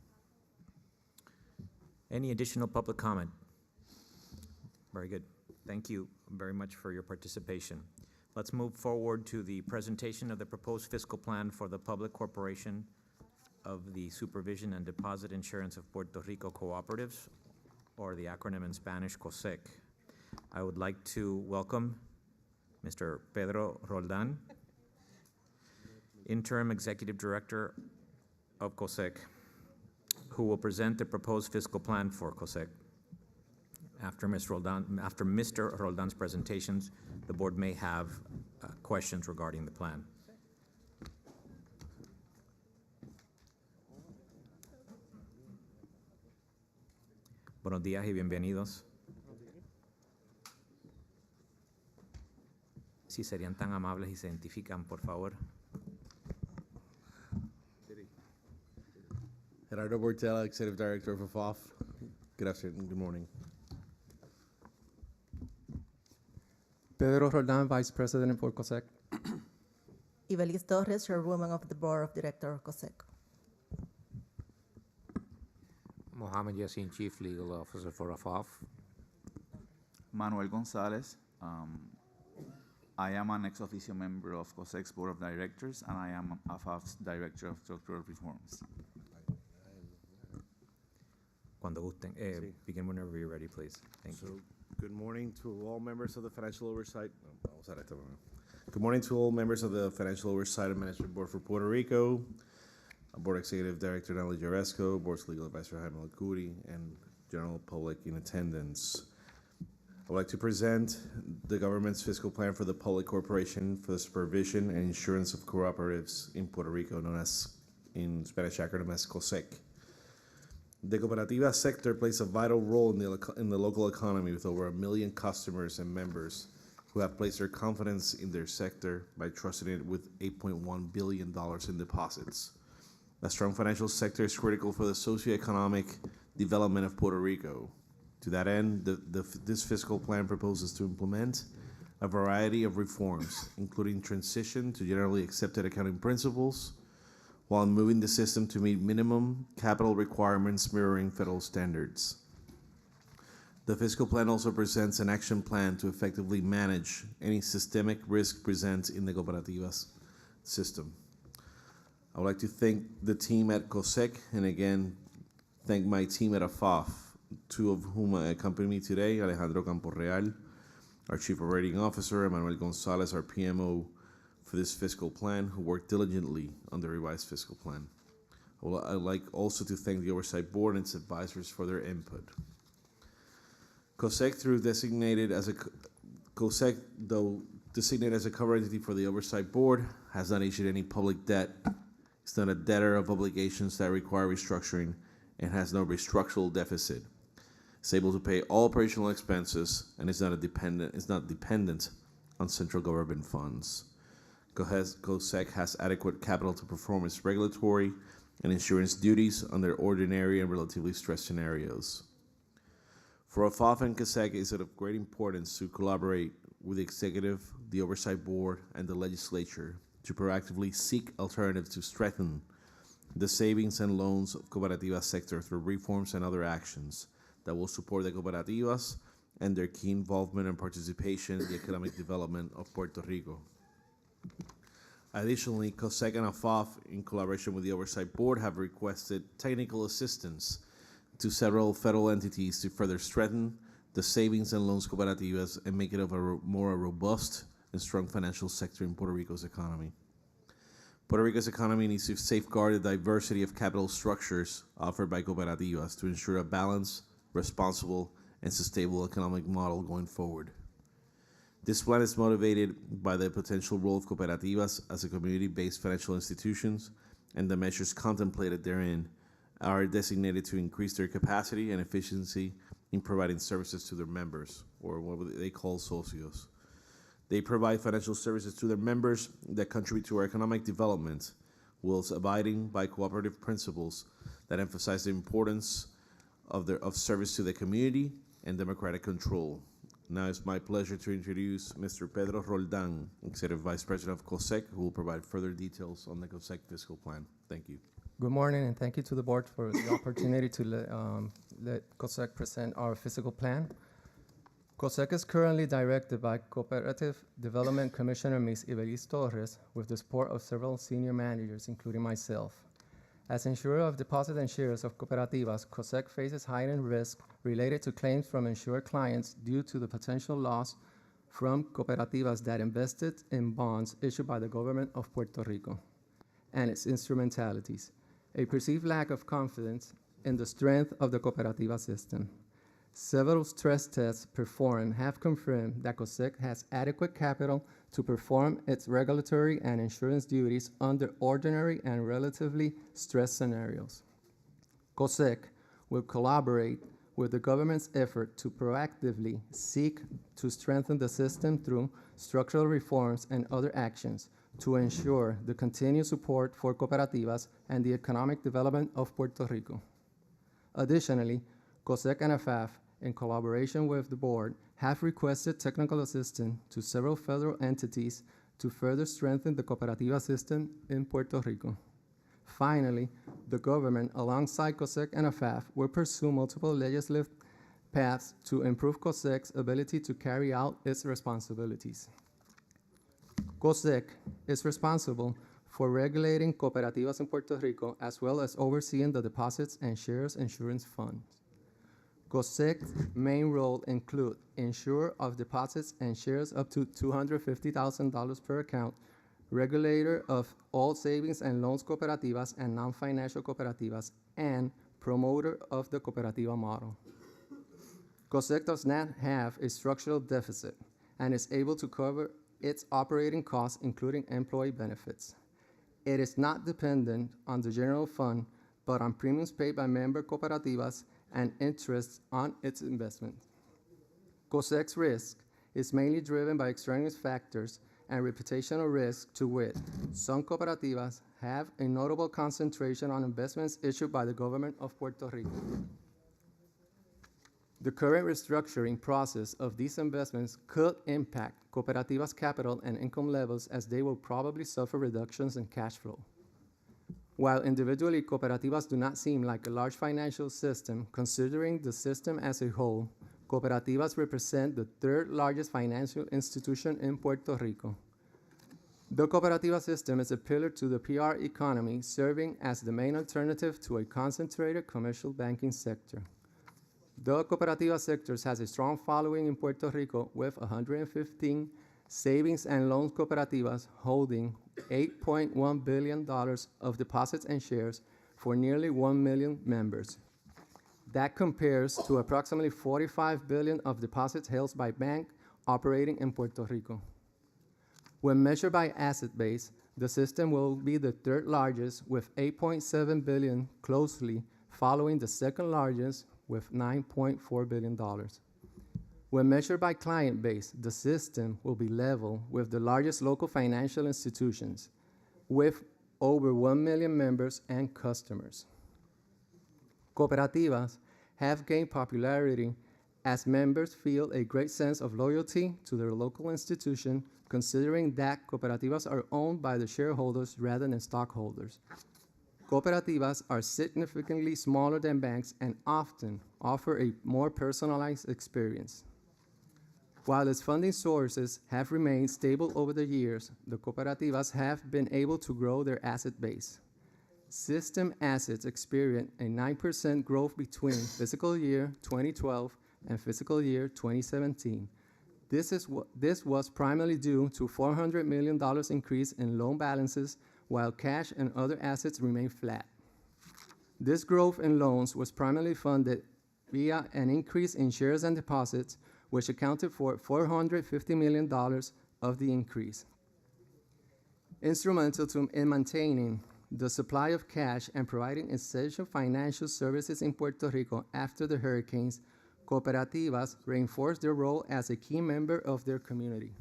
Any additional public comment? Very good. Thank you very much for your participation. Let's move forward to the presentation of the proposed fiscal plan for the Public Corporation of the Supervision and Deposit Insurance of Puerto Rico Cooperatives, or the acronym in Spanish, COSEC. I would like to welcome Mr. Pedro Roldan, Interim Executive Director of COSEC, who will present the proposed fiscal plan for COSEC. After Mr. Roldan's presentations, the board may have questions regarding the plan. Buenos días y bienvenidos. Si serían tan amables y se identifican, por favor. Gerardo Bortella, Executive Director of FOMB. Good afternoon, good morning. Pedro Roldan, Vice President for COSEC. Ibelis Torres, Chairwoman of the Board of Directors of COSEC. Mohammed Yassin, Chief Legal Officer for FOMB. Manuel Gonzalez. I am an ex officio member of COSEC's Board of Directors, and I am FOMB's Director of Structural Reforms. Cuando gusten. Begin whenever you're ready, please. Thank you. Good morning to all members of the Financial Oversight. Good morning to all members of the Financial Oversight and Management Board for Puerto Rico, Board Executive Director Nelly Jaresco, Board's Legal Advisor Jaime Alcuri, and general public in attendance. I would like to present the government's fiscal plan for the Public Corporation for the Supervision and Insurance of Cooperatives in Puerto Rico, known as, in Spanish acronym, as COSEC. The cooperativa sector plays a vital role in the local economy, with over 1 million customers and members who have placed their confidence in their sector by trusting it with $8.1 billion in deposits. A strong financial sector is critical for the socioeconomic development of Puerto Rico. To that end, this fiscal plan proposes to implement a variety of reforms, including transition to generally accepted accounting principles, while moving the system to meet minimum capital requirements mirroring federal standards. The fiscal plan also presents an action plan to effectively manage any systemic risk present in the cooperativas system. I would like to thank the team at COSEC and again thank my team at AFAF, two of whom accompany me today, Alejandro Camporreal, our Chief Operating Officer, and Manuel Gonzalez, our PMO for this fiscal plan, who worked diligently on the revised fiscal plan. I'd like also to thank the Oversight Board and its advisors for their input. COSEC, though designated as a cover entity for the Oversight Board, has not issued any public debt. It's not a debtor of obligations that require restructuring and has no structural deficit. It's able to pay all operational expenses and is not dependent on central government funds. COSEC has adequate capital to perform its regulatory and insurance duties under ordinary and relatively stressed scenarios. For AFAF and COSEC, it is of great importance to collaborate with the executive, the Oversight Board, and the legislature to proactively seek alternatives to strengthen the savings and loans of cooperativa sector through reforms and other actions that will support the cooperativas and their key involvement and participation in the economic development of Puerto Rico. Additionally, COSEC and AFAF, in collaboration with the Oversight Board, have requested technical assistance to several federal entities to further strengthen the savings and loans cooperativas and make it a more robust and strong financial sector in Puerto Rico's economy. Puerto Rico's economy needs to safeguard the diversity of capital structures offered by cooperativas to ensure a balanced, responsible, and sustainable economic model going forward. This plan is motivated by the potential role of cooperativas as a community-based financial institutions, and the measures contemplated therein are designated to increase their capacity and efficiency in providing services to their members, or what they call socios. They provide financial services to their members that contribute to our economic development, whilst abiding by cooperative principles that emphasize the importance of service to the community and democratic control. Now it's my pleasure to introduce Mr. Pedro Roldan, Executive Vice President of COSEC, who will provide further details on the COSEC fiscal plan. Thank you. Good morning, and thank you to the board for the opportunity to let COSEC present our fiscal plan. COSEC is currently directed by Cooperative Development Commissioner Ms. Ibelis Torres with the support of several senior managers, including myself. As insurer of deposit and shares of cooperativas, COSEC faces heightened risk related to claims from insured clients due to the potential loss from cooperativas that invested in bonds issued by the government of Puerto Rico and its instrumentalities, a perceived lack of confidence in the strength of the cooperativa system. Several stress tests performed have confirmed that COSEC has adequate capital to perform its regulatory and insurance duties under ordinary and relatively stressed scenarios. COSEC will collaborate with the government's effort to proactively seek to strengthen the system through structural reforms and other actions to ensure the continued support for cooperativas and the economic development of Puerto Rico. Additionally, COSEC and AFAF, in collaboration with the board, have requested technical assistance to several federal entities to further strengthen the cooperativa system in Puerto Rico. Finally, the government, alongside COSEC and AFAF, will pursue multiple legislative paths to improve COSEC's ability to carry out its responsibilities. COSEC is responsible for regulating cooperativas in Puerto Rico, as well as overseeing the deposits and shares insurance funds. COSEC's main role include insurer of deposits and shares up to $250,000 per account, regulator of all savings and loans cooperativas and non-financial cooperativas, and promoter of the cooperativa model. COSEC does not have a structural deficit and is able to cover its operating costs, including employee benefits. It is not dependent on the general fund, but on premiums paid by member cooperativas and interest on its investment. COSEC's risk is mainly driven by extraneous factors and reputational risk, to wit, some cooperativas have a notable concentration on investments issued by the government of Puerto Rico. The current restructuring process of these investments could impact cooperativas' capital and income levels, as they will probably suffer reductions in cash flow. While individually cooperativas do not seem like a large financial system, considering the system as a whole, Cooperativas represent the third largest financial institution in Puerto Rico. The cooperativa system is a pillar to the PR economy, serving as the main alternative to a concentrated commercial banking sector. The cooperativa sector has a strong following in Puerto Rico, with 115 savings and loan cooperativas holding $8.1 billion of deposits and shares for nearly 1 million members. That compares to approximately 45 billion of deposits held by banks operating in Puerto Rico. When measured by asset base, the system will be the third largest with 8.7 billion, closely following the second largest with $9.4 billion. When measured by client base, the system will be level with the largest local financial institutions, with over 1 million members and customers. Cooperativas have gained popularity as members feel a great sense of loyalty to their local institution, considering that cooperativas are owned by the shareholders rather than stockholders. Cooperativas are significantly smaller than banks and often offer a more personalized experience. While its funding sources have remained stable over the years, the cooperativas have been able to grow their asset base. System assets experienced a 9% growth between fiscal year 2012 and fiscal year 2017. This was primarily due to $400 million increase in loan balances, while cash and other assets remained flat. This growth in loans was primarily funded via an increase in shares and deposits, which accounted for $450 million of the increase. Instrumental in maintaining the supply of cash and providing essential financial services in Puerto Rico after the hurricanes, cooperativas reinforced their role as a key member of their community.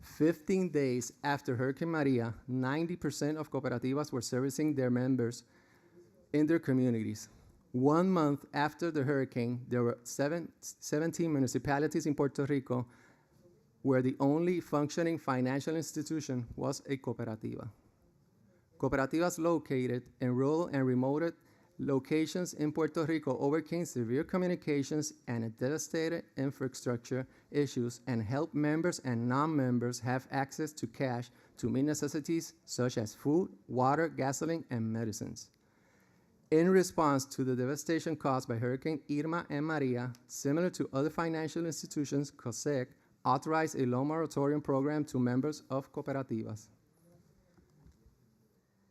15 days after Hurricane Maria, 90% of cooperativas were servicing their members in their communities. 1 month after the hurricane, there were 17 municipalities in Puerto Rico where the only functioning financial institution was a cooperativa. Cooperativas located in rural and remote locations in Puerto Rico overcame severe communications and devastated infrastructure issues and helped members and non-members have access to cash to meet necessities such as food, water, gasoline, and medicines. In response to the devastation caused by Hurricane Irma and Maria, similar to other financial institutions, COSEC authorized a loan moratorium program to members of cooperativas.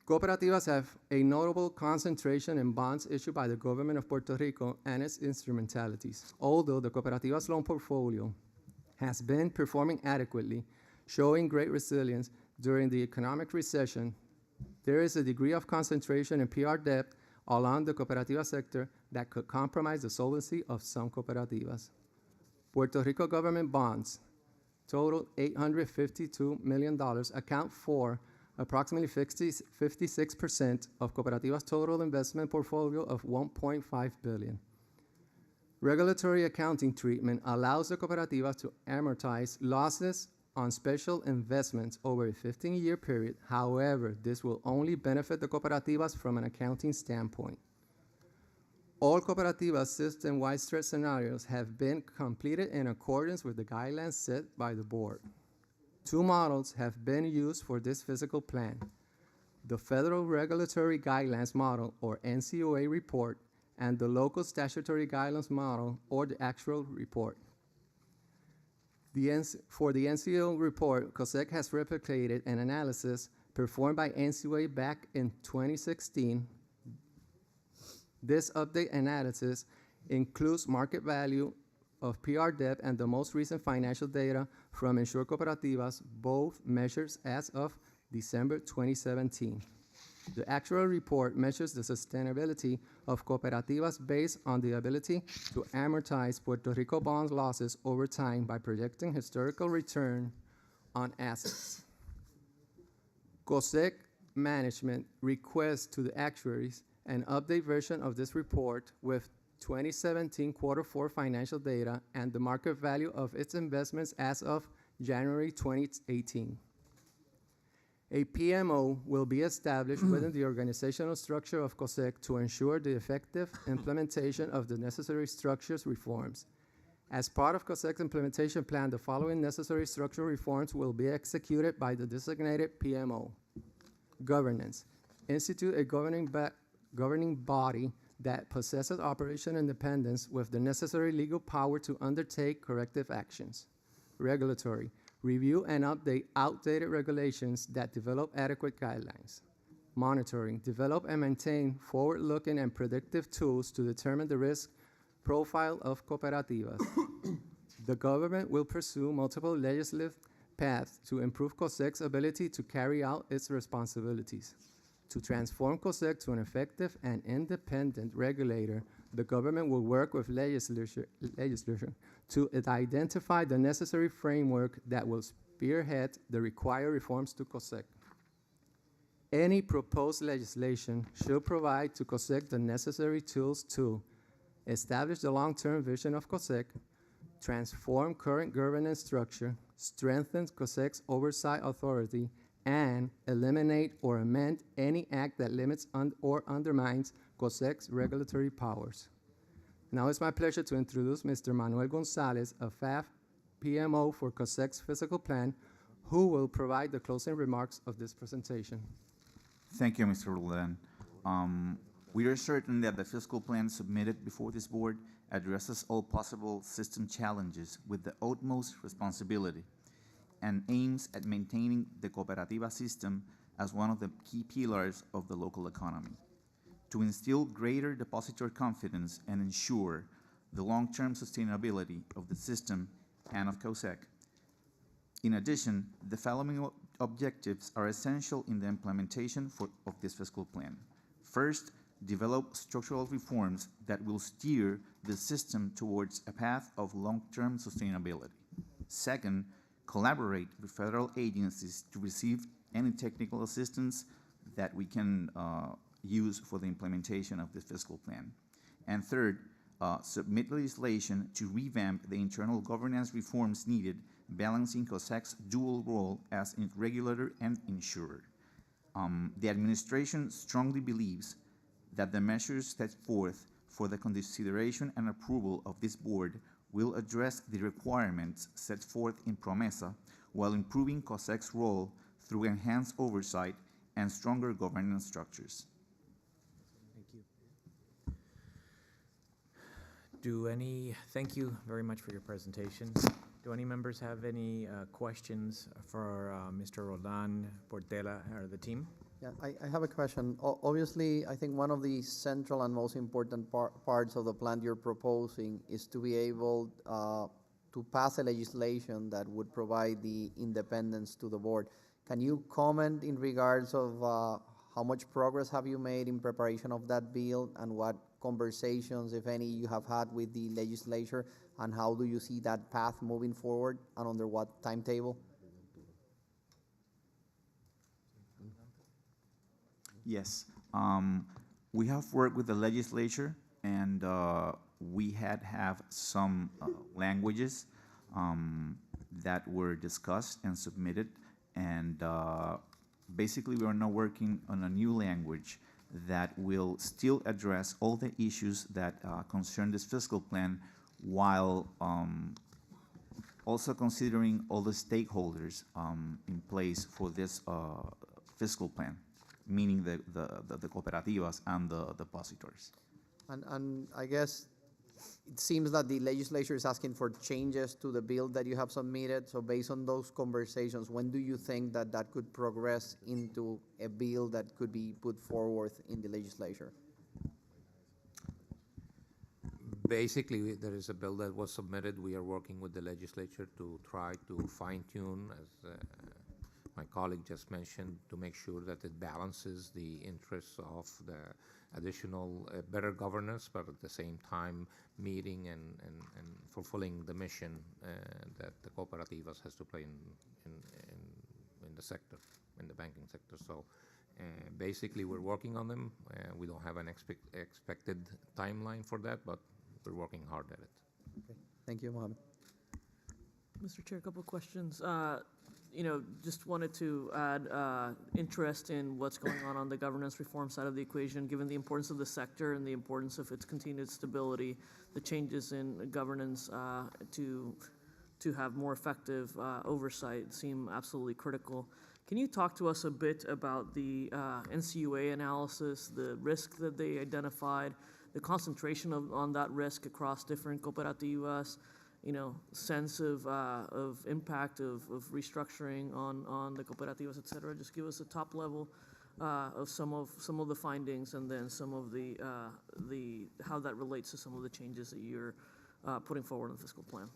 Cooperativas have a notable concentration in bonds issued by the government of Puerto Rico and its instrumentalities. Although the cooperativas loan portfolio has been performing adequately, showing great resilience during the economic recession, there is a degree of concentration in PR debt along the cooperativa sector that could compromise the solvency of some cooperativas. Puerto Rico government bonds total $852 million, account for approximately 56% of cooperativas' total investment portfolio of $1.5 billion. Regulatory accounting treatment allows the cooperativas to amortize losses on special investments over a 15-year period. However, this will only benefit the cooperativas from an accounting standpoint. All cooperativas system-wide stress scenarios have been completed in accordance with the guidelines set by the board. 2 models have been used for this fiscal plan: the Federal Regulatory Guidelines Model, or NCOA report, and the Local Statutory Guidelines Model, or the actual report. For the NCOA report, COSEC has replicated an analysis performed by NCOA back in 2016. This update analysis includes market value of PR debt and the most recent financial data from insured cooperativas, both measures as of December 2017. The actual report measures the sustainability of cooperativas based on the ability to amortize Puerto Rico bonds losses over time by projecting historical return on assets. COSEC management requests to the actuaries an update version of this report with 2017 Q4 financial data and the market value of its investments as of January 2018. A PMO will be established within the organizational structure of COSEC to ensure the effective implementation of the necessary structures reforms. As part of COSEC's implementation plan, the following necessary structural reforms will be executed by the designated PMO. Governance. Institute a governing body that possesses operational independence with the necessary legal power to undertake corrective actions. Regulatory. Review and update outdated regulations that develop adequate guidelines. Monitoring. Develop and maintain forward-looking and predictive tools to determine the risk profile of cooperativas. The government will pursue multiple legislative paths to improve COSEC's ability to carry out its responsibilities. To transform COSEC to an effective and independent regulator, the government will work with legislature to identify the necessary framework that will spearhead the required reforms to COSEC. Any proposed legislation should provide to COSEC the necessary tools to establish the long-term vision of COSEC, transform current governance structure, strengthen COSEC's oversight authority, and eliminate or amend any act that limits or undermines COSEC's regulatory powers. Now it's my pleasure to introduce Mr. Manuel Gonzalez, a FAF PMO for COSEC's fiscal plan, who will provide the closing remarks of this presentation. Thank you, Mr. Roldan. We are certain that the fiscal plan submitted before this board addresses all possible system challenges with the utmost responsibility and aims at maintaining the cooperativa system as one of the key pillars of the local economy, to instill greater depositor confidence and ensure the long-term sustainability of the system and of COSEC. In addition, the following objectives are essential in the implementation of this fiscal plan. First, develop structural reforms that will steer the system towards a path of long-term sustainability. Second, collaborate with federal agencies to receive any technical assistance that we can use for the implementation of this fiscal plan. And third, submit legislation to revamp the internal governance reforms needed, balancing COSEC's dual role as regulator and insurer. The administration strongly believes that the measures set forth for the consideration and approval of this board will address the requirements set forth in PROMESA while improving COSEC's role through enhanced oversight and stronger governance structures. Thank you very much for your presentation. Do any members have any questions for Mr. Roldan, Portela, or the team? Yeah, I have a question. Obviously, I think one of the central and most important parts of the plan you're proposing is to be able to pass a legislation that would provide the independence to the board. Can you comment in regards of how much progress have you made in preparation of that bill and what conversations, if any, you have had with the legislature, and how do you see that path moving forward and under what timetable? Yes, we have worked with the legislature, and we have some languages that were discussed and submitted, and basically we are now working on a new language that will still address all the issues that concern this fiscal plan, while also considering all the stakeholders in place for this fiscal plan, meaning the cooperativas and the depositors. And I guess it seems that the legislature is asking for changes to the bill that you have submitted. So based on those conversations, when do you think that that could progress into a bill that could be put forward in the legislature? Basically, there is a bill that was submitted. We are working with the legislature to try to fine-tune, as my colleague just mentioned, to make sure that it balances the interests of the additional better governance, but at the same time meeting and fulfilling the mission that the cooperativas has to play in the sector, in the banking sector. So basically we're working on them. We don't have an expected timeline for that, but we're working hard at it. Okay. Thank you, Mohammed. Mr. Chair, a couple of questions. just wanted to add interest in what's going on the governance reform side of the equation, given the importance of the sector and the importance of its continued stability, the changes in governance to have more effective oversight seem absolutely critical. Can you talk to us a bit about the NCUA analysis, the risk that they identified, the concentration on that risk across different cooperativas, sense of impact of restructuring on the cooperativas, et cetera? Just give us a top level of some of the findings, and then some of the how that relates to some of the changes that you're putting forward in the fiscal plan.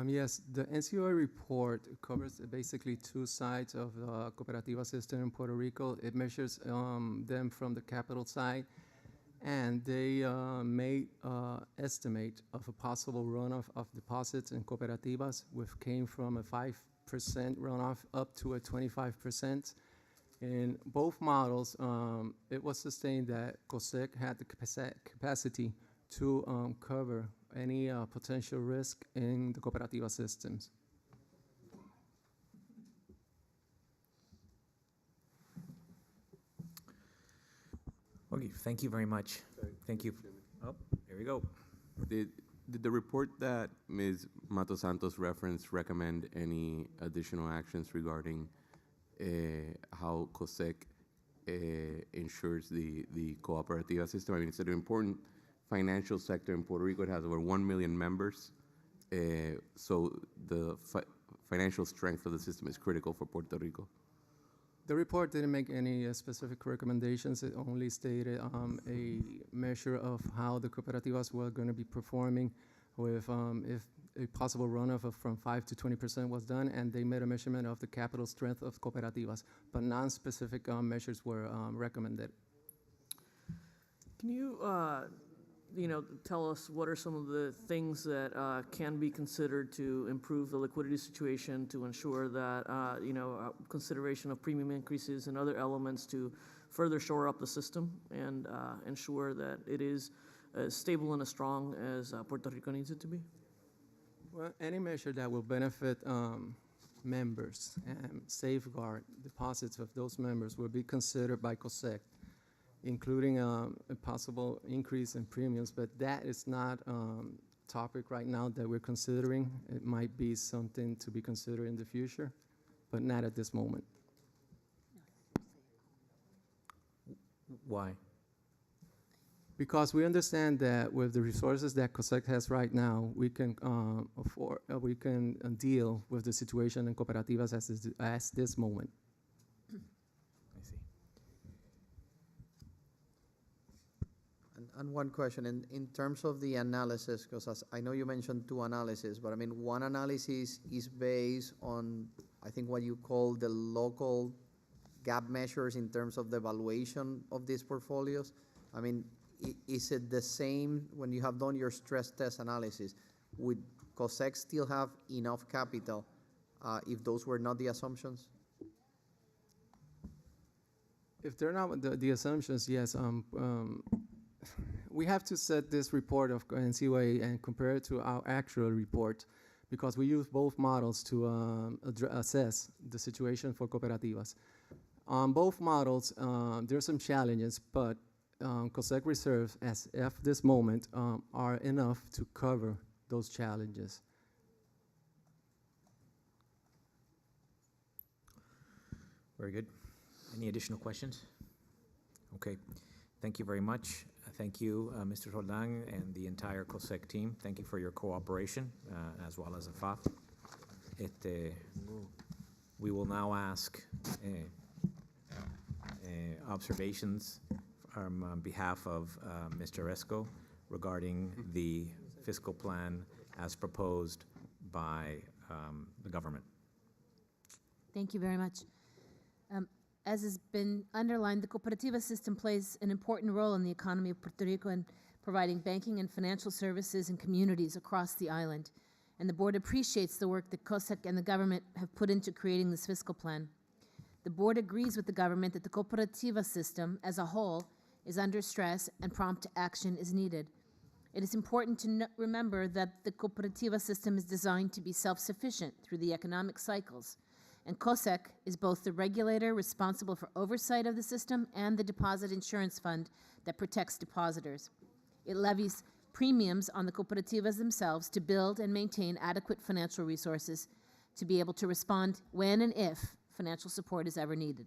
Yes, the NCOA report covers basically two sides of the cooperativa system in Puerto Rico. It measures them from the capital side, and they made estimate of a possible runoff of deposits in cooperativas, which came from a 5% runoff up to a 25%. In both models, it was sustained that COSEC had the capacity to cover any potential risk in the cooperativa systems. Okay, thank you very much. Thank you. Oh, here we go. Did the report that Ms. Mato Santos referenced recommend any additional actions regarding how COSEC ensures the cooperativa system? I mean, it's an important financial sector in Puerto Rico. It has over 1 million members. So the financial strength of the system is critical for Puerto Rico. The report didn't make any specific recommendations. It only stated a measure of how the cooperativas were going to be performing with if a possible runoff of from 5 to 20% was done, and they made a measurement of the capital strength of cooperativas, but non-specific measures were recommended. Can you tell us what are some of the things that can be considered to improve the liquidity situation, to ensure that, consideration of premium increases and other elements to further shore up the system and ensure that it is as stable and as strong as Puerto Rico needs it to be? Well, any measure that will benefit members and safeguard deposits of those members will be considered by COSEC, including a possible increase in premiums, but that is not a topic right now that we're considering. It might be something to be considered in the future, but not at this moment. Why? Because we understand that with the resources that COSEC has right now, we can deal with the situation in cooperativas as this moment. And one question, in terms of the analysis, because I know you mentioned two analyses, but I mean, one analysis is based on, I think, what you call the local gap measures in terms of the valuation of these portfolios. I mean, is it the same when you have done your stress test analysis? Would COSEC still have enough capital if those were not the assumptions? If they're not the assumptions, yes. We have to set this report of NCUA and compare it to our actual report, because we use both models to assess the situation for cooperativas. On both models, there are some challenges, but COSEC reserves, as of this moment, are enough to cover those challenges. Very good. Any additional questions? Okay. Thank you very much. Thank you, Mr. Roldan and the entire COSEC team. Thank you for your cooperation, as well as the FOMB. We will now ask observations on behalf of Mr. Esco regarding the fiscal plan as proposed by the government. Thank you very much. As has been underlined, the cooperativa system plays an important role in the economy of Puerto Rico in providing banking and financial services in communities across the island. And the board appreciates the work that COSEC and the government have put into creating this fiscal plan. The board agrees with the government that the cooperativa system as a whole is under stress and prompt action is needed. It is important to remember that the cooperativa system is designed to be self-sufficient through the economic cycles, and COSEC is both the regulator responsible for oversight of the system and the deposit insurance fund that protects depositors. It levies premiums on the cooperativas themselves to build and maintain adequate financial resources to be able to respond when and if financial support is ever needed.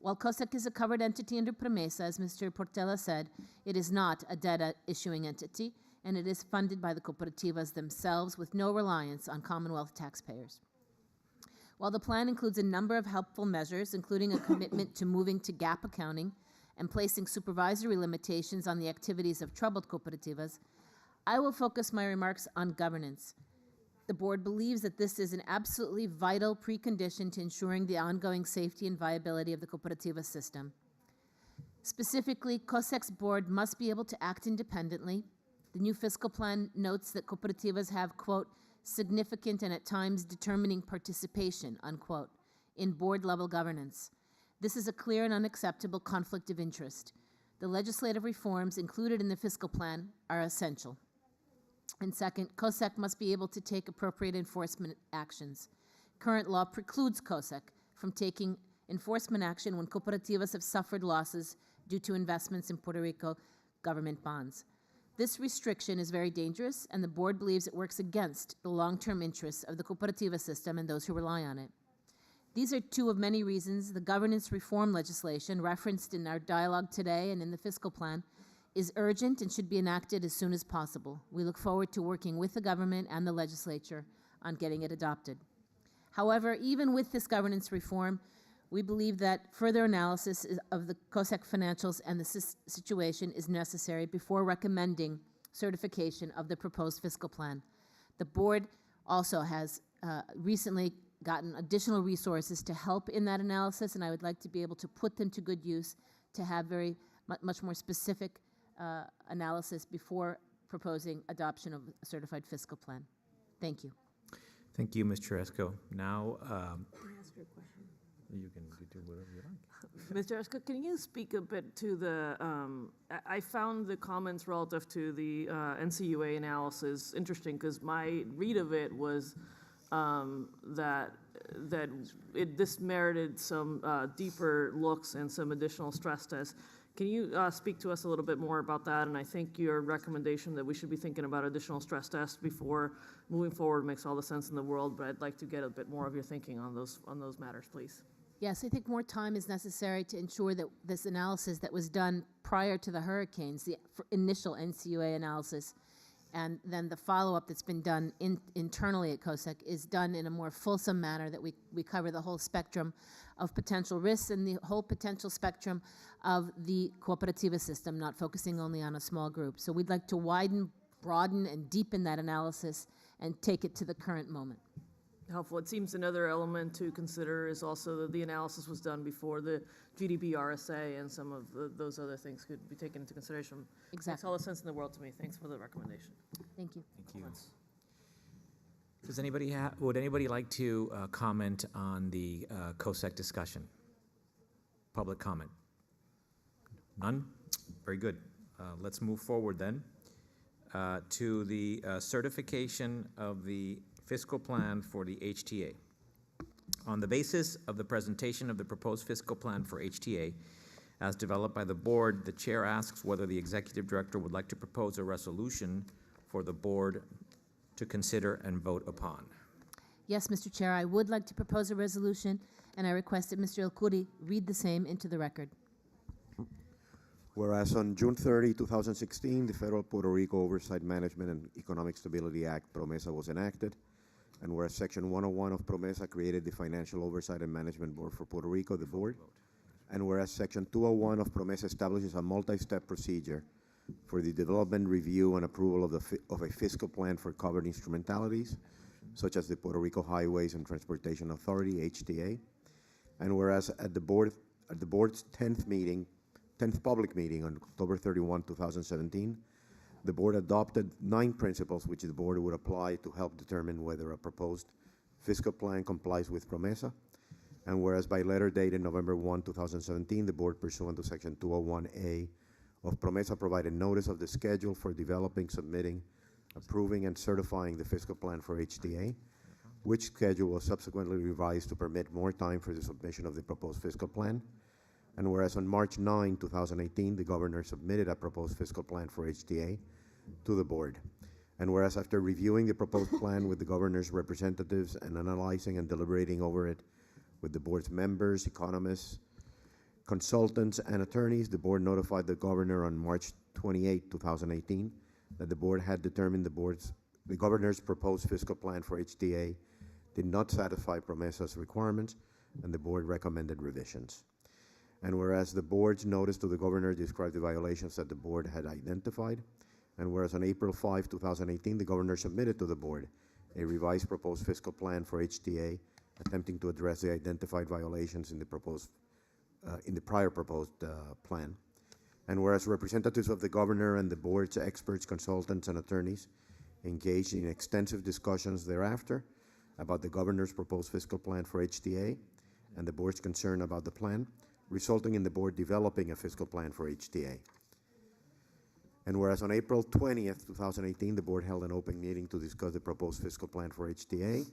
While COSEC is a covered entity under PROMESA, as Mr. Portela said, it is not a debt-issuing entity, and it is funded by the cooperativas themselves with no reliance on Commonwealth taxpayers. While the plan includes a number of helpful measures, including a commitment to moving to GAAP accounting and placing supervisory limitations on the activities of troubled cooperativas, I will focus my remarks on governance. The board believes that this is an absolutely vital precondition to ensuring the ongoing safety and viability of the cooperativa system. Specifically, COSEC's board must be able to act independently. The new fiscal plan notes that cooperativas have, quote, significant and at times determining participation, unquote, in board-level governance. This is a clear and unacceptable conflict of interest. The legislative reforms included in the fiscal plan are essential. And second, COSEC must be able to take appropriate enforcement actions. Current law precludes COSEC from taking enforcement action when cooperativas have suffered losses due to investments in Puerto Rico government bonds. This restriction is very dangerous, and the board believes it works against the long-term interests of the cooperativa system and those who rely on it. These are two of many reasons the governance reform legislation referenced in our dialogue today and in the fiscal plan is urgent and should be enacted as soon as possible. We look forward to working with the government and the legislature on getting it adopted. However, even with this governance reform, we believe that further analysis of the COSEC financials and the situation is necessary before recommending certification of the proposed fiscal plan. The board also has recently gotten additional resources to help in that analysis, and I would like to be able to put them to good use to have much more specific analysis before proposing adoption of a certified fiscal plan. Thank you. Thank you, Ms. Cheresco. Now, Can I ask you a question? you can do whatever you like. Mr. Cheresco, can you speak a bit to the, I found the comments relative to the NCUA analysis interesting because my read of it was that this merited some deeper looks and some additional stress tests. Can you speak to us a little bit more about that? And I think your recommendation that we should be thinking about additional stress tests before moving forward makes all the sense in the world, but I'd like to get a bit more of your thinking on those matters, please. Yes, I think more time is necessary to ensure that this analysis that was done prior to the hurricanes, the initial NCUA analysis, and then the follow-up that's been done internally at COSEC is done in a more fulsome manner, that we cover the whole spectrum of potential risks and the whole potential spectrum of the cooperativa system, not focusing only on a small group. So we'd like to widen, broaden, and deepen that analysis and take it to the current moment. Helpful. It seems another element to consider is also that the analysis was done before the GDP RSA, and some of those other things could be taken into consideration. Exactly. Makes all the sense in the world to me. Thanks for the recommendation. Thank you. Thank you. Does anybody would anybody like to comment on the COSEC discussion? Public comment? None? Very good. Let's move forward then to the certification of the fiscal plan for the HTA. On the basis of the presentation of the proposed fiscal plan for HTA, as developed by the board, the chair asks whether the executive director would like to propose a resolution for the board to consider and vote upon. Yes, Mr. Chair, I would like to propose a resolution, and I request that Mr. El Khoury read the same into the record. Whereas on June 30, 2016, the Federal Puerto Rico Oversight Management and Economic Stability Act, PROMESA, was enacted, and whereas Section 101 of PROMESA created the Financial Oversight and Management Board for Puerto Rico, the board, and whereas Section 201 of PROMESA establishes a multi-step procedure for the development, review, and approval of a fiscal plan for covered instrumentalities, such as the Puerto Rico Highways and Transportation Authority, HTA, and whereas at the board's 10th public meeting on October 31, 2017, the board adopted 9 principles which the board would apply to help determine whether a proposed fiscal plan complies with PROMESA. And whereas by letter dated November 1, 2017, the board, pursuant to Section 201A of PROMESA provided notice of the schedule for developing, submitting, approving, and certifying the fiscal plan for HTA, which schedule was subsequently revised to permit more time for the submission of the proposed fiscal plan. And whereas on March 9, 2018, the governor submitted a proposed fiscal plan for HTA to the board. And whereas after reviewing the proposed plan with the governor's representatives and analyzing and deliberating over it with the board's members, economists, consultants, and attorneys, the board notified the governor on March 28, 2018, that the board had determined the governor's proposed fiscal plan for HTA did not satisfy PROMESA's requirements, and the board recommended revisions. And whereas the board's notice to the governor described the violations that the board had identified, and whereas on April 5, 2018, the governor submitted to the board a revised proposed fiscal plan for HTA, attempting to address the identified violations in the prior proposed plan. And whereas representatives of the governor and the board's experts, consultants, and attorneys engaged in extensive discussions thereafter about the governor's proposed fiscal plan for HTA and the board's concern about the plan, resulting in the board developing a fiscal plan for HTA. And whereas on April 20th, 2018, the board held an open meeting to discuss the proposed fiscal plan for HTA,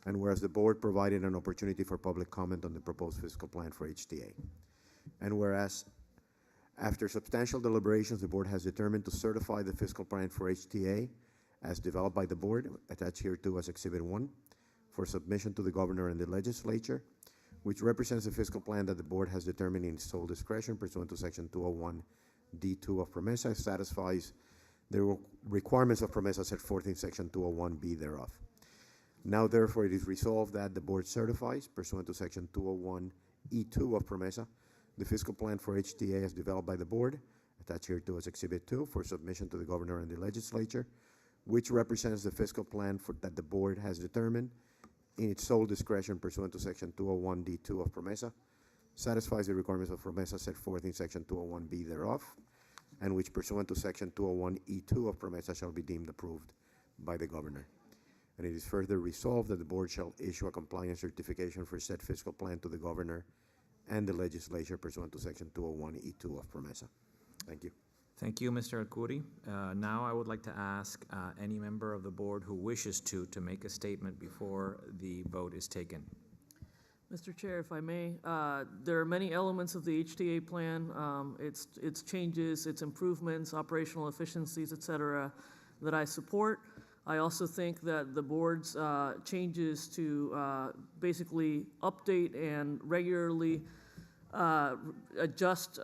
and whereas the board provided an opportunity for public comment on the proposed fiscal plan for HTA. And whereas after substantial deliberations, the board has determined to certify the fiscal plan for HTA as developed by the board, attached hereto as Exhibit 1, for submission to the governor and the legislature, which represents the fiscal plan that the board has determined in its sole discretion pursuant to Section 201(d)(2) of PROMESA, satisfies the requirements of PROMESA set forth in Section 201(b) thereof. Now, therefore, it is resolved that the board certifies, pursuant to Section 201(e)(2) of PROMESA, the fiscal plan for HTA as developed by the board, attached hereto as Exhibit 2, for submission to the governor and the legislature, which represents the fiscal plan that the board has determined in its sole discretion pursuant to Section 201(d)(2) of PROMESA, satisfies the requirements of PROMESA set forth in Section 201(b) thereof, and which pursuant to Section 201(e)(2) of PROMESA shall be deemed approved by the governor. And it is further resolved that the board shall issue a compliance certification for said fiscal plan to the governor and the legislature pursuant to Section 201(e)(2) of PROMESA. Thank you. Thank you, Mr. Alcuri. Now I would like to ask any member of the board who wishes to make a statement before the vote is taken. Mr. Chair, if I may, there are many elements of the HTA plan, its changes, its improvements, operational efficiencies, et cetera, that I support. I also think that the board's changes to basically update and regularly adjust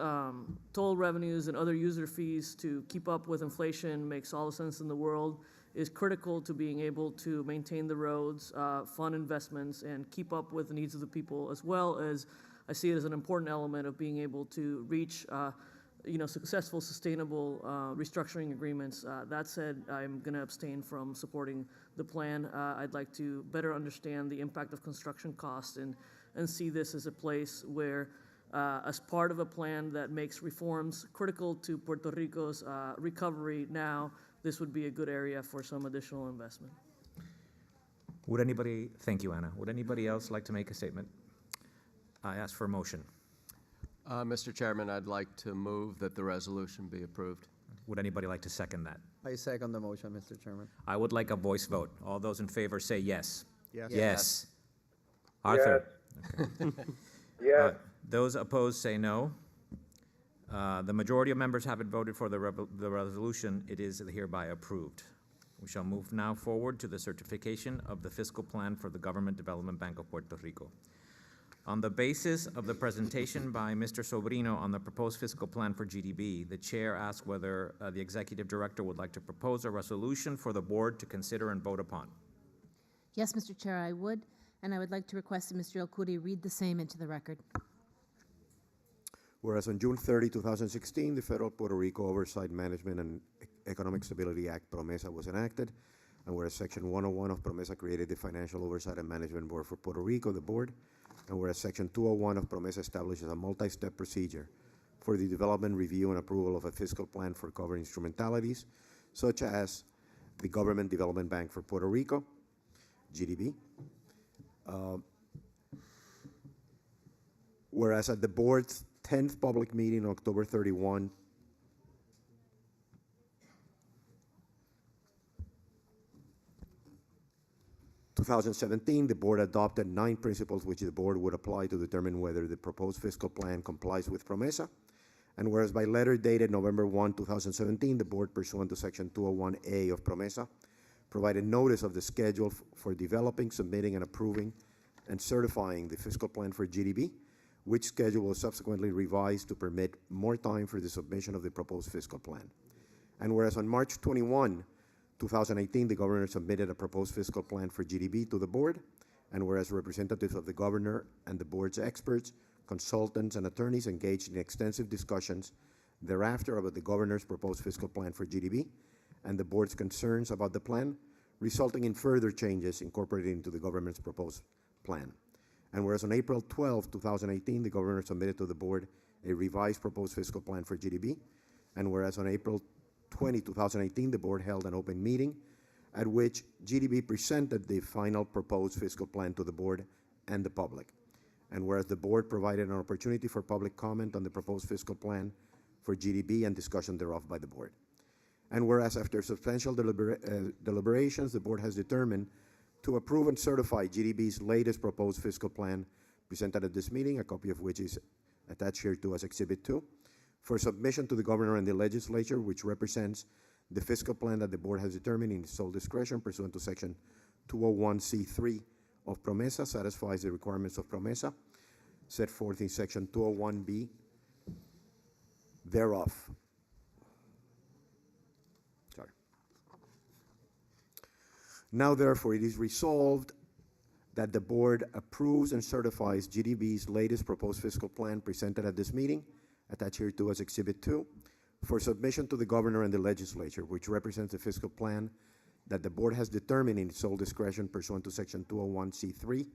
toll revenues and other user fees to keep up with inflation makes all the sense in the world, is critical to being able to maintain the roads, fund investments, and keep up with the needs of the people, as well as I see it as an important element of being able to reach successful, sustainable restructuring agreements. That said, I'm going to abstain from supporting the plan. I'd like to better understand the impact of construction costs and see this as a place where, as part of a plan that makes reforms critical to Puerto Rico's recovery now, this would be a good area for some additional investment. Thank you, Anna. Would anybody else like to make a statement? I ask for a motion. Mr. Chairman, I'd like to move that the resolution be approved. Would anybody like to second that? I second the motion, Mr. Chairman. I would like a voice vote. All those in favor say yes. Yes. Yes. Arthur? Yes. Okay. Yes. Those opposed say no. The majority of members haven't voted for the resolution. It is hereby approved. We shall move now forward to the certification of the fiscal plan for the Government Development Bank of Puerto Rico. On the basis of the presentation by Mr. Sobrino on the proposed fiscal plan for GDB, the chair asks whether the executive director would like to propose a resolution for the board to consider and vote upon. Yes, Mr. Chair, I would, and I would like to request that Mr. Alcuri read the same into the record. Whereas on June 30, 2016, the Federal Puerto Rico Oversight Management and Economic Stability Act, PROMESA, was enacted, and whereas Section 101 of PROMESA created the Financial Oversight and Management Board for Puerto Rico, the board, and whereas Section 201 of PROMESA establishes a multi-step procedure for the development, review, and approval of a fiscal plan for covered instrumentalities, such as the Government Development Bank for Puerto Rico, GDB. Whereas at the board's 10th public meeting on October 31, 2017, the board adopted 9 principles which the board would apply to determine whether the proposed fiscal plan complies with PROMESA. And whereas by letter dated November 1, 2017, the board, pursuant to Section 201A of PROMESA, provided notice of the schedule for developing, submitting, and approving and certifying the fiscal plan for GDB, which schedule was subsequently revised to permit more time for the submission of the proposed fiscal plan. And whereas on March 21, 2018, the governor submitted a proposed fiscal plan for GDB to the board, and whereas representatives of the governor and the board's experts, consultants, and attorneys engaged in extensive discussions thereafter about the governor's proposed fiscal plan for GDB and the board's concerns about the plan, resulting in further changes incorporated into the government's proposed plan. And whereas on April 12, 2018, the governor submitted to the board a revised proposed fiscal plan for GDB, and whereas on April 20, 2018, the board held an open meeting at which GDB presented the final proposed fiscal plan to the board and the public. And whereas the board provided an opportunity for public comment on the proposed fiscal plan for GDB and discussion thereof by the board. And whereas after substantial deliberations, the board has determined to approve and certify GDB's latest proposed fiscal plan presented at this meeting, a copy of which is attached here to as Exhibit 2, for submission to the governor and the legislature, which represents the fiscal plan that the board has determined in its sole discretion pursuant to Section 201C3 of PROMESA, satisfies the requirements of PROMESA set forth in Section 201B thereof. Sorry. Now, therefore, it is resolved that the board approves and certifies GDB's latest proposed fiscal plan presented at this meeting, attached here to as Exhibit 2, for submission to the governor and the legislature, which represents the fiscal plan that the board has determined in its sole discretion pursuant to Section 201C3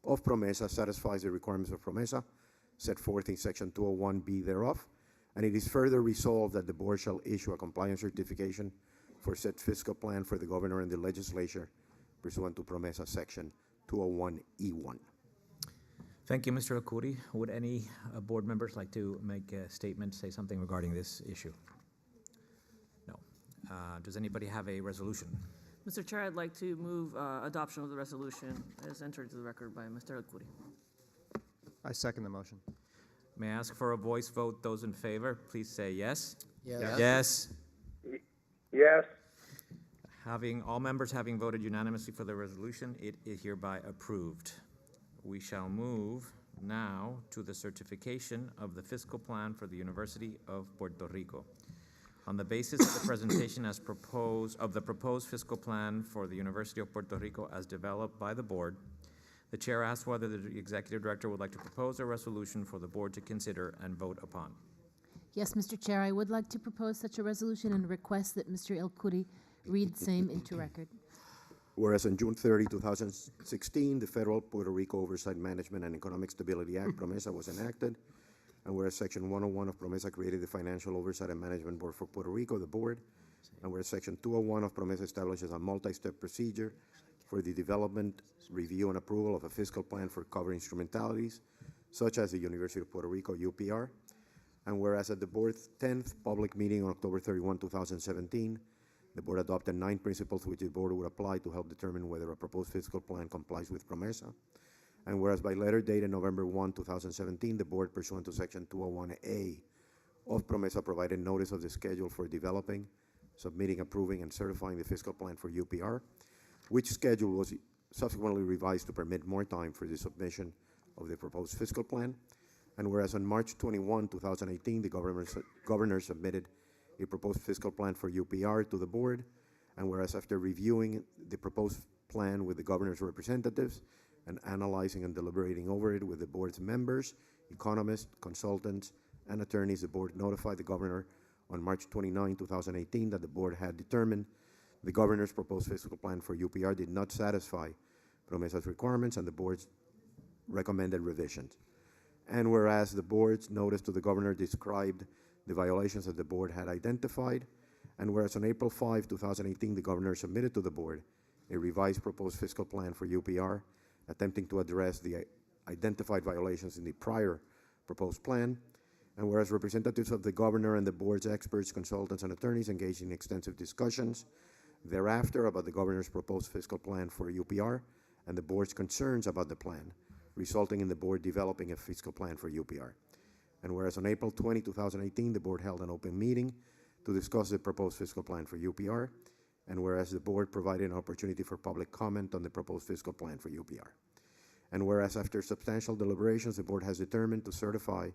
of PROMESA, satisfies the requirements of PROMESA set forth in Section 201B thereof, and it is further resolved that the board shall issue a compliance certification for said fiscal plan for the governor and the legislature pursuant to PROMESA Section 201E1. Thank you, Mr. El-Khoury. Would any board members like to make a statement, say something regarding this issue? No. Does anybody have a resolution? Mr. Chair, I'd like to move adoption of the resolution as entered to the record by Mr. El-Khoury. I second the motion. May I ask for a voice vote? Those in favor, please say yes. Yes. Yes. Yes. All members having voted unanimously for the resolution, it is hereby approved. We shall move now to the certification of the fiscal plan for the University of Puerto Rico. On the basis of the presentation as proposed of the proposed fiscal plan for the University of Puerto Rico as developed by the board, the chair asks whether the executive director would like to propose a resolution for the board to consider and vote upon. Yes, Mr. Chair, I would like to propose such a resolution and request that Mr. El-Khoury read same into record. Whereas on June 30, 2016, the Federal Puerto Rico Oversight Management and Economic Stability Act, PROMESA, was enacted, and whereas Section 101 of PROMESA created the Financial Oversight and Management Board for Puerto Rico, the board, and whereas Section 201 of PROMESA establishes a multi-step procedure for the development, review, and approval of a fiscal plan for cover instrumentalities, such as the University of Puerto Rico, UPR, and whereas at the board's 10th public meeting on October 31, 2017, the board adopted 9 principles which the board would apply to help determine whether a proposed fiscal plan complies with PROMESA. And whereas by letter dated November 1, 2017, the board, pursuant to Section 201A of PROMESA, provided notice of the schedule for developing, submitting, approving, and certifying the fiscal plan for UPR, which schedule was subsequently revised to permit more time for the submission of the proposed fiscal plan. And whereas on March 21, 2018, the governor submitted a proposed fiscal plan for UPR to the board, and whereas after reviewing the proposed plan with the governor's representatives and analyzing and deliberating over it with the board's members, economists, consultants, and attorneys, the board notified the governor on March 29, 2018 that the board had determined the governor's proposed fiscal plan for UPR did not satisfy PROMESA's requirements and the board's recommended revisions. And whereas the board's notice to the governor described the violations that the board had identified, and whereas on April 5, 2018, the governor submitted to the board a revised proposed fiscal plan for UPR, attempting to address the identified violations in the prior proposed plan, and whereas representatives of the governor and the board's experts, consultants, and attorneys engaged in extensive discussions thereafter about the governor's proposed fiscal plan for UPR, and the board's concerns about the plan, resulting in the board developing a fiscal plan for UPR. And whereas on April 20, 2018, the board held an open meeting to discuss the proposed fiscal plan for UPR, and whereas the board provided an opportunity for public comment on the proposed fiscal plan for UPR. And whereas after substantial deliberations, the board has determined to certify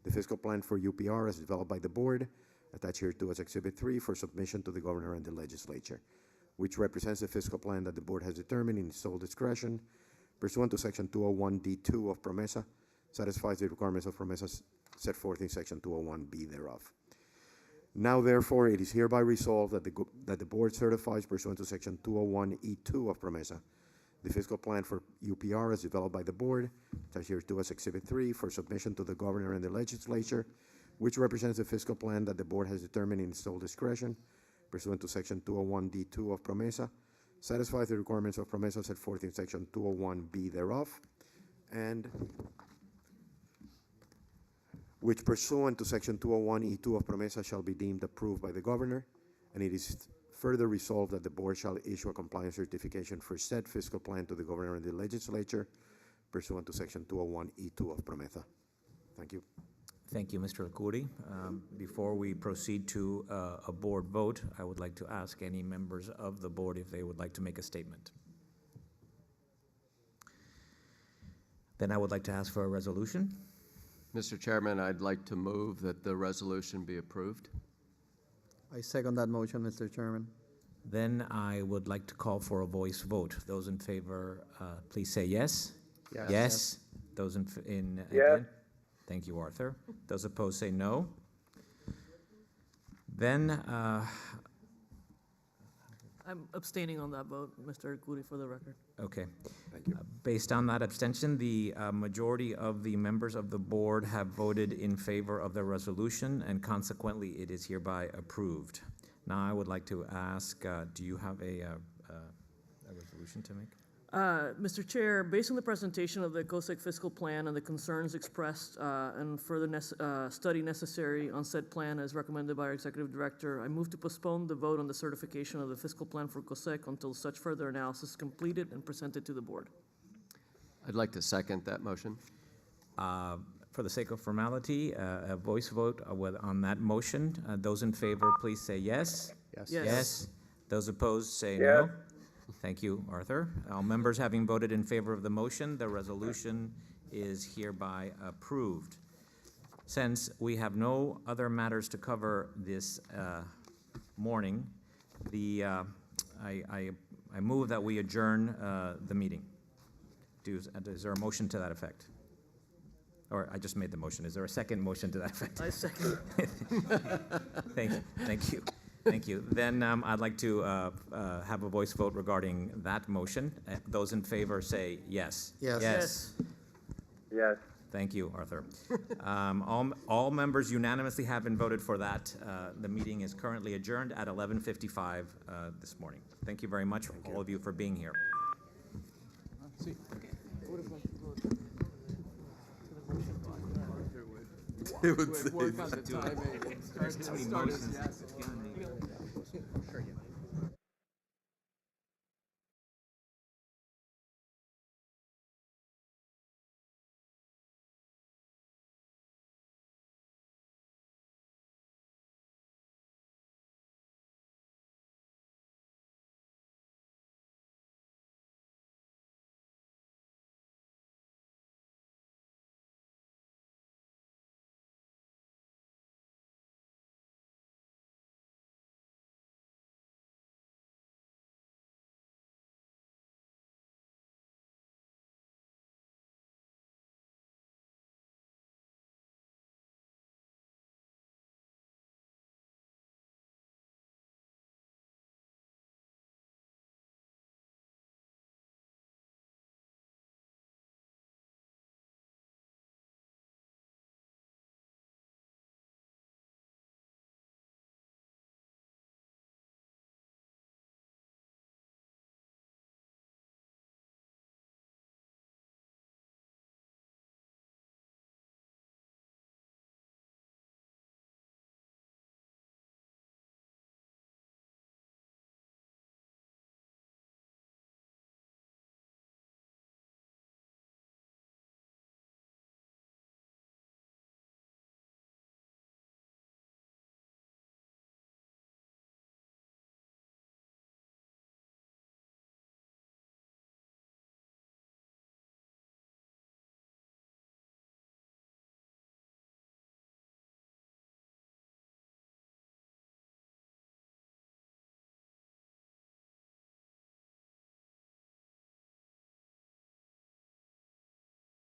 the fiscal plan for UPR as developed by the board, attached here to as Exhibit 3 for submission to the governor and the legislature, which represents the fiscal plan that the board has determined in its sole discretion, pursuant to Section 201D2 of PROMESA, satisfies the requirements of PROMESA set forth in Section 201B thereof. Now, therefore, it is hereby resolved that the board certifies pursuant to Section 201E2 of PROMESA the fiscal plan for UPR as developed by the board, attached here to as Exhibit 3 for submission to the governor and the legislature, which represents the fiscal plan that the board has determined in its sole discretion, pursuant to Section 201D2 of PROMESA, satisfies the requirements of PROMESA set forth in Section 201B thereof, and which pursuant to Section 201E2 of PROMESA shall be deemed approved by the governor, and it is further resolved that the board shall issue a compliance certification for said fiscal plan to the governor and the legislature pursuant to Section 201E2 of PROMESA. Thank you. Thank you, Mr. Alcuri. Before we proceed to a board vote, I would like to ask any members of the board if they would like to make a statement. Then I would like to ask for a resolution. Mr. Chairman, I'd like to move that the resolution be approved. I second that motion, Mr. Chairman. Then I would like to call for a voice vote. Those in favor, please say yes. Yes. Yes. Those in Yes. again? Thank you, Arthur. Those opposed say no. Then I'm abstaining on that vote, Mr. Alcuri, for the record. okay. Thank you. Based on that abstention, the majority of the members of the board have voted in favor of the resolution, and consequently, it is hereby approved. Now, I would like to ask, do you have a resolution to make? Mr. Chair, based on the presentation of the COSEC fiscal plan and the concerns expressed and further study necessary on said plan as recommended by our Executive Director, I move to postpone the vote on the certification of the fiscal plan for COSEC until such further analysis is completed and presented to the board. I'd like to second that motion. For the sake of formality, a voice vote on that motion. Those in favor, please say yes. Yes. Yes. Yes. Those opposed say Yes. no. Thank you, Arthur. All members having voted in favor of the motion, the resolution is hereby approved. Since we have no other matters to cover this morning, I move that we adjourn the meeting. Is there a motion to that effect? Or I just made the motion. Is there a second motion to that effect? I second. Thank you. Thank you. Then I'd like to have a voice vote regarding that motion. Those in favor say yes. Yes. Yes. Yes. Thank you, Arthur. All members unanimously have been voted for that. The meeting is currently adjourned at 11:55 this morning. Thank you very much, all of you, for being here. It would say There's too many motions. It's killing me.